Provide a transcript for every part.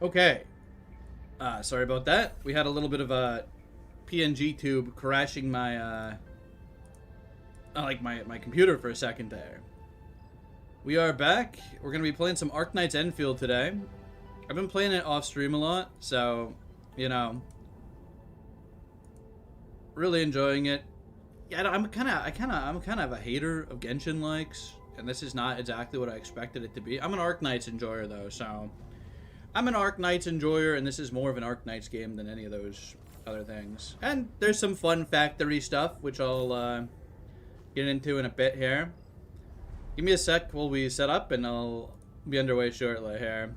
Okay. Sorry about that. We had a little bit of a PNG tube crashing my, my computer for a second there. We are back. We're going to be playing some Arknights Endfield today. I've been playing it off stream a lot, so, you know, really enjoying it. Yeah, I'm kind of a hater of Genshin likes, and this is not exactly what I expected it to be. I'm an Arknights enjoyer though, so I'm an Arknights enjoyer, and this is more of an Arknights game than any of those other things. And there's some fun factory stuff, which I'll get into in a bit here. Give me a sec while we set up, and I'll be underway shortly here.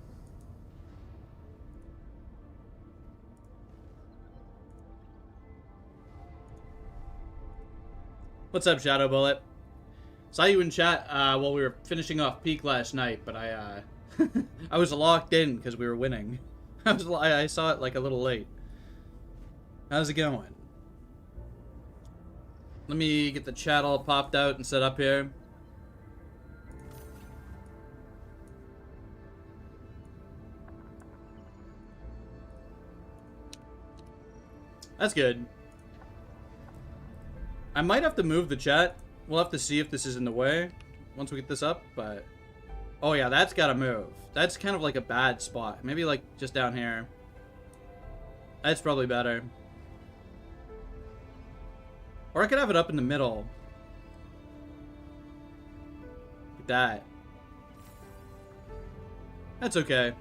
What's up, Shadow Bullet? Saw you in chat while we were finishing off Peak last night, but I I was locked in because we were winning. I saw it like a little late. How's it going? Let me get the chat all popped out and set up here. That's good. I might have to move the chat. We'll have to see if this is in the way once we get this up, but... Oh yeah, that's gotta move. That's kind of like a bad spot. Maybe like just down here. That's probably better. Or I could have it up in the middle. Like that. That's okay.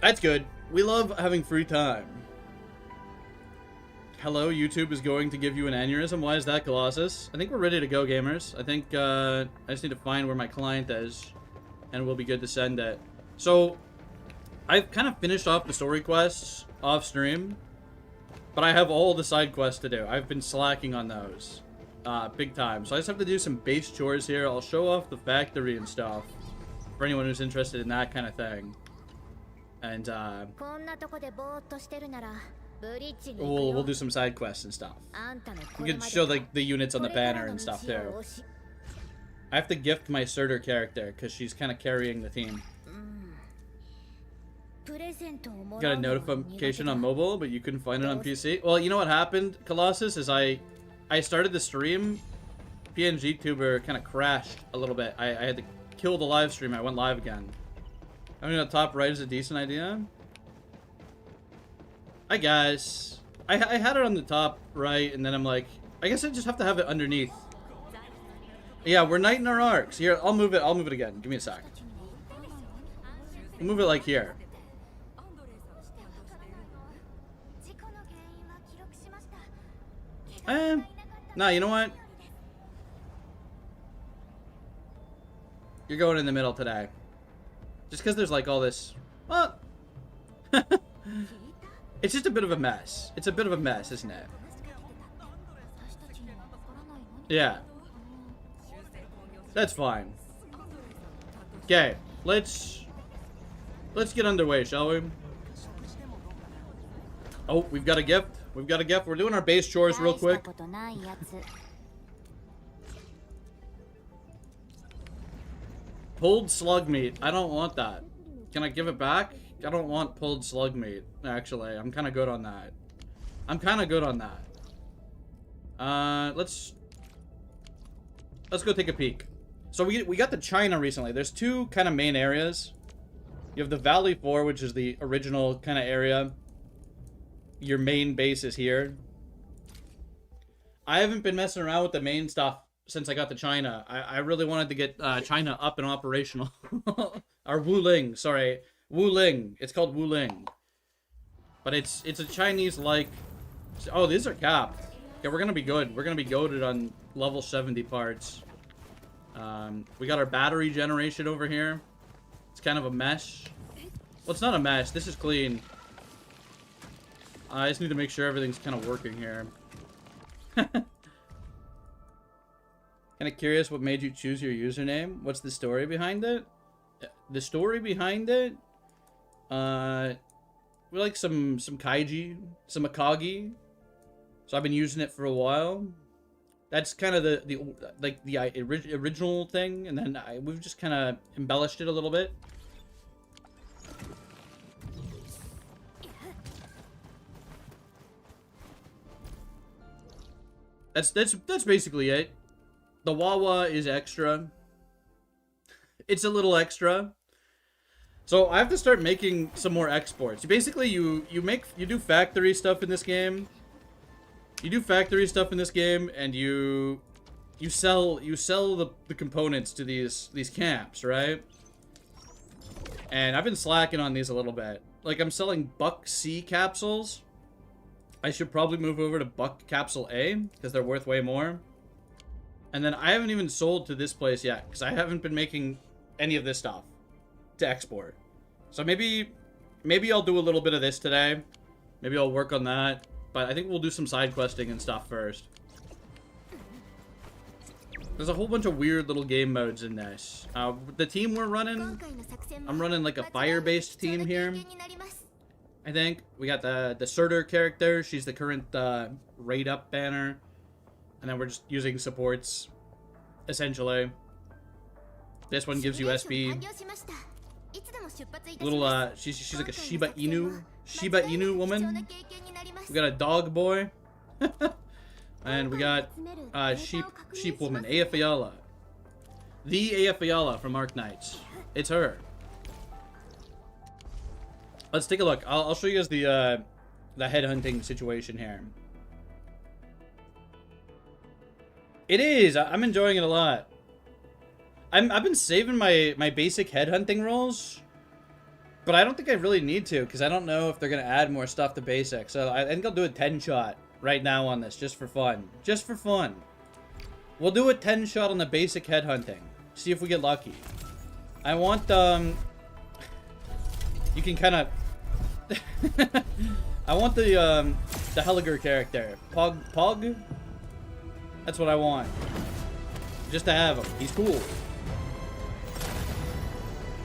That's good. We love having free time. Hello, YouTube is going to give you an aneurysm. Why is that, Colossus? I think we're ready to go, gamers. I think I just need to find where my client is, and we'll be good to send it. So, I've kind of finished off the story quests off stream, but I have all the side quests to do. I've been slacking on those big time. So I just have to do some base chores here. I'll show off the factory and stuff for anyone who's interested in that kind of thing. And we'll do some side quests and stuff. We can show like the units on the banner and stuff too. I have to gift my Surtur character because she's kind of carrying the team. Got a notification on mobile, but you couldn't find it on PC. Well, you know what happened, Colossus, is I started the stream. PNG Tuber kind of crashed a little bit. I had to kill the live stream. I went live again. I mean, the top right is a decent idea. Hi guys. I had it on the top right, and then I'm like, I guess I just have to have it underneath. Yeah, we're knighting our arcs. Here, I'll move it again. Give me a sec. I'll move it like here. Nah, you know what? You're going in the middle today. Just because there's like all this... Well... It's just a bit of a mess. It's a bit of a mess, isn't it? Yeah. That's fine. Okay, let's get underway, shall we? Oh, we've got a gift. We've got a gift. We're doing our base chores real quick. Pulled slug meat. I don't want that. Can I give it back? I don't want pulled slug meat, actually. I'm kind of good on that. I'm kind of good on that. Let's go take a peek. So we got to China recently. There's two kind of main areas. You have the Valley 4, which is the original kind of area. Your main base is here. I haven't been messing around with the main stuff since I got to China. I really wanted to get China up and operational. Or Wuling, sorry. Wuling. It's called Wuling. But it's a Chinese-like... Oh, these are capped. Yeah, we're gonna be good. We're gonna be goated on level 70 parts. We got our battery generation over here. It's kind of a mess. Well, it's not a mess. This is clean. I just need to make sure everything's kind of working here. Kind of curious what made you choose your username. What's the story behind it? The story behind it? We like some kaiji, some akagi. So I've been using it for a while. That's kind of the original thing, and then we've just kind of embellished it a little bit. That's basically it. The WAWA is extra. It's a little extra. So I have to start making some more exports. Basically, you do factory stuff in this game. You do factory stuff in this game, and you sell the components to these camps, right? And I've been slacking on these a little bit. Like, I'm selling Buck C capsules. I should probably move over to Buck Capsule A, because they're worth way more. And then I haven't even sold to this place yet, because I haven't been making any of this stuff to export. So maybe I'll do a little bit of this today. Maybe I'll work on that. But I think we'll do some side questing and stuff first. There's a whole bunch of weird little game modes in this. The team we're running, I'm running like a fire-based team here. I think we got the Surtur character. She's the current raid up banner, and then we're just using supports essentially. This one gives you SP. Little she's like a Shiba Inu woman. We got a dog boy. And we got sheep woman, Ayala. The Ayala from Arknights. It's her. Let's take a look. I'll show you guys the headhunting situation here. It is. I'm enjoying it a lot. I've been saving my basic headhunting rolls, but I don't think I really need to, because I don't know if they're gonna add more stuff to basic. So I think I'll do a 10-shot right now on this, just for fun. Just for fun. We'll do a 10-shot on the basic headhunting. See if we get lucky. I want you can kind of. I want the Helliger character, Pog. That's what I want. Just to have him. He's cool.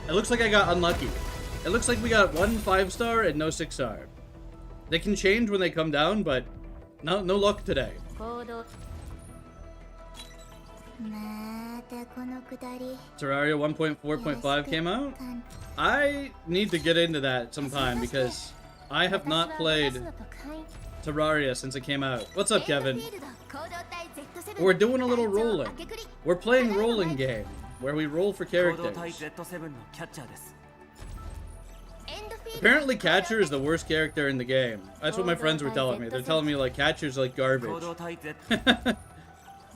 It looks like I got unlucky. It looks like we got 1 5-star and no 6-star. They can change when they come down, but no luck today. Terraria 1.4.5 came out. I need to get into that sometime because I have not played Terraria since it came out. What's up, Kevin? We're doing a little rolling. We're playing rolling game where we roll for characters. Apparently Catcher is the worst character in the game. That's what my friends were telling me. They're telling me like Catcher's like garbage.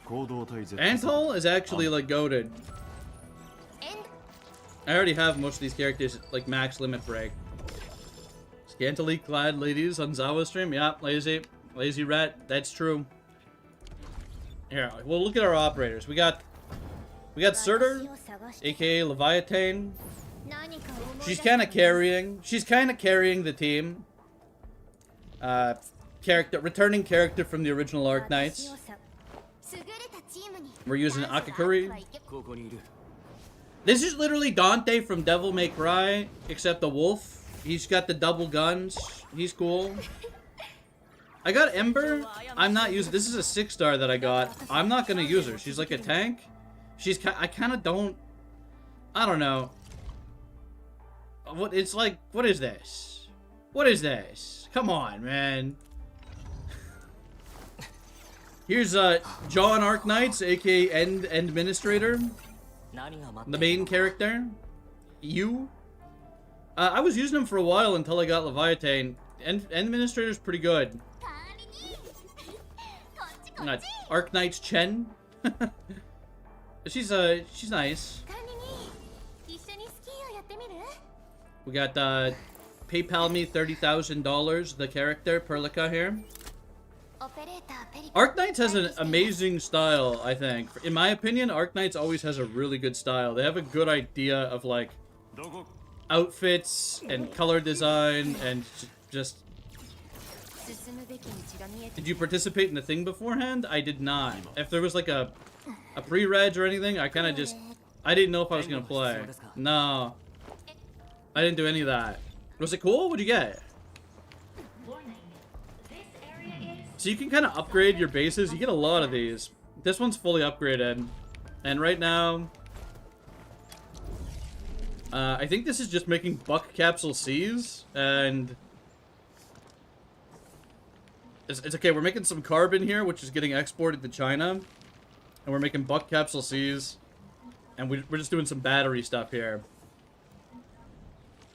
Antol is actually like goated. I already have most of these characters like max limit break. Scantily clad ladies on ZAWA stream. Yeah, lazy rat. That's true. Here, well, look at our operators. We got Surtur, aka Leviathan. She's kind of carrying. She's kind of carrying the team. Returning character from the original Arknights. We're using Akakuri. This is literally Dante from Devil May Cry, except the wolf. He's got the double guns. He's cool. I got Ember. I'm not using. This is a 6-star that I got. I'm not gonna use her. She's like a tank. I kind of don't. I don't know. What it's like? What is this? What is this? Come on, man. Here's John Arknights, aka End Administrator, the main character. I was using him for a while until I got Leviathan. End Administrator's pretty good. Arknights Chen. She's nice. We got PayPal me $30,000. The character Perlica here. Arknights has an amazing style, I think. In my opinion, Arknights always has a really good style. They have a good idea of like outfits and color design and just. Did you participate in the thing beforehand? I did not. If there was like a pre-reg or anything, I kind of just. I didn't know if I was gonna play. No. I didn't do any of that. Was it cool? What'd you get? So you can kind of upgrade your bases. You get a lot of these. This one's fully upgraded. And right now, I think this is just making buck capsule Cs, and it's okay. We're making some carbon here, which is getting exported to China, and we're making buck capsule Cs, and we're just doing some battery stuff here.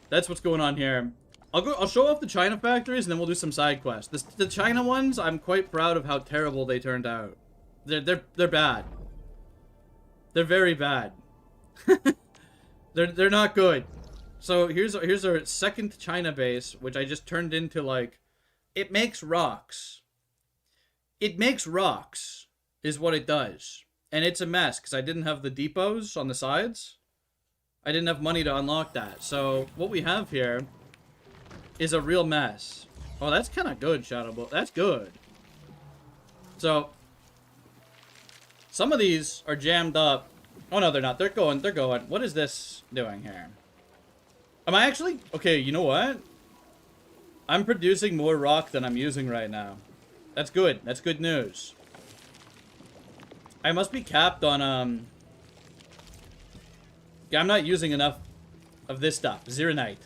That's what's going on here. I'll show off the China factories, and then we'll do some side quests. The China ones, I'm quite proud of how terrible they turned out. They're bad. They're very bad. They're not good. So here's our second China base, which I just turned into, like, it makes rocks. It makes rocks is what it does. And it's a mess because I didn't have the depots on the sides. I didn't have money to unlock that. So what we have here is a real mess. Oh, that's kind of good, Shadowbolt. That's good. So some of these are jammed up. Oh, no, they're not. They're going. What is this doing here? Am I actually... Okay, you know what? I'm producing more rock than I'm using right now. That's good. That's good news. I must be capped on, Yeah, I'm not using enough of this stuff. Zeronite.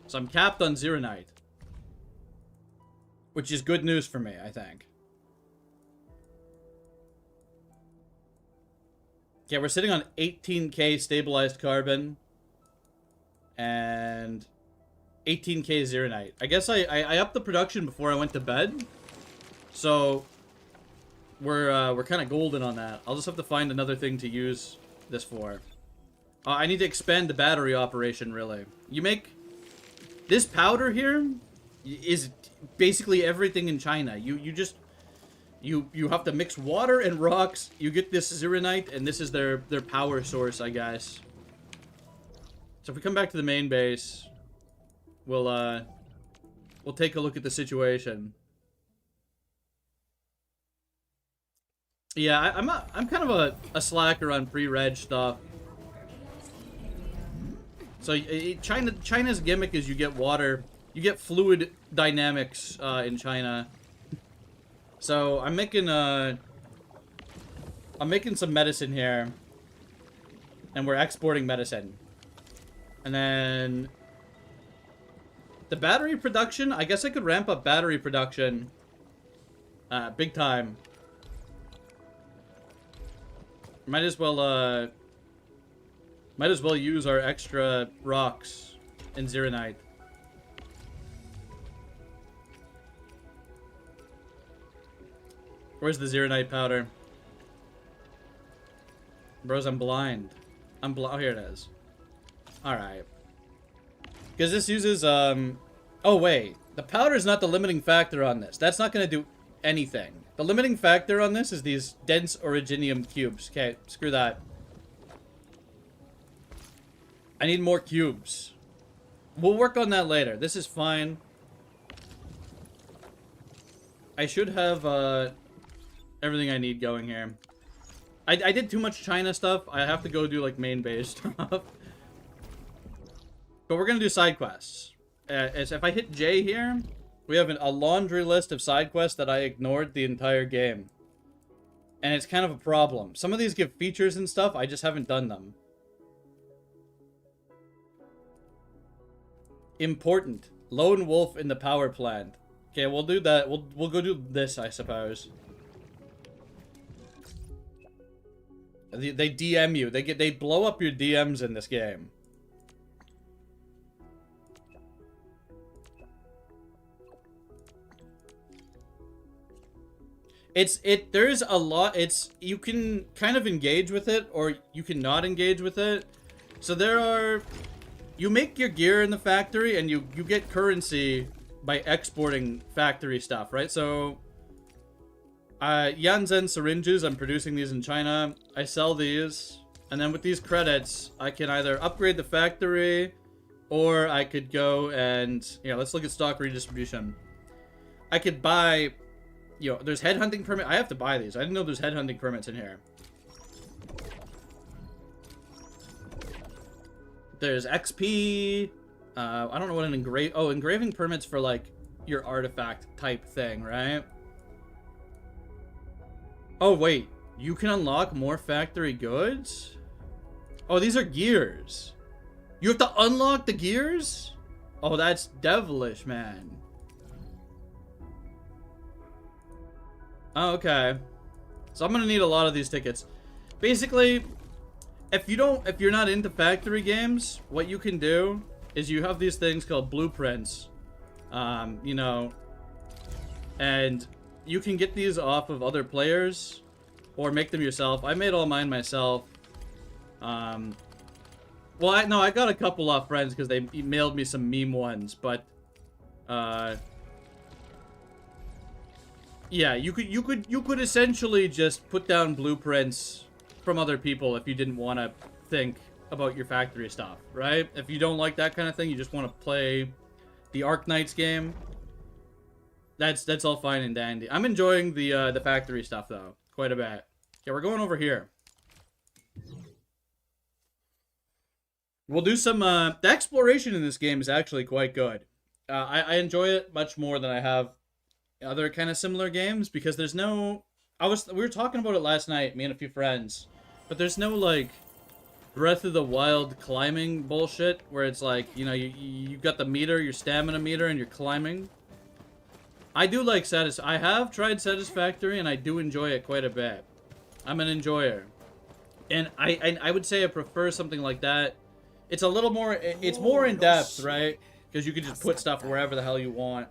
So I'm capped on Zeronite. Which is good news for me, I think. Okay, we're sitting on 18k stabilized carbon. And 18k Zeronite. I guess I upped the production before I went to bed. So we're kind of golden on that. I'll just have to find another thing to use this for. I need to expand the battery operation, really. You make... This powder here is basically everything in China. You have to mix water and rocks. You get this Zeronite, and this is their power source, I guess. So if we come back to the main base, we'll take a look at the situation. Yeah, I'm kind of a slacker on pre-reg stuff. So China's gimmick is you get water, you get fluid dynamics in China. So I'm making some medicine here, and we're exporting medicine. And then the battery production, I guess I could ramp up battery production big time. Might as well use our extra rocks in Zeronite. Where's the Zeronite powder? Bros, I'm blind. Oh, here it is. Alright. Because this uses, Oh, wait. The powder is not the limiting factor on this. That's not going to do anything. The limiting factor on this is these dense originium cubes. Okay, screw that. I need more cubes. We'll work on that later. This is fine. I should have, everything I need going here. I did too much China stuff. I have to go do, like, main base stuff. But we're gonna do side quests. If I hit J here, we have a laundry list of side quests that I ignored the entire game. And it's kind of a problem. Some of these give features and stuff, I just haven't done them. Important. Lone wolf in the power plant. Okay, we'll do that. We'll go do this, I suppose. They DM you. They blow up your DMs in this game. There's a lot. You can kind of engage with it, or you can not engage with it. So you make your gear in the factory, and you get currency by exporting factory stuff, right? So, Yanzhen syringes, I'm producing these in China. I sell these, and then with these credits, I can either upgrade the factory, or I could go and, let's look at stock redistribution. I could buy, there's headhunting permit. I have to buy these. I didn't know there's headhunting permits in here. There's XP. I don't know what an engraving permits for, like, your artifact type thing, right? Oh, wait. You can unlock more factory goods? Oh, these are gears. You have to unlock the gears? Oh, that's devilish, man. Oh, okay. So I'm gonna need a lot of these tickets. Basically, if you're not into factory games, what you can do is you have these things called blueprints. You know, and you can get these off of other players or make them yourself. I made all mine myself. Well, I got a couple off friends because they mailed me some meme ones, but yeah, you could essentially just put down blueprints from other people if you didn't want to think about your factory stuff, right? If you don't like that kind of thing, you just want to play the Arknights game. That's all fine and dandy. I'm enjoying the factory stuff though quite a bit. Yeah, we're going over here. We'll do some the exploration in this game is actually quite good. I enjoy it much more than I have other kind of similar games because there's no we were talking about it last night, me and a few friends, but there's no like Breath of the Wild climbing bullshit where it's like, you know, you got the meter, your stamina meter, and you're climbing. I do like I have tried Satisfactory and I do enjoy it quite a bit. I'm an enjoyer. And I would say I prefer something like that. It's a little more, it's more in depth, right? Because you can just put stuff wherever the hell you want.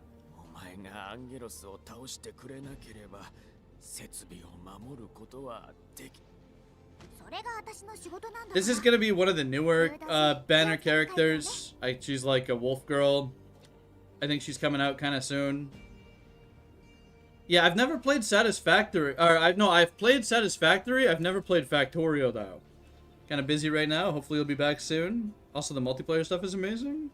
This is gonna be one of the newer banner characters. She's like a wolf girl. I think she's coming out kind of soon. Yeah, I've never played Satisfactory. I've played Satisfactory. I've never played Factorio though. Kind of busy right now. Hopefully you'll be back soon. Also, the multiplayer stuff is amazing.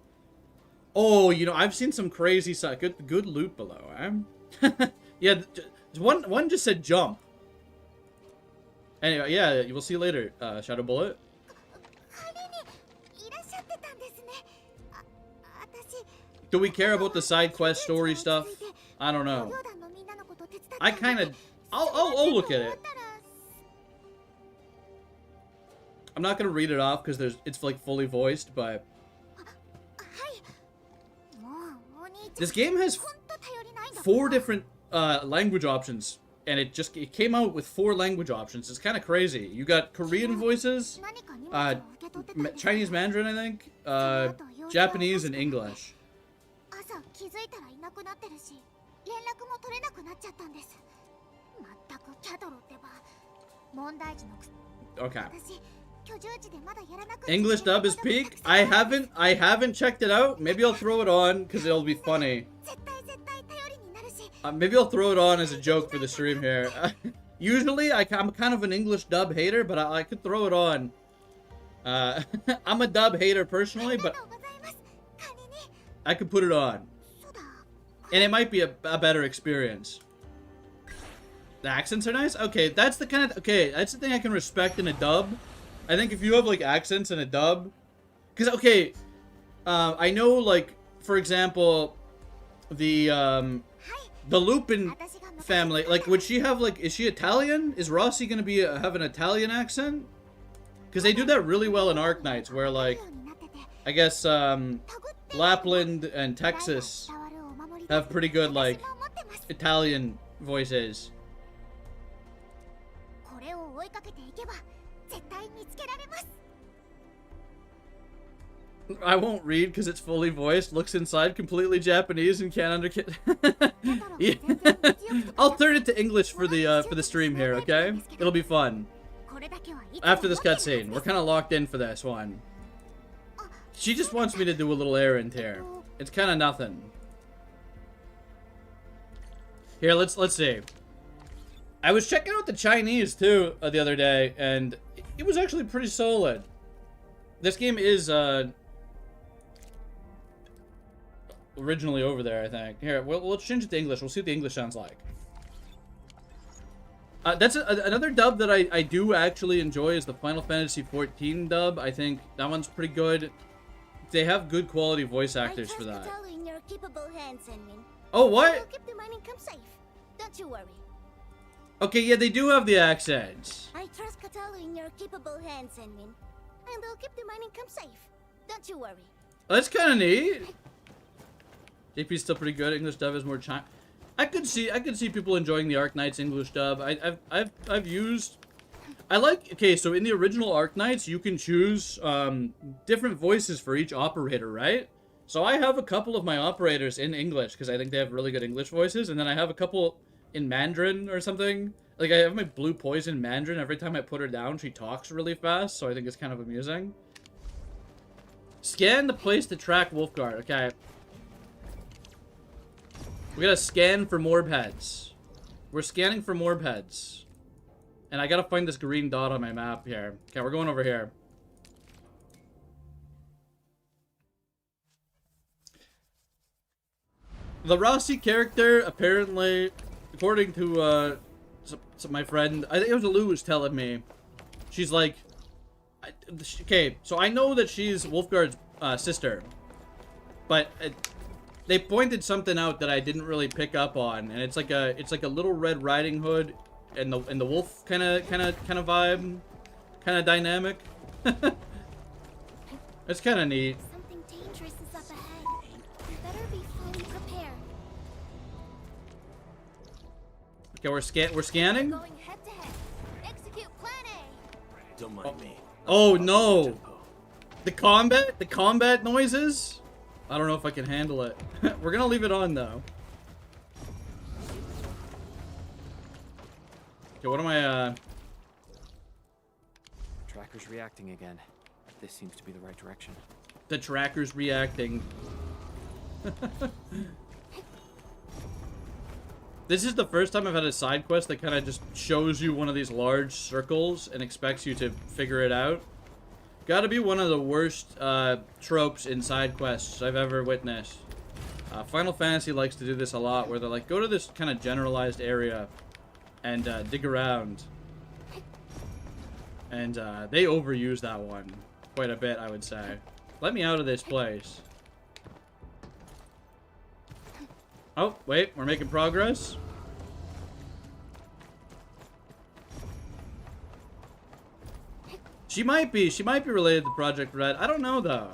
Oh, you know, I've seen some crazy stuff. Good loot below, eh? Yeah, one just said jump. Anyway, yeah, we'll see you later, Shadow Bullet. Do we care about the side quest story stuff? I don't know. I kind of... I'll look at it. I'm not gonna read it off because it's like fully voiced, but... This game has 4 different language options, and it came out with 4 language options. It's kind of crazy. You got Korean voices, Chinese Mandarin, I think, Japanese, and English. Okay. English dub is peak. I haven't checked it out. Maybe I'll throw it on because it'll be funny. Maybe I'll throw it on as a joke for the stream here. Usually I'm kind of an English dub hater, but I could throw it on. I'm a dub hater personally, but I could put it on. And it might be a better experience. The accents are nice? Okay, that's the kind of... Okay, that's the thing I can respect in a dub. I think if you have, like, accents in a dub... Because, okay, I know, like, for example, the Lupin family, like, would she have, like... Is she Italian? Is Rossi gonna be have an Italian accent? Because they do that really well in Arknights, where, like... I guess, Lapland and Texas have pretty good, like, Italian voices. I won't read because it's fully voiced, looks inside completely Japanese and can't understand. Yeah. I'll turn it to English for the stream here, okay? It'll be fun. After this cutscene, we're kind of locked in for this one. She just wants me to do a little errand here. It's kind of nothing. Here, let's see. I was checking out the Chinese too the other day, and it was actually pretty solid. This game is originally over there, I think. Here, we'll change it to English. We'll see what the English sounds like. That's another dub that I do actually enjoy is the Final Fantasy XIV dub. I think that one's pretty good. They have good quality voice actors for that. Oh, what? Don't you worry. Okay, yeah, they do have the accents. I trust Catalu in your capable hands, Enmin. And I'll keep the mining camp safe. Don't you worry. That's kind of neat. JP's still pretty good. English dub is more chime. I could see people enjoying the Arknights English dub. I've used. I like. Okay, so in the original Arknights, you can choose different voices for each operator, right? So I have a couple of my operators in English because I think they have really good English voices, and then I have a couple in Mandarin or something. Like I have my Blue Poison Mandarin. Every time I put her down, she talks really fast, so I think it's kind of amusing. Scan the place to track Wolfguard. Okay. We gotta scan for morb heads. We're scanning for morb heads. And I gotta find this green dot on my map here. Okay, we're going over here. The Rossi character, apparently, according to my friend, I think it was Lou was telling me, she's like, okay, so I know that she's Wolfguard's sister, but they pointed something out that I didn't really pick up on, and it's like a Little Red Riding Hood, and the wolf kind of vibe, kind of dynamic. It's kind of neat. Something dangerous is up ahead. You better be fully prepared. Okay, we're scanning. Going head to head. Execute plan A. Don't mind me. Oh no! The combat noises? I don't know if I can handle it. We're gonna leave it on though. Okay, what am I Tracker's reacting again. This seems to be the right direction. The tracker's reacting. This is the first time I've had a side quest that kind of just shows you one of these large circles and expects you to figure it out. Gotta be one of the worst tropes in side quests I've ever witnessed. Final Fantasy likes to do this a lot, where they're like, go to this kind of generalized area and dig around. And they overuse that one quite a bit, I would say. Let me out of this place. Oh, wait, we're making progress. She might be related to Project Red. I don't know though.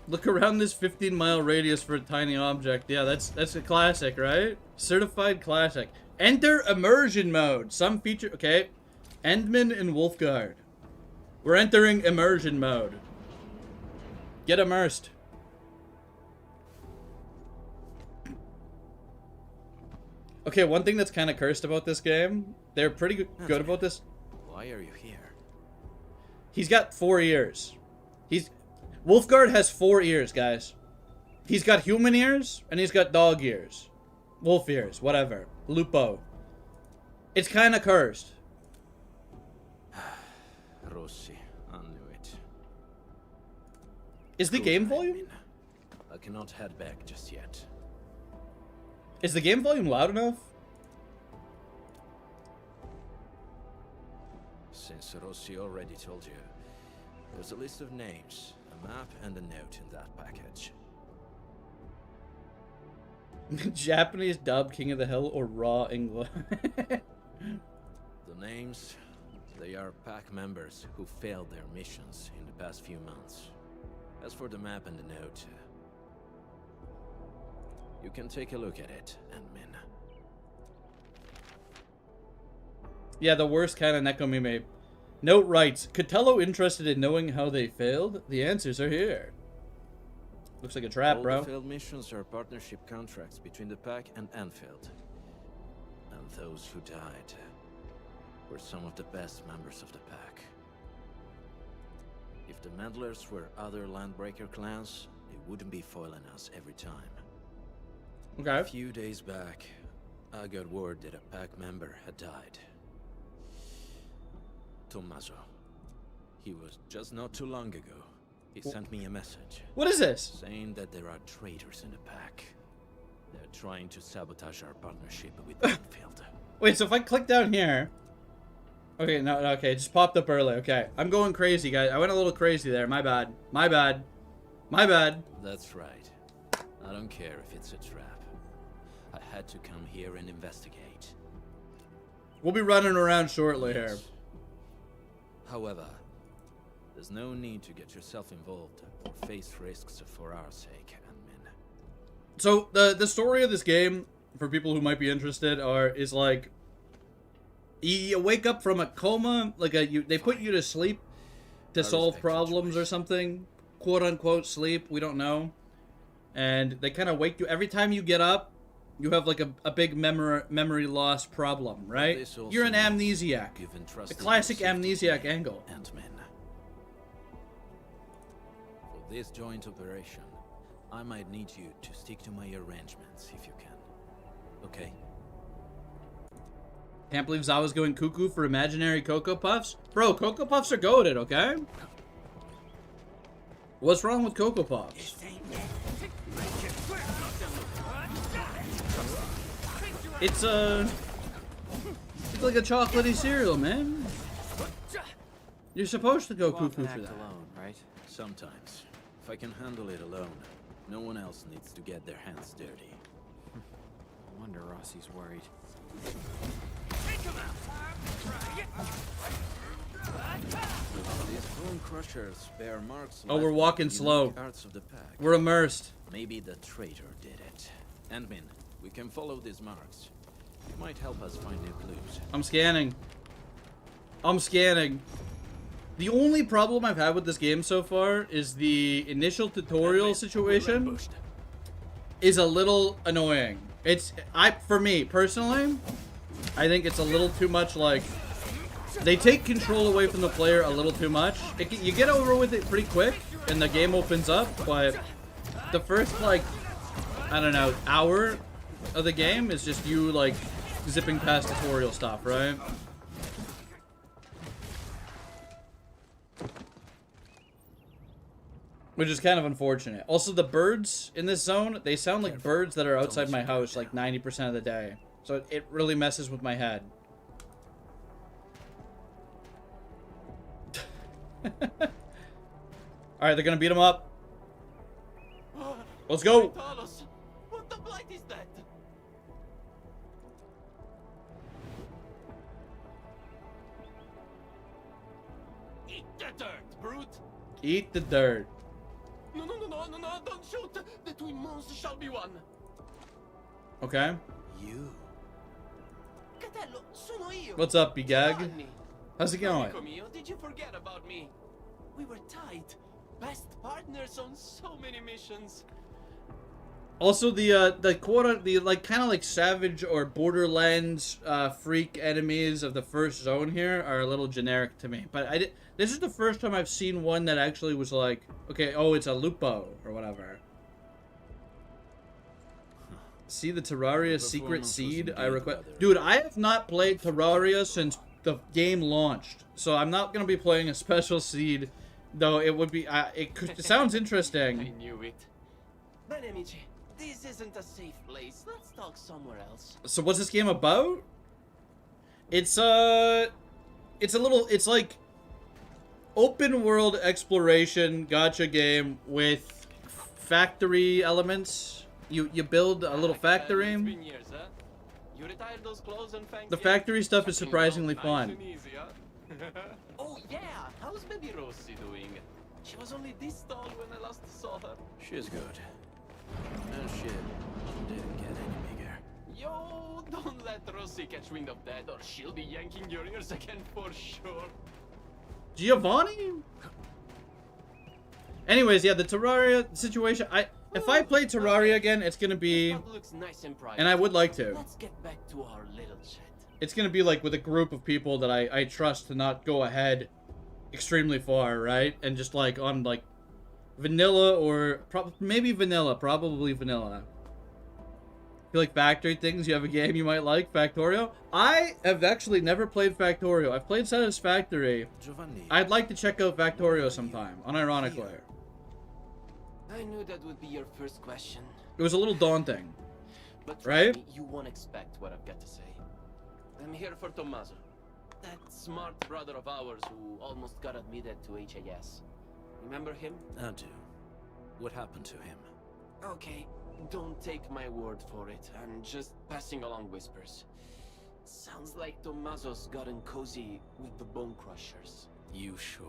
Look around this 15-mile radius for a tiny object. Yeah, that's a classic, right? Certified classic. Enter immersion mode. Some feature. Okay. Endman and Wolfguard. We're entering immersion mode. Get immersed. Okay, one thing that's kind of cursed about this game, they're pretty good about this. Why are you here? He's got 4 ears. Wolfguard has 4 ears, guys. He's got human ears, and he's got dog ears. Wolf ears, whatever. Lupo. It's kind of cursed. Rossi, I knew it. Is the game volume? I cannot head back just yet. Is the game volume loud enough? Since Rossi already told you, there's a list of names, a map, and a note in that package. Japanese dub, King of the Hill, or raw English? The names, they are pack members who failed their missions in the past few months. As for the map and the note, you can take a look at it, Endmin. Yeah, the worst kind of Nekomime. Note writes, Catello interested in knowing how they failed? The answers are here. Looks like a trap, All bro. the failed missions are partnership contracts between the pack and Endfield. And those who died were some of the best members of the pack. If the meddlers were other Landbreaker clans, they wouldn't be foiling us every time. Okay. A few days back, I got word that a pack member had died. Tommaso. He was just not too long ago. He sent me a message. What is this? Saying that there are traitors in the pack. They're trying to sabotage our partnership with Endfield. Wait, so if I click down here... Okay, no, okay, it just popped up early. Okay, I'm going crazy, guys. I went a little crazy there. My bad. My bad. My bad. That's right. I don't care if it's a trap. I had to come here and investigate. We'll be running around shortly here. However, there's no need to get yourself involved or face risks for our sake, admin. So the story of this game, for people who might be interested, is like you wake up from a coma, like they put you to sleep to solve problems or something, quote unquote sleep. We don't know, and they kind of wake you every time you get up. You have like a big memory loss problem, right? You're an amnesiac. The classic amnesiac angle. Ant-Man. For this joint operation, I might need you to stick to my arrangements if you can. Okay? Can't believe ZAWA's going cuckoo for imaginary Cocoa Puffs. Bro, Cocoa Puffs are goated, okay? What's wrong with Cocoa Puffs? It's like a chocolatey cereal, man. You're supposed to go cuckoo for that. Alone, right? Sometimes. If I can handle it alone, no one else needs to get their hands dirty. I wonder Rossi's worried. These bone crushers bear marks. Oh, we're walking slow. Arts of the pack. We're immersed. Maybe the traitor did it. Ant-Man, we can follow these marks. It might help us find new clues. I'm scanning. I'm scanning. The only problem I've had with this game so far is the initial tutorial situation is a little annoying. For me personally, I think it's a little too much. Like, they take control away from the player a little too much. You get over with it pretty quick and the game opens up, but the first, like, I don't know, hour of the game is just you, like, zipping past tutorial stuff, right? Which is kind of unfortunate. Also, the birds in this zone, they sound like birds that are outside my house like 90% of the day. So it really messes with my head. Alright, they're gonna beat him up. Let's go! What the blight is that? Eat the dirt, brute! Eat the dirt. No, don't shoot! The twin monsters shall be one! Okay. You? Catello, sono io! What's up, Bigag? Giovanni. How's it going? Amico mio, did you forget about me? We were tight. Best partners on so many missions. Also, the like kind of like savage or Borderlands freak enemies of the first zone here are a little generic to me. But this is the first time I've seen one that actually was like, okay, oh, it's a Lupo or whatever. See the Terraria secret seed I request. Dude, I have not played Terraria since the game launched, so I'm not gonna be playing a special seed, though it would be. It sounds interesting. I knew it. Bene, amici. This isn't a safe place. Let's talk somewhere else. So what's this game about? It's like open world exploration gacha game with factory elements. You build a little factory. It's been years, huh? You retired those clothes and fancy. The factory stuff is Something surprisingly nice fun. and easy, huh? Oh yeah, how's baby Rosie doing? She was only this tall when I last saw her. She's good. No shit. She didn't get any bigger. Yo, don't let Rosie catch wind of that or she'll be yanking your ears again for sure. Giovanni? Anyways, yeah, the Terraria situation. If I play Terraria again, it's gonna be, Looks nice and private. and I would like to. Let's get back to our little chat. It's gonna be like with a group of people that I trust to not go ahead extremely far, right? And just like on like vanilla or maybe vanilla, probably vanilla. If you like factory things, you have a game you might like, Factorio. I have actually never played Factorio. I've played Satisfactory. Giovanni. I'd like to check out Factorio sometime, unironically. I knew that would be your first question. It was a little daunting. But trust Right? me, you won't expect what I've got to say. I'm here for Tommaso. That smart brother of ours who almost got admitted to HAS. Remember him? I do. What happened to him? Okay, don't take my word for it. I'm just passing along whispers. Sounds like Tommaso's gotten cozy with the Bone Crushers. You sure?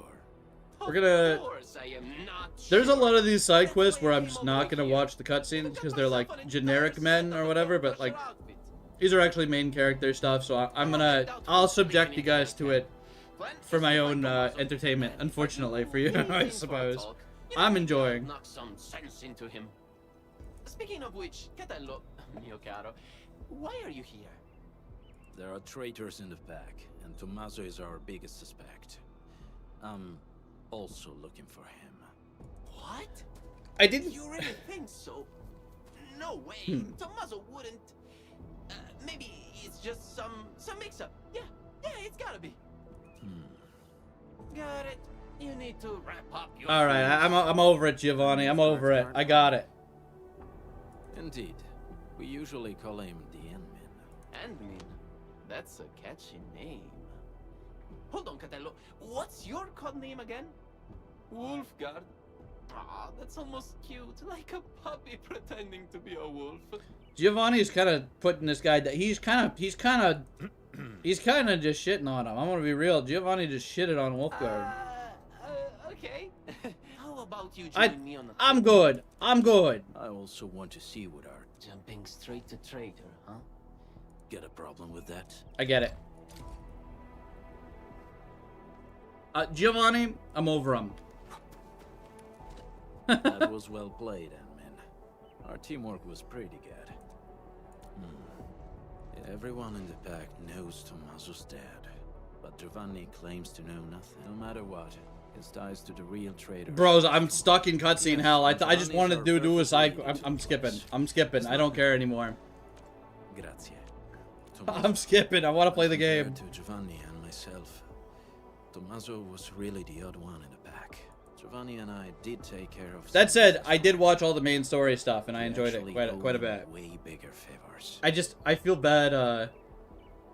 We're gonna... Of course I am not There's a sure. lot of these side That's quests why where I I'm came just over not gonna here. watch the cutscenes because they're like Myself an generic entire men set or of whatever, Bone but like Crusher outfit. these are actually main character stuff, so I'll subject you guys to it for my own entertainment, unfortunately for you, I suppose. I'm enjoying. Knock some sense into him. Speaking of which, Catello, mio caro, why are you here? There are traitors in the pack, and Tommaso is our biggest suspect. I'm also looking for him. What? I didn't... You really think so? No way. Tommaso wouldn't. Maybe it's just some mix-up. Yeah, it's gotta be. Got it. You need to wrap up your. All right, I'm over it, Giovanni. I'm over it. I got it. Indeed. We usually call him the Endman. Endmin. That's a catchy name. Hold on, Catello. What's your code name again? Wolfguard. Ah, that's almost cute, like a puppy pretending to be a wolf. Giovanni's kind of putting this guy. He's kind of just shitting on him. I'm gonna be real. Giovanni just shitted on Wolfguard. Okay. How about you join me on the I'm good. I'm good. I also want to see what our... Jumping straight to traitor, huh? Get a problem with that? I get it. Giovanni, I'm over him. That was well played, Endman. Our teamwork was pretty good. Everyone in the pack knows Tommaso's dead, but Giovanni claims to know nothing. No matter what, his ties to the real traitor. Bros, I'm stuck in cutscene Yes, hell. I just Giovanni's wanted to are do a side. perfectly I'm skipping. course. I'm skipping. I don't care anymore. Grazie. I'm skipping. I want to play the game. Compared to Giovanni and myself, Tommaso was really the odd one in the pack. Giovanni and I did take care of. That said, I did watch all the main story stuff, and I We enjoyed it actually quite a owe bit. him way bigger favors. I feel bad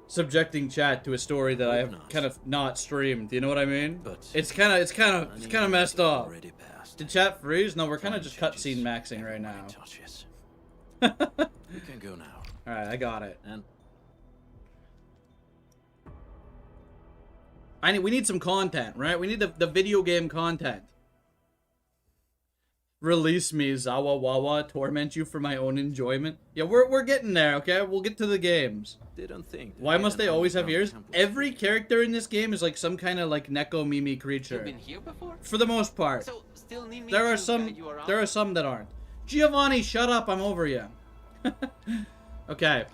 subjecting chat to a story that I have Not. kind of not streamed. You know what I mean? But It's kind of messed up. Already passed. Did chat freeze? No, we're kind of Time just changes cutscene maxing right everybody now. touches. All We can go now. right, I got it. And We need some content, right? We need the video game content. Release me, ZAWA WAWA, torment you for my own enjoyment. Yeah, we're getting there, okay? We'll get to the games. didn't think. Why must they always have ears? Temple Every Street. character in this game is like some kind of like Neko Mimi You've creature. been here before? For the most part. So, still need me There are to some guide you around? there are some that aren't. Giovanni, shut up, I'm over you. Okay.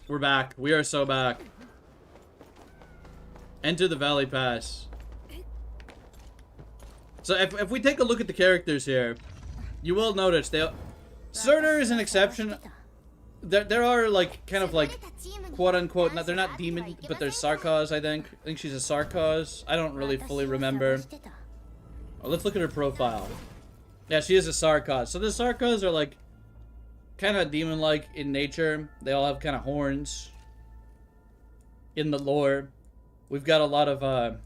We're back. We are so back. Enter the Valley Pass. So if we take a look at the characters here, you will notice Surtur is an exception. There are like kind of like quote unquote they're not demon, but they're Sarkaz, I think. I think she's a Sarkaz. I don't really fully remember. Oh, let's look at her profile. Yeah, she is a Sarkaz. So the Sarkaz are like kind of demon-like in nature. They all have kind of horns in the lore. We've got a lot of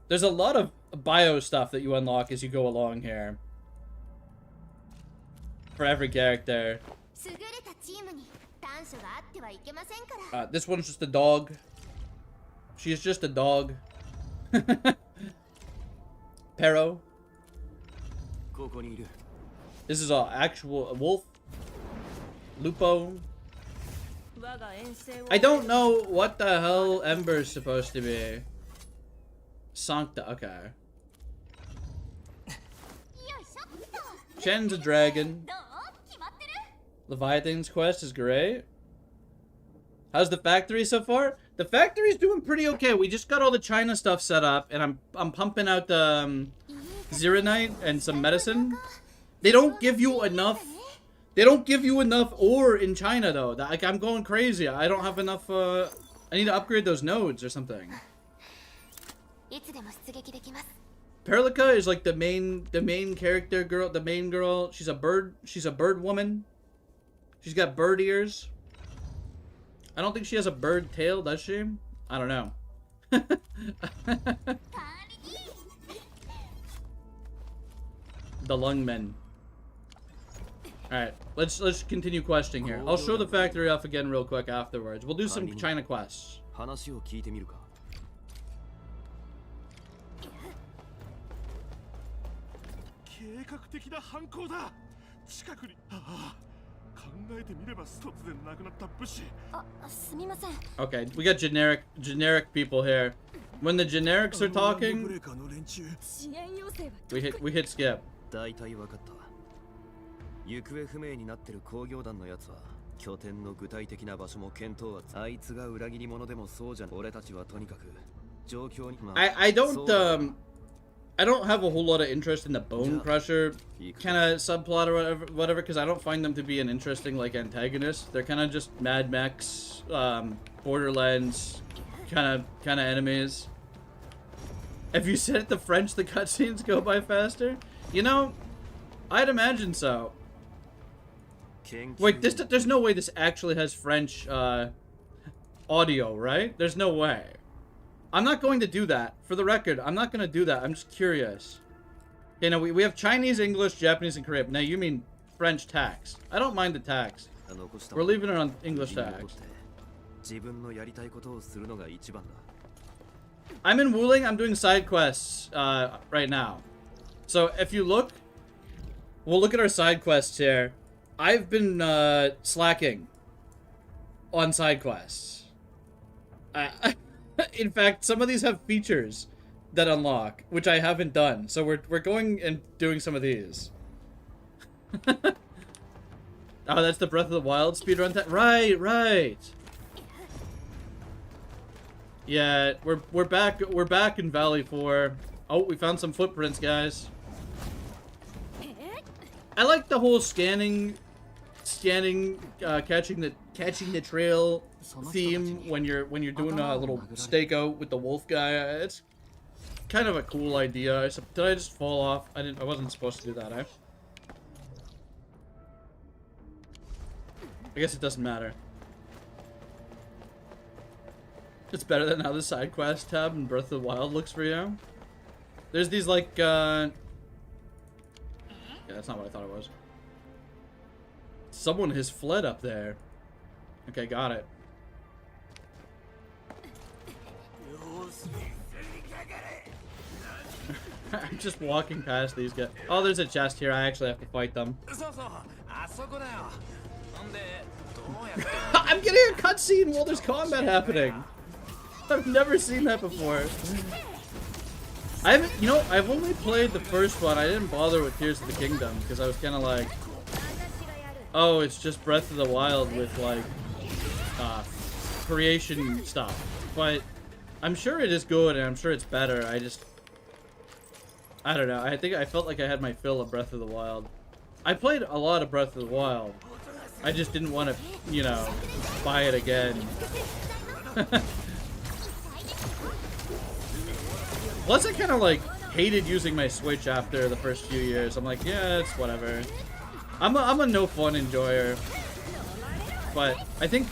there's a lot of bio stuff that you unlock as you go along here for every character. This one's just a dog. She's just a dog. Pero. This is an actual wolf. Lupo. I don't know what the hell Ember's supposed to be. Sancta, okay. Chen's a dragon. Leviathan's quest is great. How's the factory so far? The factory's doing pretty okay. We just got all the China stuff set up, and I'm pumping out the Zeronite and some medicine. They don't give you enough. They don't give you enough ore in China though. Like I'm going crazy. I don't have enough. I need to upgrade those nodes or something. Perlica is like the main character girl. The main girl. She's a bird. She's a bird woman. She's got bird ears. I don't think she has a bird tail, does she? I don't know. The lungmen. Alright, let's continue questing here. I'll show the factory off again real quick afterwards. We'll do some China quests. 話を聞いてみるか。計画的な犯行だ。近くに。ああ。考えてみれば突然亡くなった武士。あ、すみません。 Okay, we got generic people here. When the generics are talking, 支援要請は we hit skip. 大体分かった。行方不明になってる工業団のやつは拠点の具体的な場所も検討はあいつが裏切り者でもそうじゃん。俺たちはとにかく状況に。I don't have a whole lot of interest in the Bone Crusher kind of subplot or whatever, because I don't find them to be an interesting like antagonist. They're kind of just Mad Max, Borderlands kind of enemies. Have you said the French the cutscenes go by faster? You know, I'd imagine so. Wait, there's no way this actually has French audio, right? There's no way. I'm not going to do that. For the record, I'm not going to do that. I'm just curious. Okay, now we have Chinese, English, Japanese, and Korean. Now you mean French tax. I don't mind the tax. We're leaving it on English tax. I'm in Wuling. I'm doing side quests right now. So if you look, we'll look at our side quests here. I've been slacking on side quests. In fact, some of these have features that unlock, which I haven't done. So we're going and doing some of these. Oh, that's the Breath of the Wild speedrun. Right. Yeah, we're back in Valley 4. Oh, we found some footprints, guys. I like the whole scanning, catching the trail theme when you're doing a little stakeout with the wolf guy. It's kind of a cool idea. Did I just fall off? I wasn't supposed to do that, eh? I guess it doesn't matter. It's better than how the side quest tab in Breath of the Wild looks for you. There's these like yeah, that's not what I thought it was. Someone has fled up there. Okay, got it. I'm just walking past these guys. Oh, there's a chest here. I actually have to fight them. I'm getting a cutscene while there's combat happening. I've never seen that before. I haven't, you know, I've only played the first one. I didn't bother with Tears of the Kingdom because I was kind of like, oh, it's just Breath of the Wild with like creation stuff. But I'm sure it is good and I'm sure it's better. I don't know. I think I felt like I had my fill of Breath of the Wild. I played a lot of Breath of the Wild. I just didn't want to, you know, buy it again. Plus, I kind of like hated using my Switch after the first few years. I'm like, yeah, it's whatever. I'm a no fun enjoyer, but I think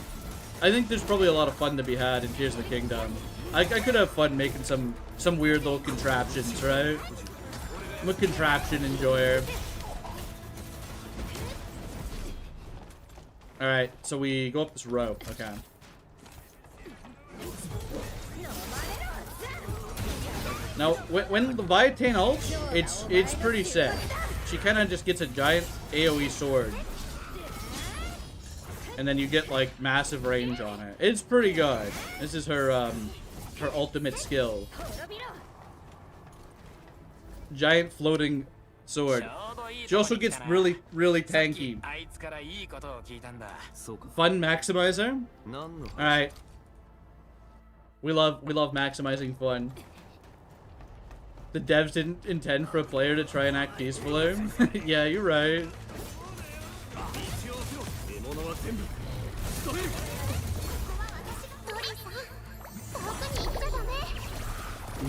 there's probably a lot of fun to be had in Tears of the Kingdom. I could have fun making some weird little contraptions, right? I'm a contraption enjoyer. All right, so we go up this rope. Okay. Now, when Leviathan ults, it's pretty sick. She kind of just gets a giant AoE sword. And then you get, like, massive range on it. It's pretty good. This is her, her ultimate skill. Giant floating sword. She also gets really, really tanky. Fun maximizer? Alright. We love maximizing fun. The devs didn't intend for a player to try and act peacefully. Yeah, you're right.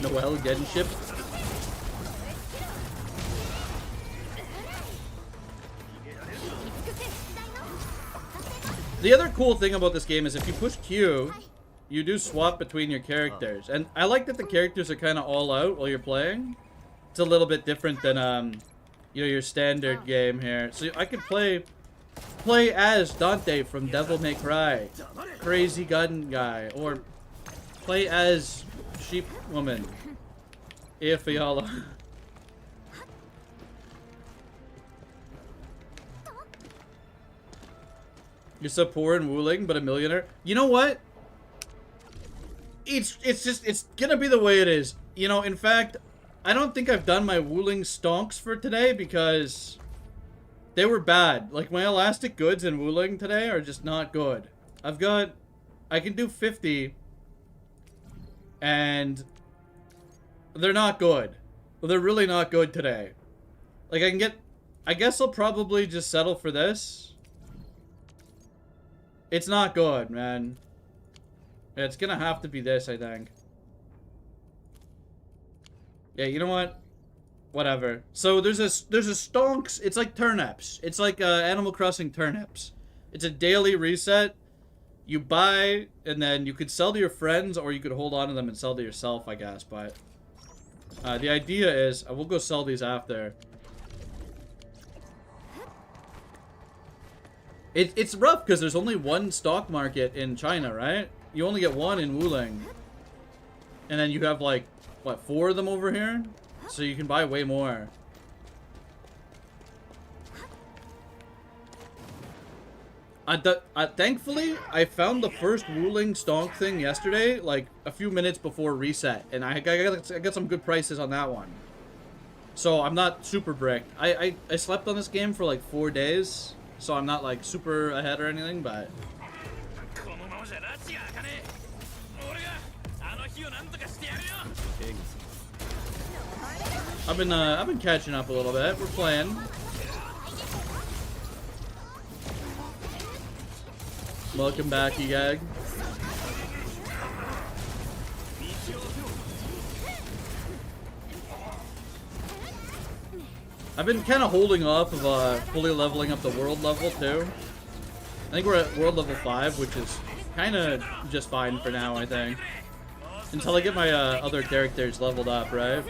Noel Genship. The other cool thing about this game is if you push Q, you do swap between your characters. And I like that the characters are kind of all out while you're playing. It's a little bit different than, you know, your standard game here. So I could play as Dante from Devil May Cry, crazy gun guy, or play as Sheep Woman, Fiala. You're so poor and Wuling, but a millionaire. You know what? It's gonna be the way it is. You know, in fact, I don't think I've done my Wuling stonks for today because they were bad. Like, my elastic goods in Wuling today are just not good. I can do 50, and they're not good. Well, they're really not good today. Like, I guess I'll probably just settle for this. It's not good, man. Yeah, it's gonna have to be this, I think. Yeah, you know what? Whatever. So there's a stonks. It's like turnips. It's like Animal Crossing turnips. It's a daily reset. You buy, and then you could sell to your friends, or you could hold on to them and sell to yourself, I guess. But the idea is, we'll go sell these after. It's rough because there's only one stock market in China, right? You only get one in Wuling. And then you have, like, what, 4 of them over here? So you can buy way more. Thankfully, I found the first Wuling stonk thing yesterday, like, a few minutes before reset. And I got some good prices on that one. So I'm not super bricked. I slept on this game for, like, 4 days. So I'm not, like, super ahead or anything, but... I've been catching up a little bit. We're playing. Welcome back, Egag. I've been kind of holding off of fully leveling up the world level too. I think we're at world level 5, which is kind of just fine for now, I think. Until I get my other characters leveled up, right?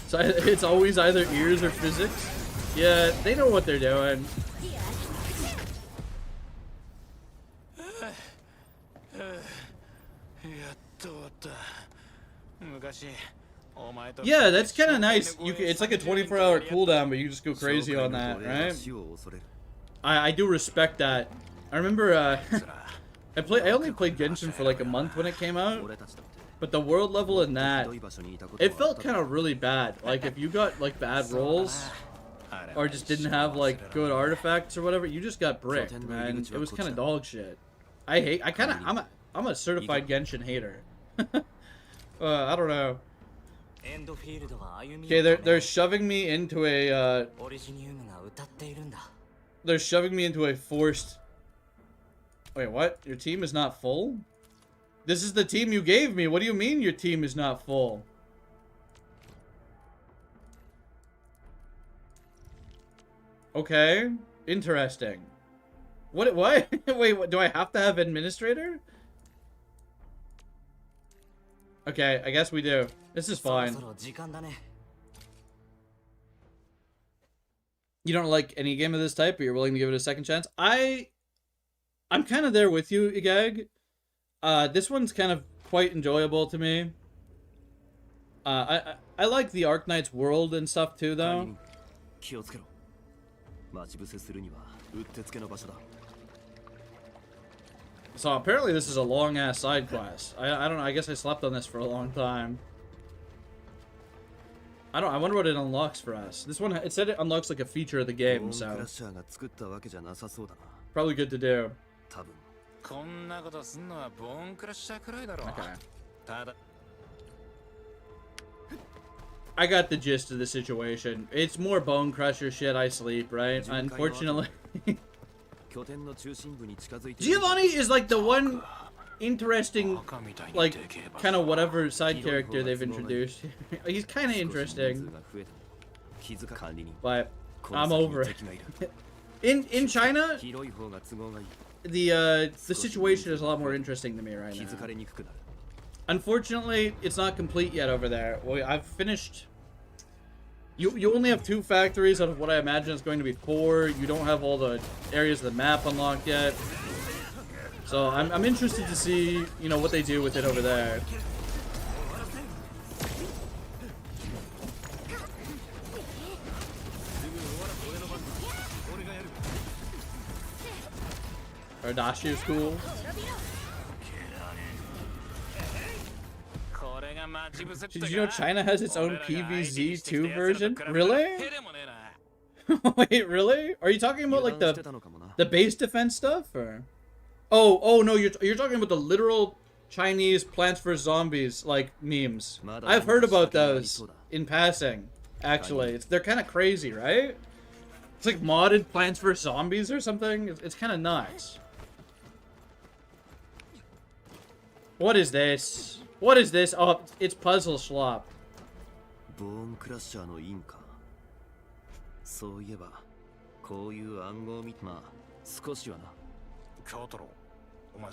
So it's always either ears or physics. Yeah, they know what they're doing. Yeah, that's kind of nice. It's like a 24-hour cooldown, but you just go crazy on that, right? I do respect that. I remember I only played Genshin for like a month when it came out. But the world level in that, it felt kind of really bad. Like, if you got, like, bad rolls, or just didn't have, like, good artifacts or whatever, you just got bricked, man. It was kind of dog shit. I'm a certified Genshin hater. I don't know. Okay, they're shoving me into a, they're shoving me into a forced... Wait, what? Your team is not full? This is the team you gave me. What do you mean your team is not full? Okay. Interesting. What? Wait, what? Do I have to have administrator? Okay, I guess we do. This is fine. You don't like any game of this type, but you're willing to give it a second chance? I'm kind of there with you, Igag. This one's kind of quite enjoyable to me. I like the Arknights world and stuff too, though. So apparently this is a long-ass side quest. I don't know, I guess I slept on this for a long time. I wonder what it unlocks for us. This one, it said it unlocks like a feature of the game, so... Probably good to do. Okay. I got the gist of the situation. It's more bone crusher shit. I sleep, right? Unfortunately, Giovanni is like the one interesting, like, kind of whatever side character they've introduced. He's kind of interesting, but I'm over it. In China, the situation is a lot more interesting to me right now. Unfortunately, it's not complete yet over there. Well, I've finished. You only have 2 factories out of what I imagine is going to be 4. You don't have all the areas of the map unlocked yet. So I'm interested to see, you know, what they do with it over there. Ardashi's cool. Did you know China has its own PVZ2 version? Really? Wait, really? Are you talking about like the base defense stuff, or? Oh no, you're talking about the literal Chinese Plants vs Zombies like memes. I've heard about those in passing. Actually, they're kind of crazy, right? It's like modded Plants vs Zombies or something. It's kind of nuts. What is this? What is this? Oh, it's puzzle slop.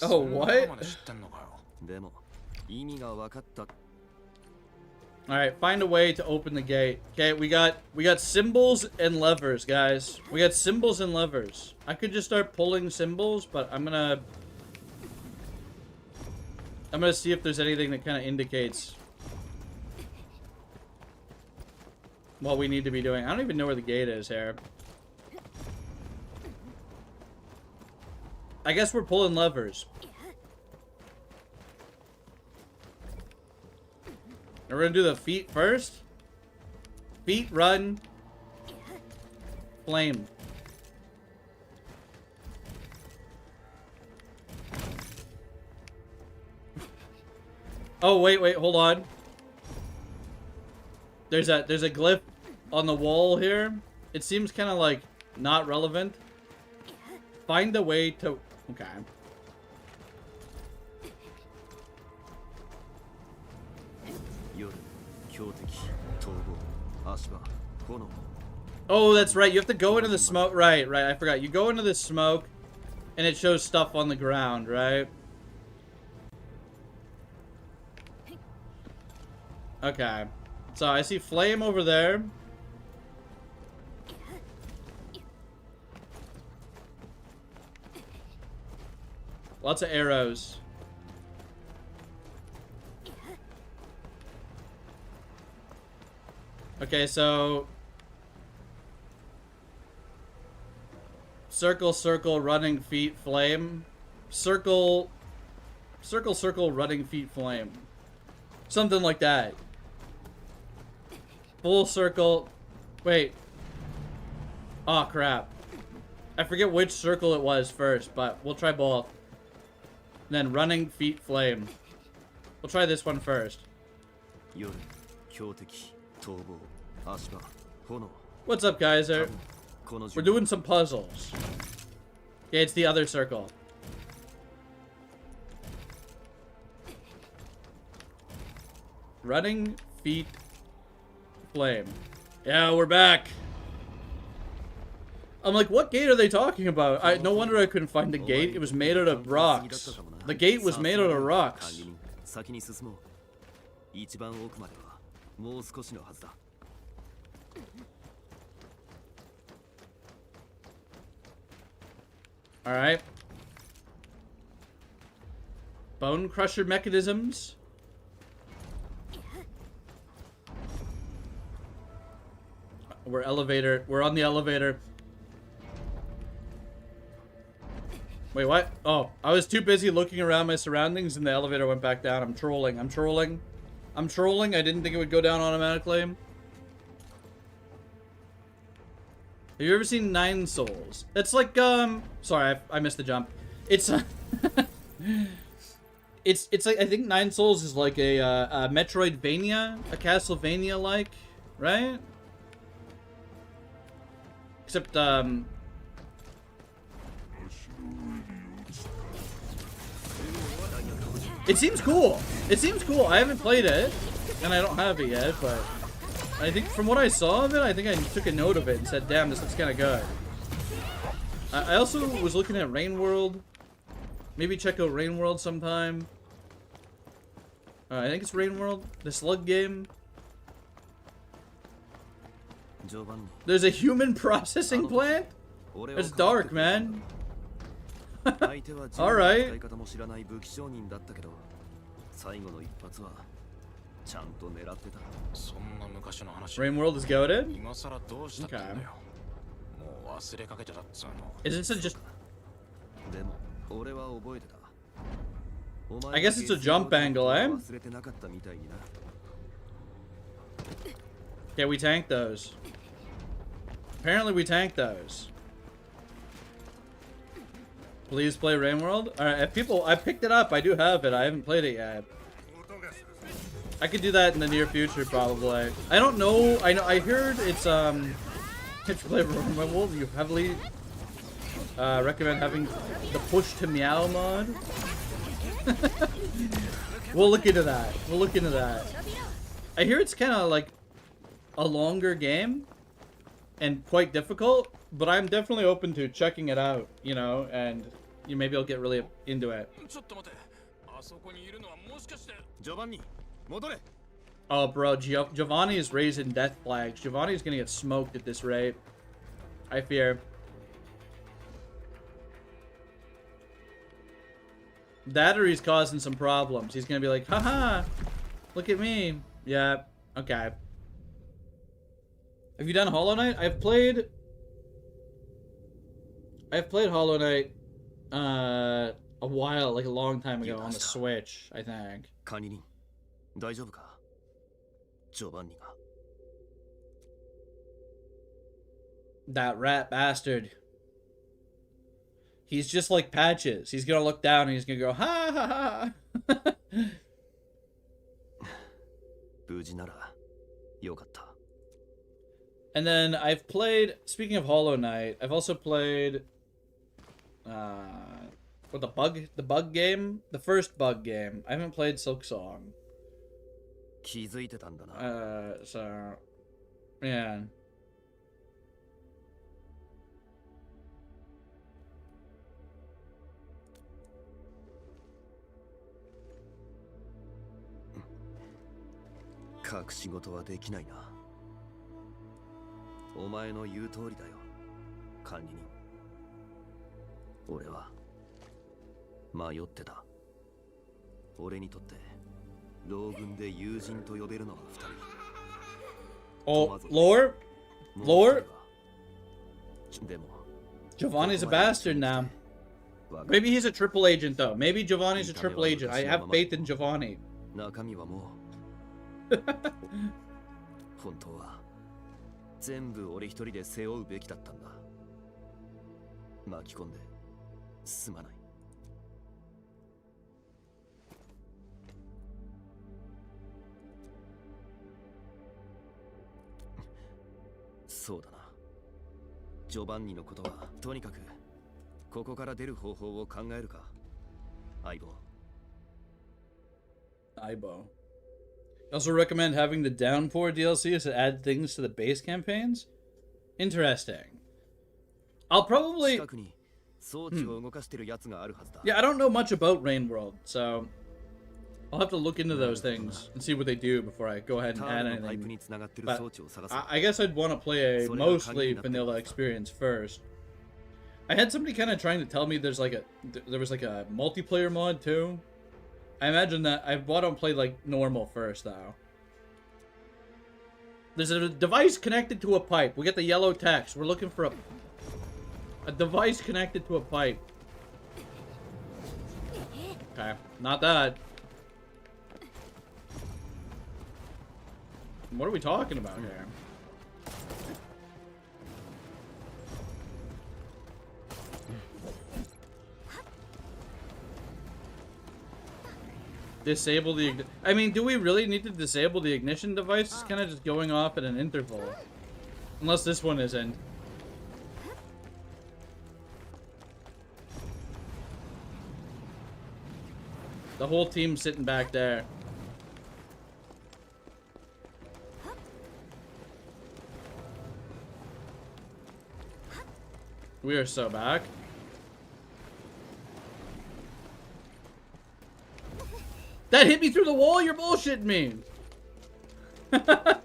Oh, what? Alright, find a way to open the gate. Okay, we got symbols and levers, guys. We got symbols and levers. I could just start pulling symbols, but I'm gonna see if there's anything that kind of indicates what we need to be doing. I don't even know where the gate is here. I guess we're pulling levers. And we're gonna do the feet first. Feet, run, flame. Oh, wait, hold on. There's a glyph on the wall here. It seems kind of like not relevant. Find a way to... Okay. Oh, that's right. You have to go into the smoke. Right. I forgot. You go into the smoke, and it shows stuff on the ground, right? Okay. So I see flame over there. Lots of arrows. Okay, so... Circle, circle, running feet, flame. Circle, circle, circle, running feet, flame. Something like that. Full circle. Wait. Oh, crap. I forget which circle it was first, but we'll try both. And then running feet, flame. We'll try this one first. What's up, guys? We're doing some puzzles. Yeah, it's the other circle. Running feet, flame. Yeah, we're back. I'm like, what gate are they talking about? No wonder I couldn't find the gate. It was made out of rocks. The gate was made out of rocks. Alright. Bone crusher mechanisms. We're on the elevator. Wait, what? Oh, I was too busy looking around my surroundings and the elevator went back down. I'm trolling. I didn't think it would go down automatically. Have you ever seen Nine Souls? It's like, sorry, I missed the jump. It's, it's like, I think Nine Souls is like a Metroidvania, a Castlevania-like, right? It seems cool. It seems cool. I haven't played it, and I don't have it yet, but I think from what I saw of it, I think I took a note of it and said, damn, this looks kind of good. I also was looking at Rain World. Maybe check out Rain World sometime. I think it's Rain World, the slug game. There's a human processing plant? It's dark, man. Alright. Rain World is goated? Okay. Is it just... I guess it's a jump angle, eh? Okay, we tanked those. Apparently we tanked those. Please play Rain World? Alright, if people... I picked it up. I do have it. I haven't played it yet. I could do that in the near future, probably. I don't know. I heard it's, If you play Rain World, you heavily recommend having the push to meow mod. We'll look into that. We'll look into that. I hear it's kind of like a longer game and quite difficult, but I'm definitely open to checking it out, you know, and maybe I'll get really into it. Oh, bro, Giovanni is raising death flags. Giovanni's gonna get smoked at this rate. I fear. That or he's causing some problems. He's gonna be like, haha, look at me. Yeah, okay. Have you done Hollow Knight? I've played Hollow Knight a while, like a long time ago on the Switch, I think. That rat bastard. He's just like Patches. He's gonna look down and he's gonna go, ha ha ha. And then I've played, speaking of Hollow Knight, I've also played what, the bug game? The first bug game. I haven't played Silk Song. So yeah. Oh, lore? Lore? Giovanni's a bastard now. Maybe he's a triple agent, though. Maybe Giovanni's a triple agent. I have faith in Giovanni. Ibo. Also recommend having the Downpour DLC to add things to the base campaigns? Interesting. I'll probably... Yeah, I don't know much about Rain World, so I'll have to look into those things and see what they do before I go ahead and add anything. But I guess I'd want to play a mostly vanilla experience first. I had somebody kind of trying to tell me there was like a multiplayer mod too. I imagine that I want to play like normal first though. There's a device connected to a pipe. We get the yellow text. We're looking for a device connected to a pipe. Okay, not that. What are we talking about here? Disable the... I mean, do we really need to disable the ignition device? It's kind of just going off at an interval. Unless this one isn't. The whole team's sitting back there. We are so back. That hit me through the wall? You're bullshitting me. You have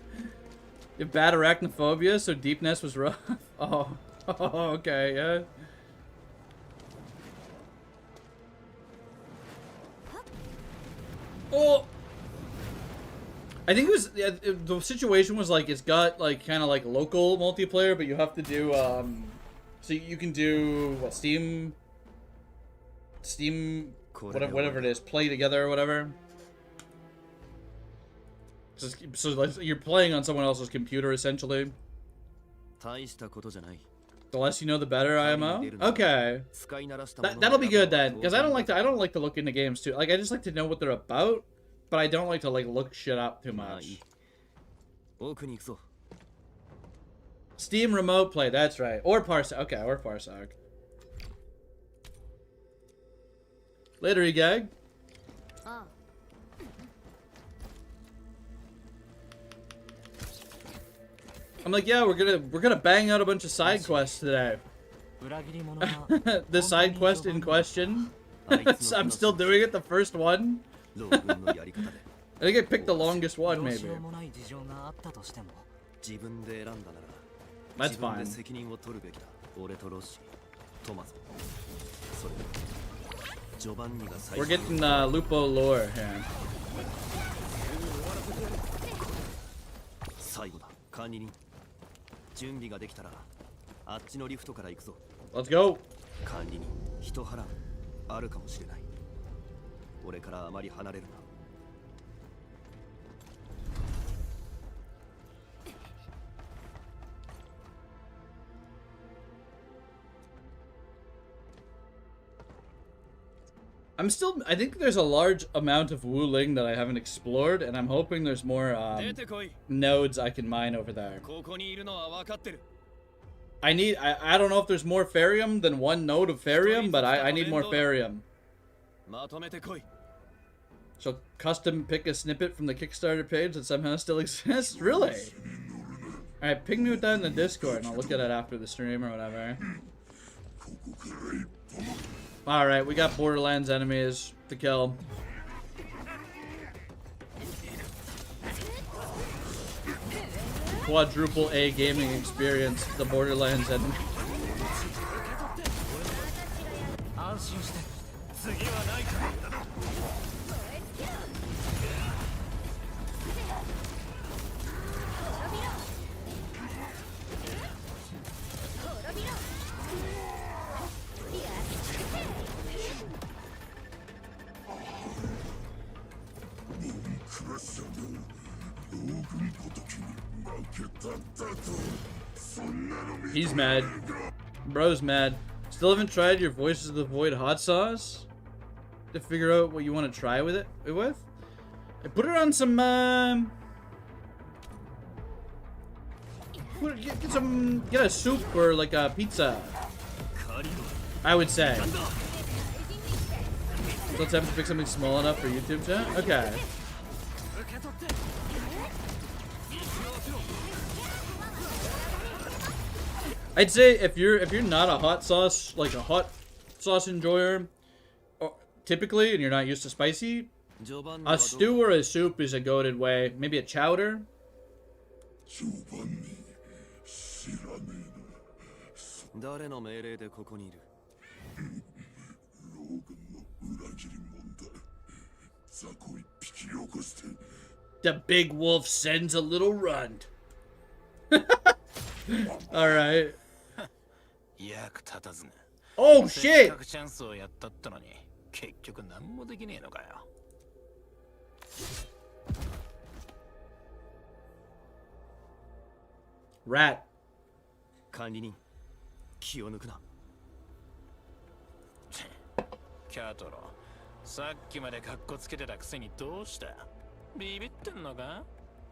bad arachnophobia, so deepness was rough. Oh, okay, yeah. Oh, I think it was the situation was like it's got like kind of like local multiplayer, but you have to do so you can do what Steam, whatever it is, play together or whatever. So like, you're playing on someone else's computer essentially. The less you know, the better, IMO. Okay, that'll be good then, because I don't like to look into games too. Like I just like to know what they're about, but I don't like to like look shit up too much. Steam remote play, that's right, or Parsec. Okay, or Parsec. Later, Egag. I'm like, yeah, we're gonna bang out a bunch of side quests today. The side quest in question. I'm still doing it, the first one. I think I picked the longest one, maybe. That's fine. We're getting Lupo lore here. Let's go. I think there's a large amount of Wu Ling that I haven't explored, and I'm hoping there's more nodes I can mine over there. I don't know if there's more Ferium than one node of Ferium, but I need more Ferium. So custom pick a snippet from the Kickstarter page that somehow still exists? Really? Alright, ping me with that in the Discord and I'll look at it after the stream or whatever. Alright, we got Borderlands enemies to kill. Quadruple A gaming experience, the Borderlands enemy. He's mad. Bro's mad. Still haven't tried your Voices of the Void hot sauce to figure out what you want to try with it with. I put it on some get a soup or like a pizza, I would say. So let's have to pick something small enough for YouTube chat. Okay. I'd say if you're not a hot sauce enjoyer, typically, and you're not used to spicy, a stew or a soup is a goated way. Maybe a chowder. The big wolf sends a little runt. All right. Oh shit! Rat.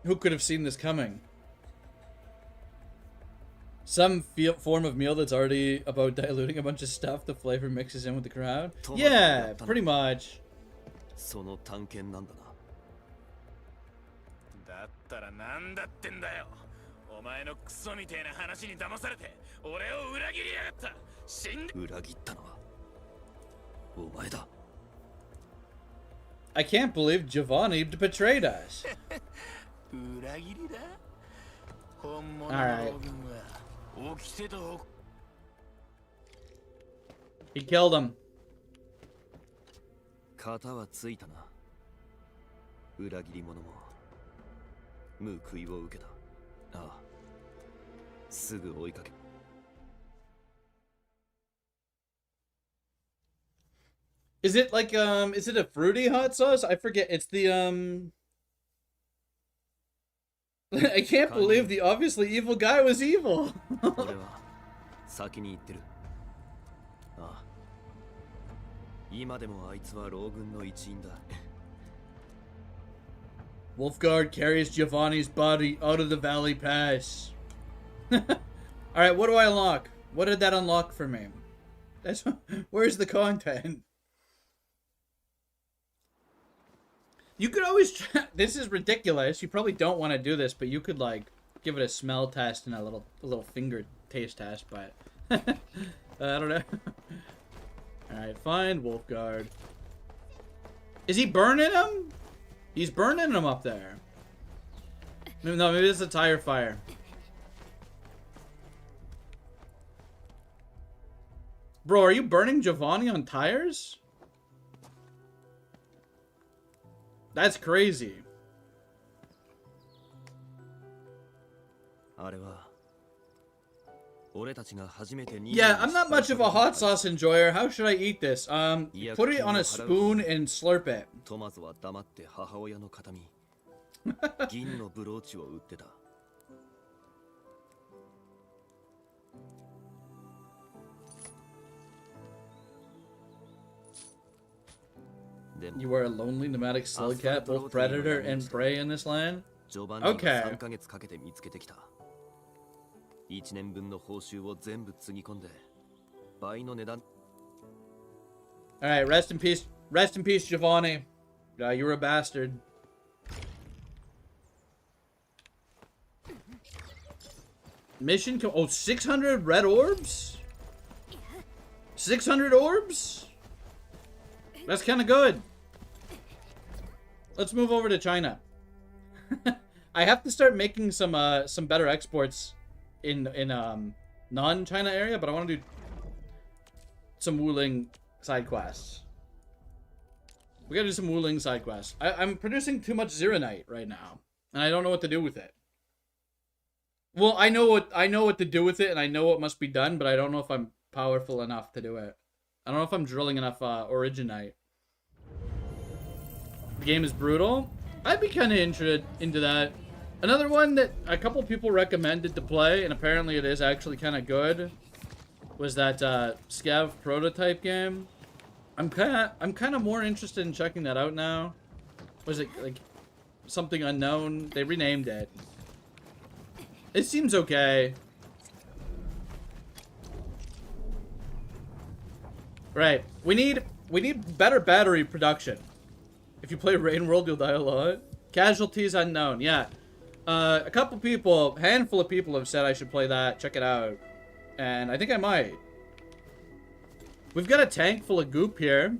Who could have seen this coming? Some form of meal that's already about diluting a bunch of stuff. The flavor mixes in with the crowd. Yeah, pretty much. その探検なんだな。だったらなんだってんだよ。お前のクソみてえな話に騙されて俺を裏切りやがった。死んで裏切ったのはお前だ。 I can't believe Giovanni betrayed us. 裏切りだ。本物の Alright. 老軍は起きてと。 He killed him. 型はついたな。裏切り者も報いを受けた。ああ、すぐ追いかけ。 Is it like is it a fruity hot sauce? I forget. It's the I can't believe the obviously evil guy was evil. 俺は先に行ってる。ああ、今でもあいつは老軍の一員だ。 Wolfguard carries Giovanni's body out of the valley pass. Alright, what do I unlock? What did that unlock for me? That's where's the content? You could always try, this is ridiculous. You probably don't want to do this, but you could like give it a smell test and a little finger taste test, but I don't know. Alright, find Wolfguard. Is he burning him? He's burning him up there. No, maybe it's a tire fire. Bro, are you burning Giovanni on tires? That's crazy. あれは俺たちが初めて Yeah, I'm not much of a hot sauce enjoyer. How should I eat this? Put it on a spoon and slurp it. トマズは黙って母親の形見銀のブローチを売ってた。 You are a lonely nomadic slug cat, both predator and prey in this land? ジョバンニが Okay. 3ヶ月かけて見つけてきた。1年分の報酬を全部つぎ込んで倍の値段。 Alright, rest in peace. Rest in peace, Giovanni. You were a bastard. Mission oh, 600 red orbs? 600 orbs? That's kind of good. Let's move over to China. I have to start making some better exports in non-China area, but I want to do some Wuling side quests. We gotta do some Wuling side quests. I'm producing too much Zeronite right now, and I don't know what to do with it. Well, I know what to do with it, and I know what must be done, but I don't know if I'm powerful enough to do it. I don't know if I'm drilling enough Originite. The game is brutal. I'd be kind of interested into that. Another one that a couple people recommended to play, and apparently it is actually kind of good, was that Scav prototype game. I'm kind of more interested in checking that out now. Was it like something unknown? They renamed it. It seems okay. Right. We need better battery production. If you play Rain World, you'll die a lot. Casualties unknown. Yeah. A couple people, handful of people have said I should play that. Check it out. And I think I might. We've got a tank full of goop here.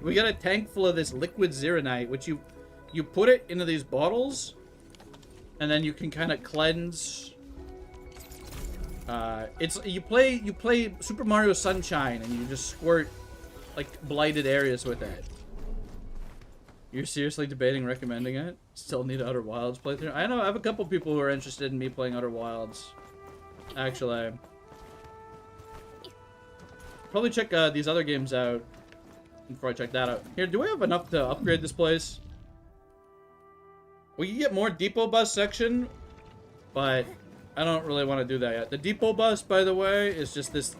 We got a tank full of this liquid Zeronite, which you put it into these bottles, and then you can kind of cleanse. You play Super Mario Sunshine, and you just squirt like blighted areas with it. You're seriously debating recommending it? Still need Outer Wilds playthrough? I know I have a couple people who are interested in me playing Outer Wilds. Actually, probably check these other games out before I check that out. Here, do we have enough to upgrade this place? We can get more depot bus section, but I don't really want to do that yet. The depot bus, by the way, is just this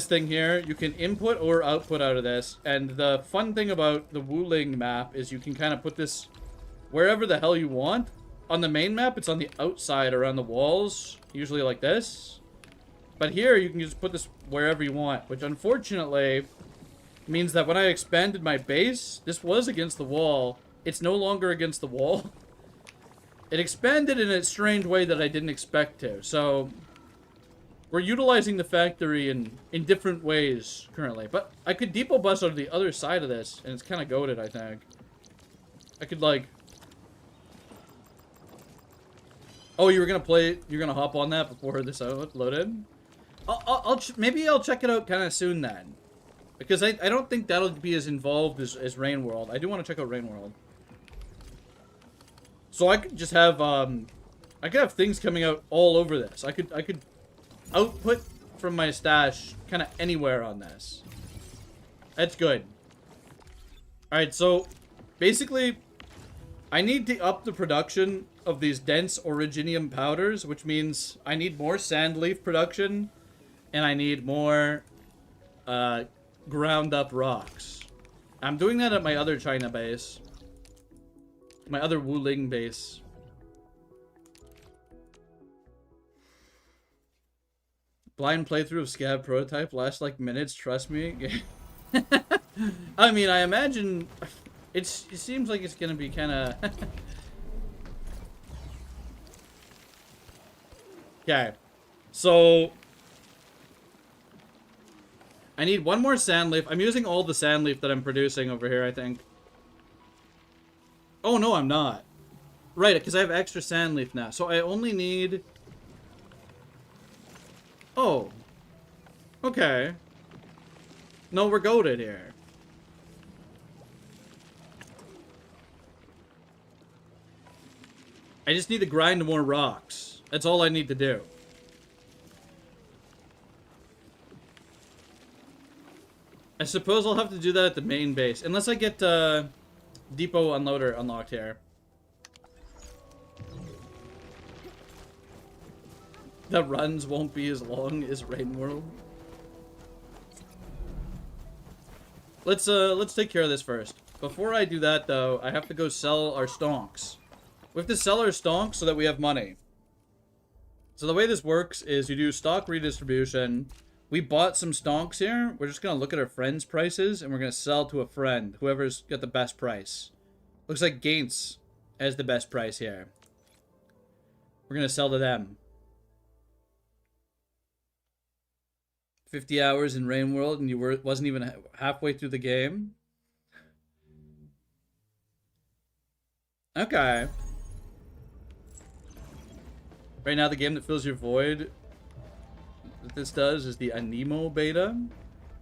thing here. You can input or output out of this, and the fun thing about the Wuling map is you can kind of put this wherever the hell you want. On the main map, it's on the outside around the walls, usually like this. But here, you can just put this wherever you want, which unfortunately, means that when I expanded my base, this was against the wall. It's no longer against the wall. It expanded in a strange way that I didn't expect to. So we're utilizing the factory in different ways currently. But I could depot bus on the other side of this, and it's kind of goated, I think. I could, like... Oh, you were gonna play... You're gonna hop on that before this loaded? Maybe I'll check it out kind of soon then. Because I don't think that'll be as involved as Rain World. I do want to check out Rain World. So I could just have, I could have things coming out all over this. I could output from my stash kind of anywhere on this. That's good. Alright, so basically, I need to up the production of these dense originium powders, which means I need more sand leaf production, and I need more ground up rocks. I'm doing that at my other China base. My other Wuling base. Blind playthrough of Scab prototype lasts like minutes, trust me. I mean, I imagine it seems like it's gonna be kind of okay. So I need one more sand leaf. I'm using all the sand leaf that I'm producing over here, I think. Oh, no, I'm not. Right, because I have extra sand leaf now. So I only need... Oh. Okay. No, we're goated here. I just need to grind more rocks. That's all I need to do. I suppose I'll have to do that at the main base. Unless I get Depot Unloader unlocked here. The runs won't be as long as Rain World. Let's take care of this first. Before I do that, though, I have to go sell our stonks. We have to sell our stonks so that we have money. So the way this works is you do stock redistribution. We bought some stonks here. We're just going to look at our friends' prices, and we're going to sell to a friend, whoever's got the best price. Looks like Gaints has the best price here. We're going to sell to them. 50 hours in Rain World, and you wasn't even halfway through the game. Okay. Right now, the game that fills your void that this does is the Anemo beta.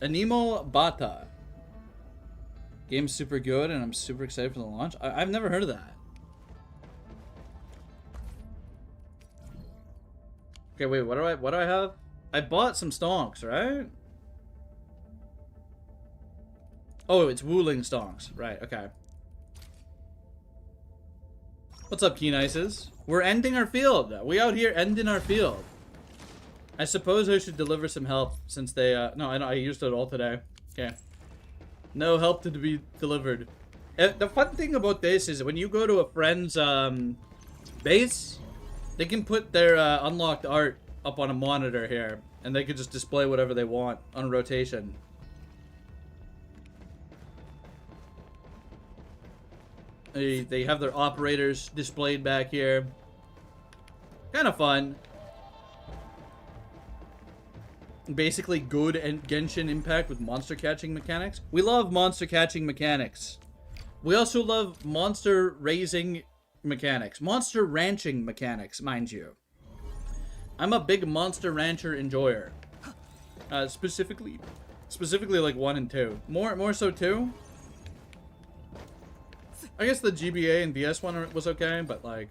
Anemo Bata. Game's super good, and I'm super excited for the launch. I've never heard of that. Okay, wait, what do I have? I bought some stonks, right? Oh, it's Wuling stonks. Right, okay. What's up, Keen Ices? We're ending our field. We out here ending our field. I suppose I should deliver some help since they, no, I used it all today. Okay. No help to be delivered. The fun thing about this is when you go to a friend's, base, they can put their, unlocked art up on a monitor here, and they could just display whatever they want on rotation. They have their operators displayed back here. Kind of fun. Basically good and Genshin Impact with monster catching mechanics. We love monster catching mechanics. We also love monster raising mechanics. Monster ranching mechanics, mind you. I'm a big monster rancher enjoyer. Specifically like 1 and 2. More so 2. I guess the GBA and VS one was okay, but like,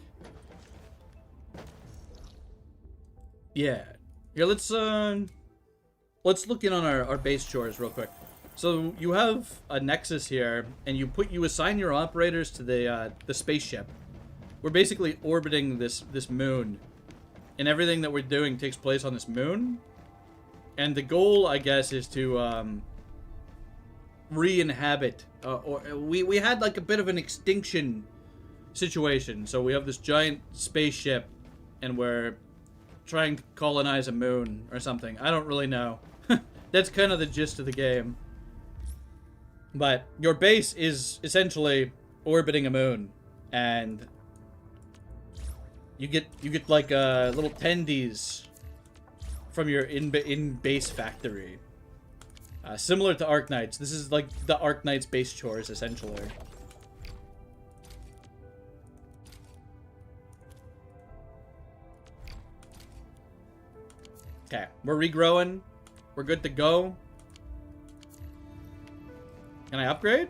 yeah. Here, let's look in on our base chores real quick. So you have a nexus here, and you assign your operators to the spaceship. We're basically orbiting this moon, and everything that we're doing takes place on this moon. And the goal, I guess, is to re-inhabit. We had like a bit of an extinction situation, so we have this giant spaceship, and we're trying to colonize a moon or something. I don't really know. That's kind of the gist of the game. But your base is essentially orbiting a moon, and you get like little tendies from your in base factory. Similar to Arknights. This is like the Arknights base chores, essentially. Okay, we're regrowing. We're good to go. Can I upgrade?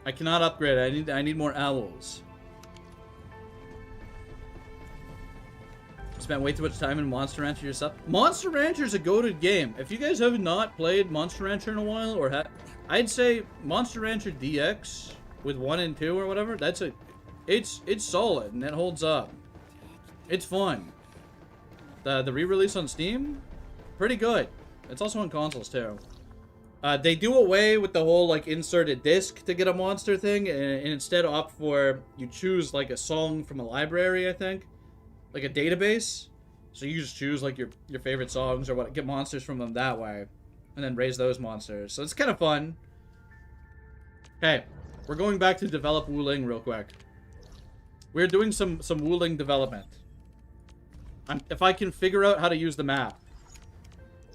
I cannot upgrade. I need more owls. Spent way too much time in Monster Rancher yourself. Monster Rancher is a goated game. If you guys have not played Monster Rancher in a while, or I'd say Monster Rancher DX with 1 and 2 or whatever. It's solid and it holds up. It's fun. The re-release on Steam, pretty good. It's also on consoles too. They do away with the whole like insert a disc to get a monster thing, and instead opt for you choose like a song from a library, I think. Like a database, so you just choose like your favorite songs or what, get monsters from them that way, and then raise those monsters. So it's kind of fun. Okay, we're going back to develop Wuling real quick. We're doing some Wuling development. If I can figure out how to use the map,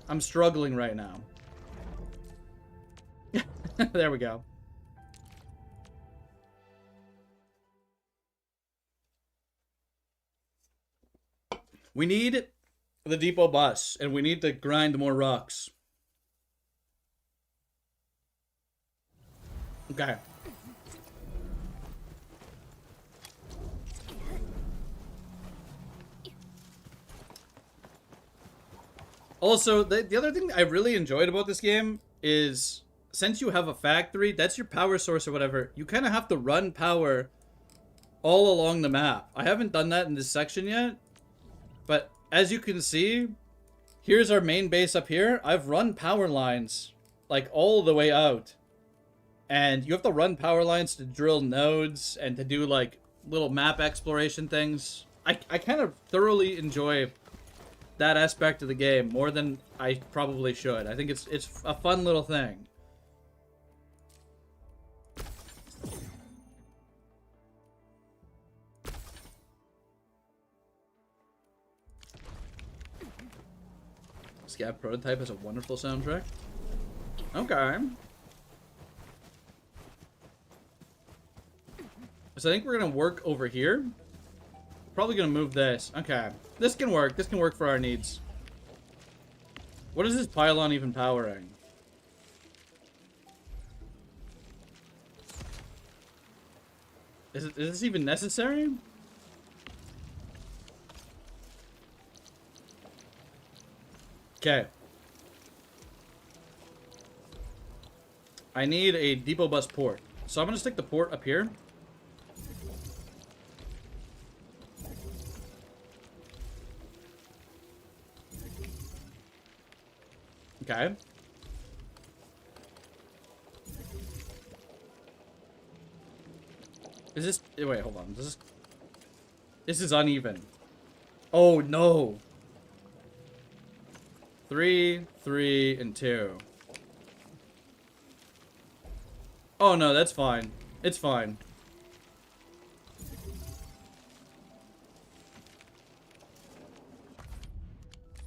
I'm struggling right now. There we go. We need the depot bus, and we need to grind more rocks. Okay. Also, the other thing I really enjoyed about this game is, since you have a factory, that's your power source or whatever, you kind of have to run power all along the map. I haven't done that in this section yet. But as you can see, here's our main base up here. I've run power lines like all the way out. And you have to run power lines to drill nodes and to do like little map exploration things. I kind of thoroughly enjoy that aspect of the game more than I probably should. I think it's a fun little thing. Scav Prototype has a wonderful soundtrack. Okay. So I think we're gonna work over here. Probably gonna move this. Okay. This can work. This can work for our needs. What is this pylon even powering? Is this even necessary? Okay. I need a depot bus port. So I'm going to stick the port up here. Okay. Is this... Wait, hold on. This is uneven. Oh, no. 3, 3, and 2. Oh no, that's fine. It's fine.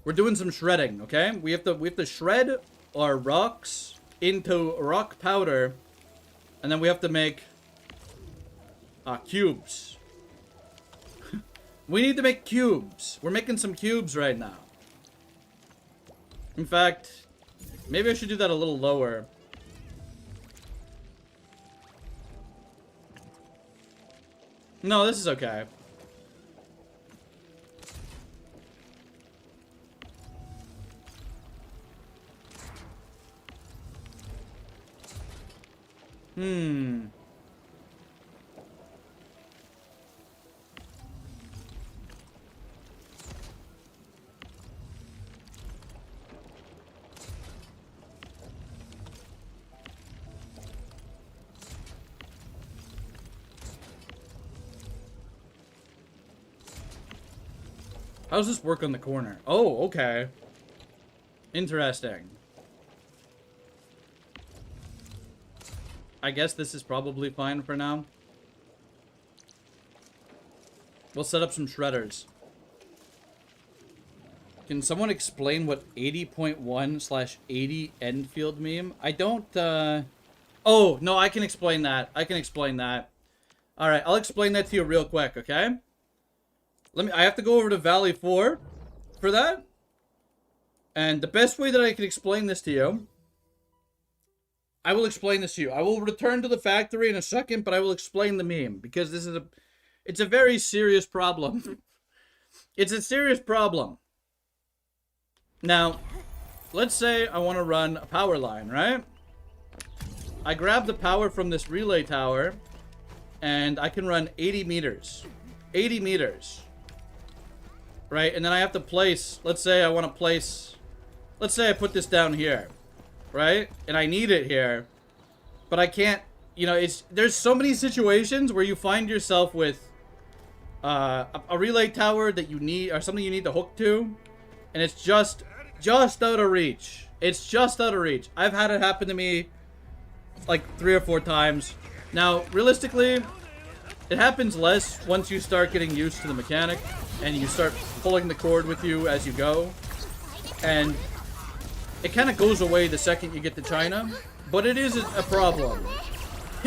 We're doing some shredding, okay? We have to shred our rocks into rock powder, and then we have to make cubes. We need to make cubes. We're making some cubes right now. In fact, maybe I should do that a little lower. No, this is okay. How does this work on the corner? Oh, okay. Interesting. I guess this is probably fine for now. We'll set up some shredders. Can someone explain what 80.1/80 Endfield meme? I don't, Oh, no, I can explain that. I can explain that. Alright, I'll explain that to you real quick, okay? I have to go over to Valley 4 for that. And the best way that I can explain this to you, I will explain this to you. I will return to the factory in a second, but I will explain the meme, because this is it's a very serious problem. It's a serious problem. Now, let's say I want to run a power line, right? I grab the power from this relay tower, and I can run 80 meters. 80 meters. Right? And then I have to place, let's say I want to place, let's say I put this down here. Right? And I need it here. But I can't, you know, there's so many situations where you find yourself with a relay tower that you need, or something you need to hook to, and it's just out of reach. It's just out of reach. I've had it happen to me like 3 or 4 times. Now, realistically, it happens less once you start getting used to the mechanic and you start pulling the cord with you as you go. And it kind of goes away the second you get to China, but it is a problem.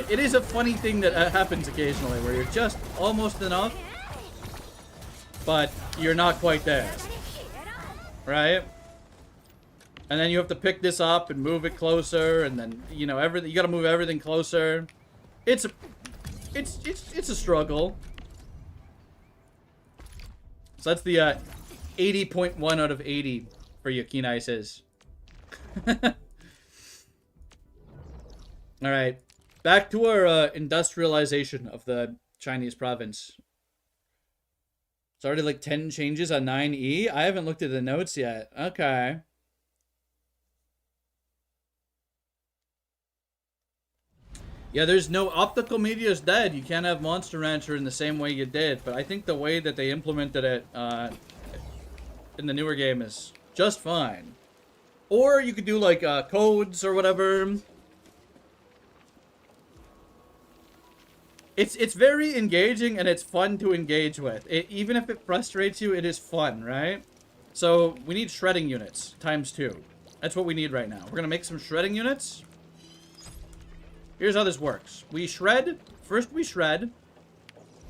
It is a funny thing that happens occasionally where you're just almost enough, but you're not quite there. Right? And then you have to pick this up and move it closer, and then, you know, everything, you gotta move everything closer. It's a struggle. So that's the 80.1 out of 80 for you, Keen Ices. Alright. Back to our industrialization of the Chinese province. It's already like 10 changes on 9E. I haven't looked at the notes yet. Okay. Yeah, there's no optical media is dead. You can't have Monster Rancher in the same way you did. But I think the way that they implemented it in the newer game is just fine. Or you could do like codes or whatever. It's very engaging and it's fun to engage with. Even if it frustrates you, it is fun, right? So we need shredding units ×2. That's what we need right now. We're gonna make some shredding units. Here's how this works. We shred. First we shred.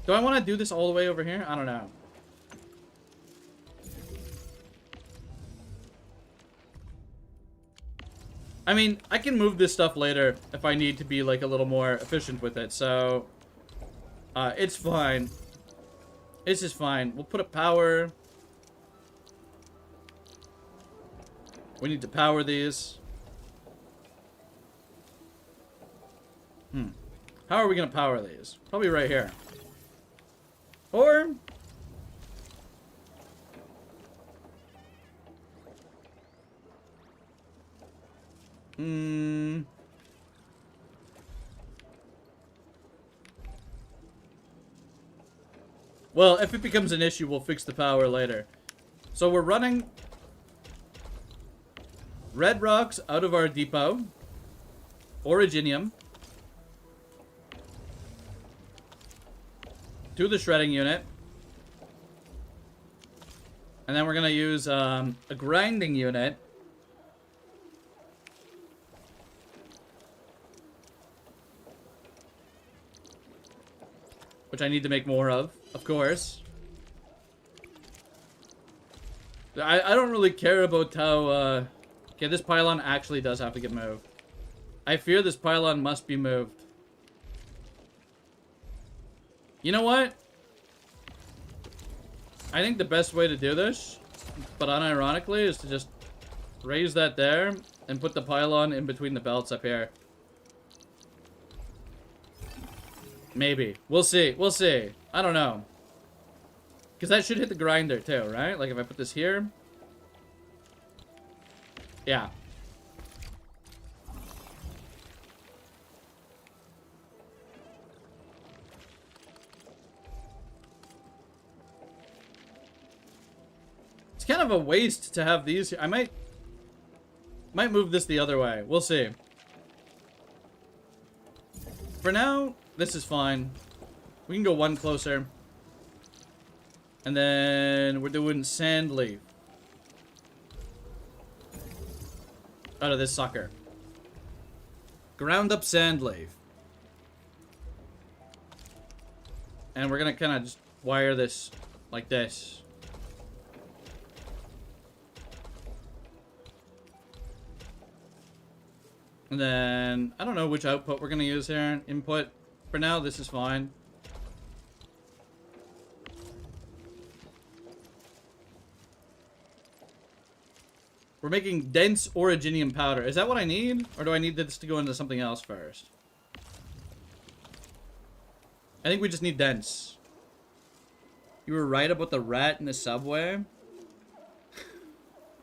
Do I want to do this all the way over here? I don't know. I mean, I can move this stuff later if I need to be like a little more efficient with it. So, it's fine. This is fine. We'll put a power. We need to power these. How are we going to power these? Probably right here. Or... Well, if it becomes an issue, we'll fix the power later. So we're running red rocks out of our depot. Originium. To the shredding unit. And then we're going to use a grinding unit. Which I need to make more of course. I don't really care about how... okay, this pylon actually does have to get moved. I fear this pylon must be moved. You know what? I think the best way to do this, but unironically, is to just raise that there and put the pylon in between the belts up here. Maybe. We'll see. We'll see. I don't know. Because that should hit the grinder too, right? Like if I put this here. Yeah. It's kind of a waste to have these here. I might move this the other way. We'll see. for now, this is fine. We can go one closer. And then we're doing sand leaf. Out of this sucker. Ground up sand leaf. And we're gonna kind of just wire this like this. And then, I don't know which output we're gonna use here. Input. For now, this is fine. We're making dense originium powder. Is that what I need? Or do I need this to go into something else first? I think we just need dense. You were right about the rat in the subway?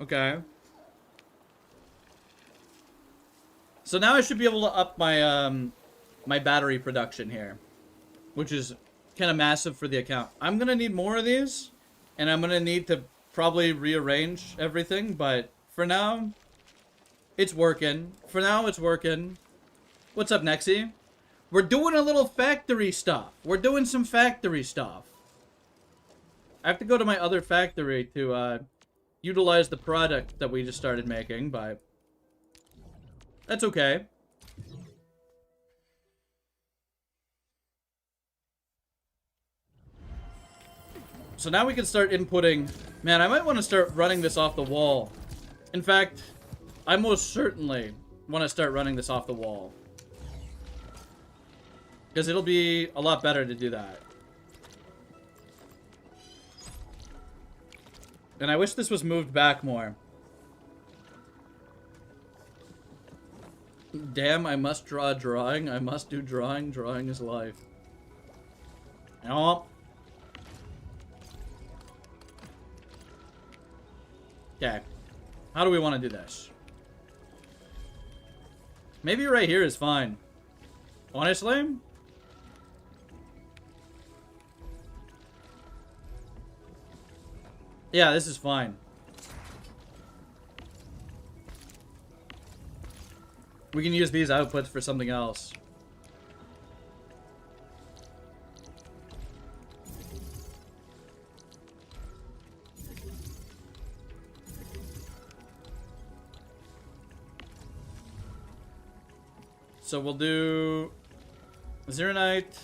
Okay. So now I should be able to up my my battery production here. Which is kind of massive for the account. I'm going to need more of these. And I'm going to need to probably rearrange everything. But for now, it's working. For now, it's working. What's up, Nexie? We're doing a little factory stuff. We're doing some factory stuff. I have to go to my other factory to utilize the product that we just started making, but that's okay. So now we can start inputting. Man, I might want to start running this off the wall. In fact, I most certainly want to start running this off the wall. Because it'll be a lot better to do that. And I wish this was moved back more. Damn, I must draw a drawing. I must do drawing. Drawing is life. Oh. Okay. How do we want to do this? Maybe right here is fine. Honestly? Yeah, this is fine. We can use these outputs for something else. So we'll do Zeronite.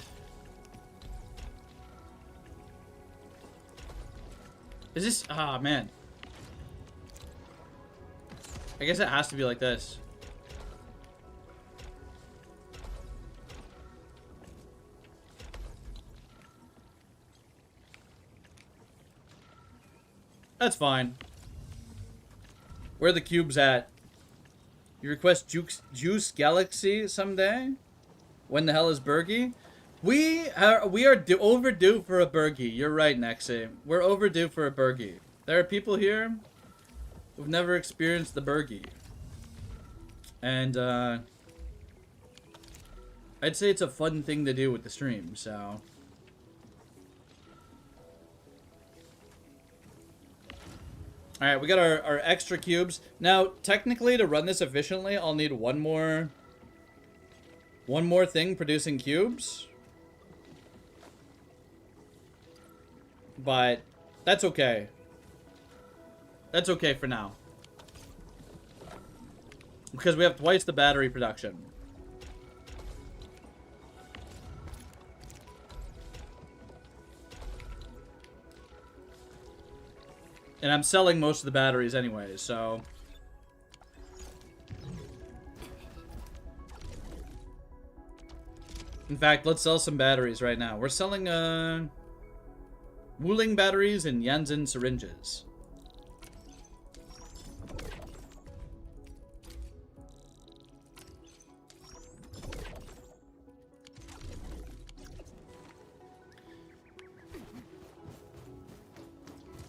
Is this... Ah, man. I guess it has to be like this. That's fine. Where are the cubes at? You request Juice Galaxy someday? When the hell is Bergie? We are overdue for a Bergie. You're right, Nexie. We're overdue for a Bergie. There are people here who've never experienced the Bergie. And, I'd say it's a fun thing to do with the stream, so... Alright, we got our extra cubes. Now, technically, to run this efficiently, I'll need one more thing producing cubes. But that's okay. That's okay for now. Because we have twice the battery production. And I'm selling most of the batteries anyway, so... In fact, let's sell some batteries right now. We're selling, Wuling batteries and Janssen syringes.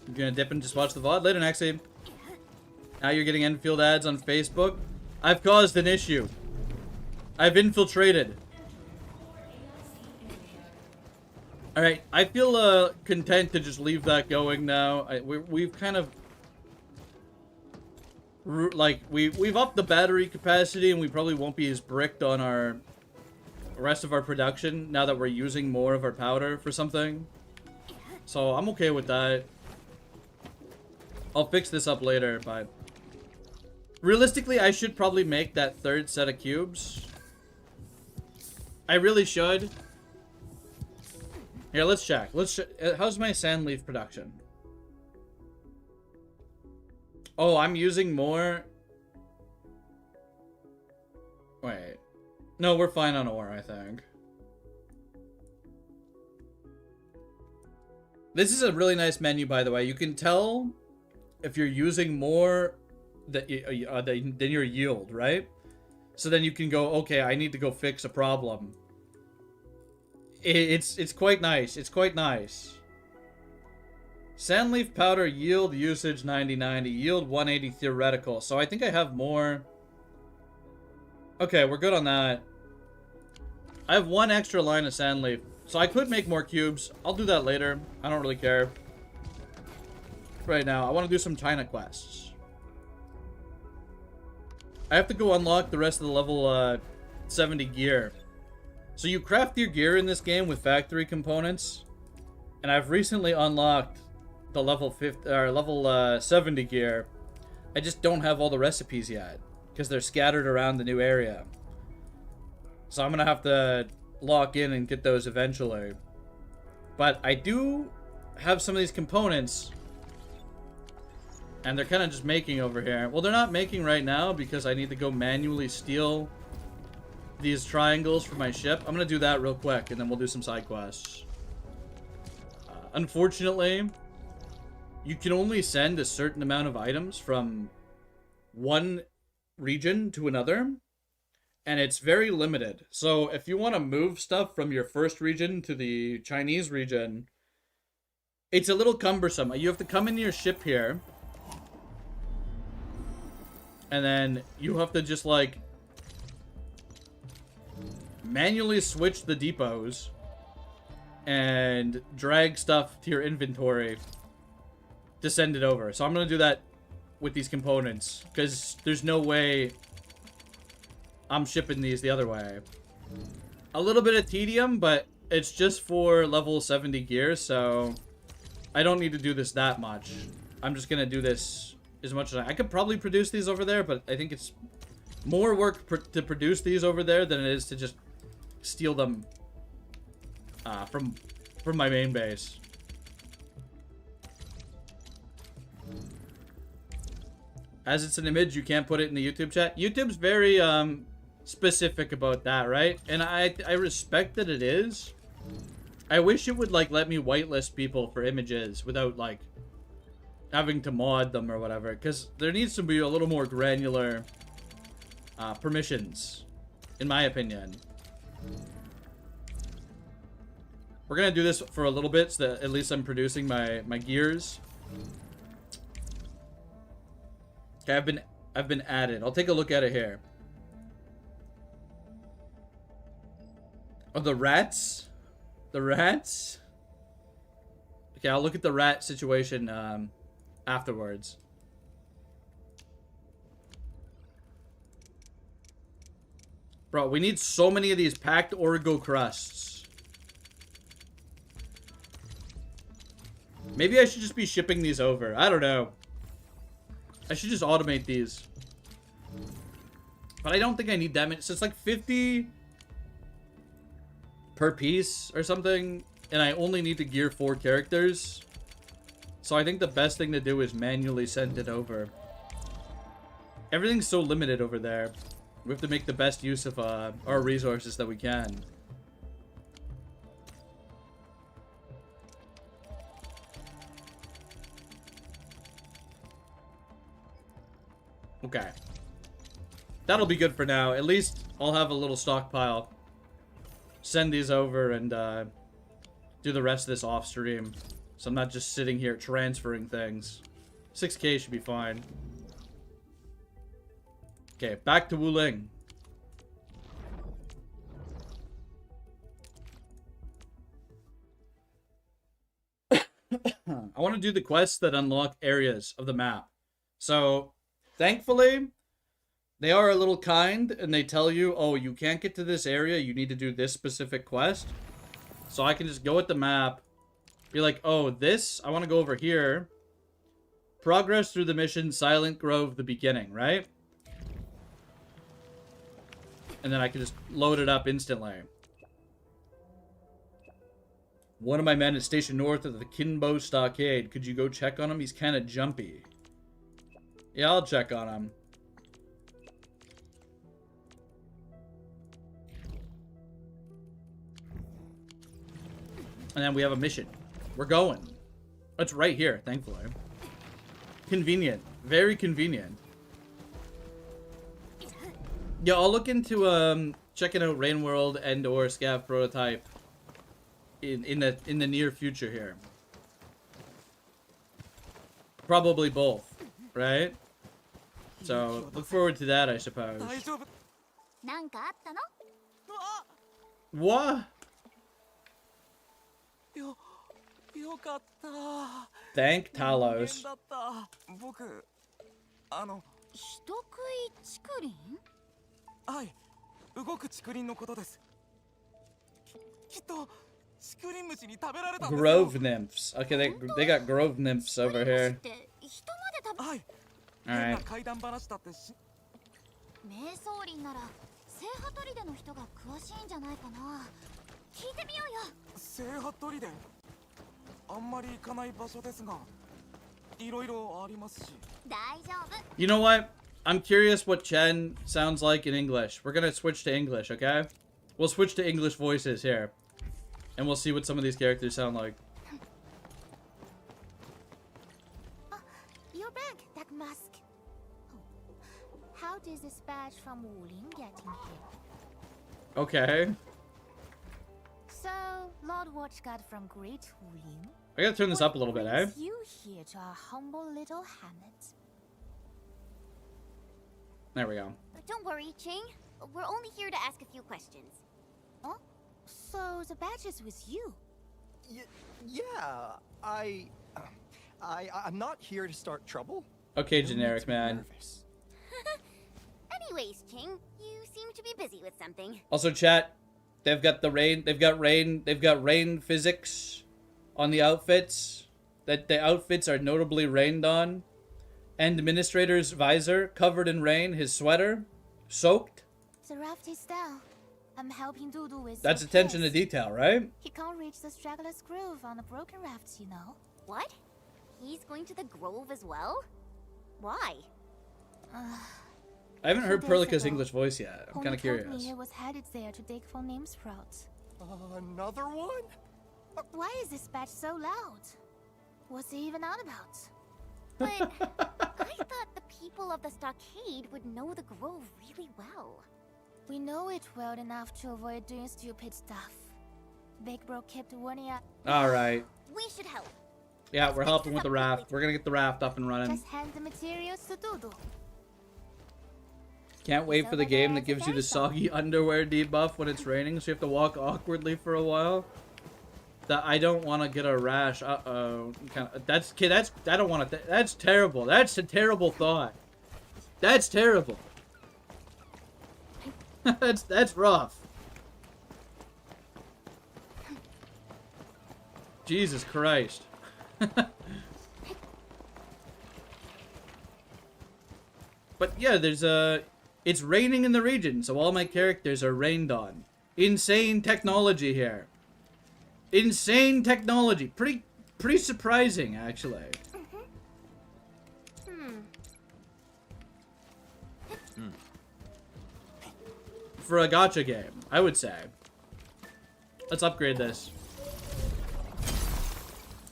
You're gonna dip and just watch the VOD later, Nexie. Now you're getting Enfield ads on Facebook. I've caused an issue. I've infiltrated. Alright, I feel content to just leave that going now. We've kind of... Like, we've upped the battery capacity and we probably won't be as bricked on our rest of our production now that we're using more of our powder for something. So I'm okay with that. I'll fix this up later, but realistically, I should probably make that third set of cubes. I really should. Here, let's check. How's my sand leaf production? Oh, I'm using more. Wait. No, we're fine on ore, I think. This is a really nice menu, by the way. You can tell if you're using more than your yield, right? So then you can go, okay, I need to go fix a problem. It's quite nice. It's quite nice. Sandleaf powder yield usage 90/90, yield 180 theoretical. So I think I have more. Okay, we're good on that. I have one extra line of sandleaf, so I could make more cubes. I'll do that later. I don't really care. Right now, I want to do some China quests. I have to go unlock the rest of the level 70 gear. So you craft your gear in this game with factory components, and I've recently unlocked the level 70 gear. I just don't have all the recipes yet because they're scattered around the new area. So I'm gonna have to lock in and get those eventually. But I do have some of these components, and they're kind of just making over here. Well, they're not making right now because I need to go manually steal these triangles for my ship. I'm gonna do that real quick, and then we'll do some side quests. Unfortunately, you can only send a certain amount of items from one region to another, and it's very limited. So if you want to move stuff from your first region to the Chinese region, it's a little cumbersome. You have to come into your ship here, and then you have to just like manually switch the depots and drag stuff to your inventory to send it over. So I'm going to do that with these components because there's no way I'm shipping these the other way. A little bit of tedium, but it's just for level 70 gear, so I don't need to do this that much. I'm just going to do this as much as I could probably produce these over there, but I think it's more work to produce these over there than it is to just steal them from my main base. As it's an image, you can't put it in the YouTube chat. YouTube's very specific about that, right? And I respect that it is. I wish it would like let me whitelist people for images without like having to mod them or whatever, because there needs to be a little more granular permissions, in my opinion. We're gonna do this for a little bit so that at least I'm producing my gears. Okay, I've been added. I'll take a look at it here. Oh, the rats? The rats? Okay, I'll look at the rat situation afterwards. Bro, we need so many of these packed Origo crusts. Maybe I should just be shipping these over. I don't know. I should just automate these. But I don't think I need that many. So it's like 50 per piece or something. And I only need to gear 4 characters. So I think the best thing to do is manually send it over. Everything's so limited over there. We have to make the best use of our resources that we can. Okay. That'll be good for now. At least I'll have a little stockpile. Send these over and do the rest of this off stream. So I'm not just sitting here transferring things. 6K should be fine. Okay, back to Wuling. I want to do the quests that unlock areas of the map. So, thankfully, They are a little kind, and they tell you, oh, you can't get to this area, you need to do this specific quest. So I can just go at the map, be like, oh, this, I want to go over here. Progress through the mission, Silent Grove, the beginning, right? And then I can just load it up instantly. One of my men is stationed north of the Kinbo Stockade. Could you go check on him? He's kind of jumpy. Yeah, I'll check on him. And then we have a mission. We're going. It's right here, thankfully. Convenient. Very convenient. Yeah, I'll look into checking out Rain World and or Scav Prototype in the near future here. Probably both, right? So look forward to that, I suppose. なんかあったの? What? よかった。 Thank Talos. 人間だった。僕、人食い竹林? はい、動く竹林のことです。きっと竹林虫に食べられたんですよ。 Grove nymphs. Okay, they got grove nymphs over here. 人まで食べ... はい。 Alright. 怪談話だって瞑想林なら聖波砦の人が詳しいんじゃないかな。聞いてみようよ。聖波砦。あんまり行かない場所ですが、いろいろありますし。大丈夫。 You know what? I'm curious what Chen sounds like in English. We're gonna switch to English, okay? We'll switch to English voices here. And we'll see what some of these characters sound like. You're back, that mask. How does this badge from Wulin get in here? Okay. So, Lord Watchguard from Great Wulin. I gotta turn this up a little bit, eh? What brings you here to our humble little hamlet? There we go. Don't worry, Ching. We're only here to ask a few questions. Huh? So the badge is with you? Yeah, I'm not here to start trouble. Okay, generic man. Nervous. Anyways, Ching, you seem to be busy with something. Also, chat, they've got rain physics on the outfits. That the outfits are notably rained on. And Administrator's visor covered in rain, his sweater soaked. The raft is down. I'm helping Dudu with That's some attention to repairs. detail, right? He can't reach the Straggler's Grove on the broken rafts, you know. What? He's going to the Grove as well? Why? I haven't heard 2 days Perlica's ago, English voice yet. I'm kind of Told me curious. he was headed there to dig for name sprouts. Another one? Why is this badge so loud? What's he even on about? But I thought the people of the stockade would know the Grove really well. We know it well enough to avoid doing stupid stuff. Big Bro kept warning us. Alright. We should help. Yeah, we're helping with the raft. We're gonna get the raft up and running. Just hand the materials to Dudu. Can't wait for the game that gives you the soggy underwear debuff when it's raining, so you have to walk awkwardly for a while. That I don't want to get a rash. Uh-oh. I don't want to. That's terrible. That's a terrible thought. That's terrible. that's rough. Jesus Christ. But yeah, there's it's raining in the region, so all my characters are rained on. Insane technology here. Insane technology. Pretty surprising, actually. For a gacha game, I would say. Let's upgrade this.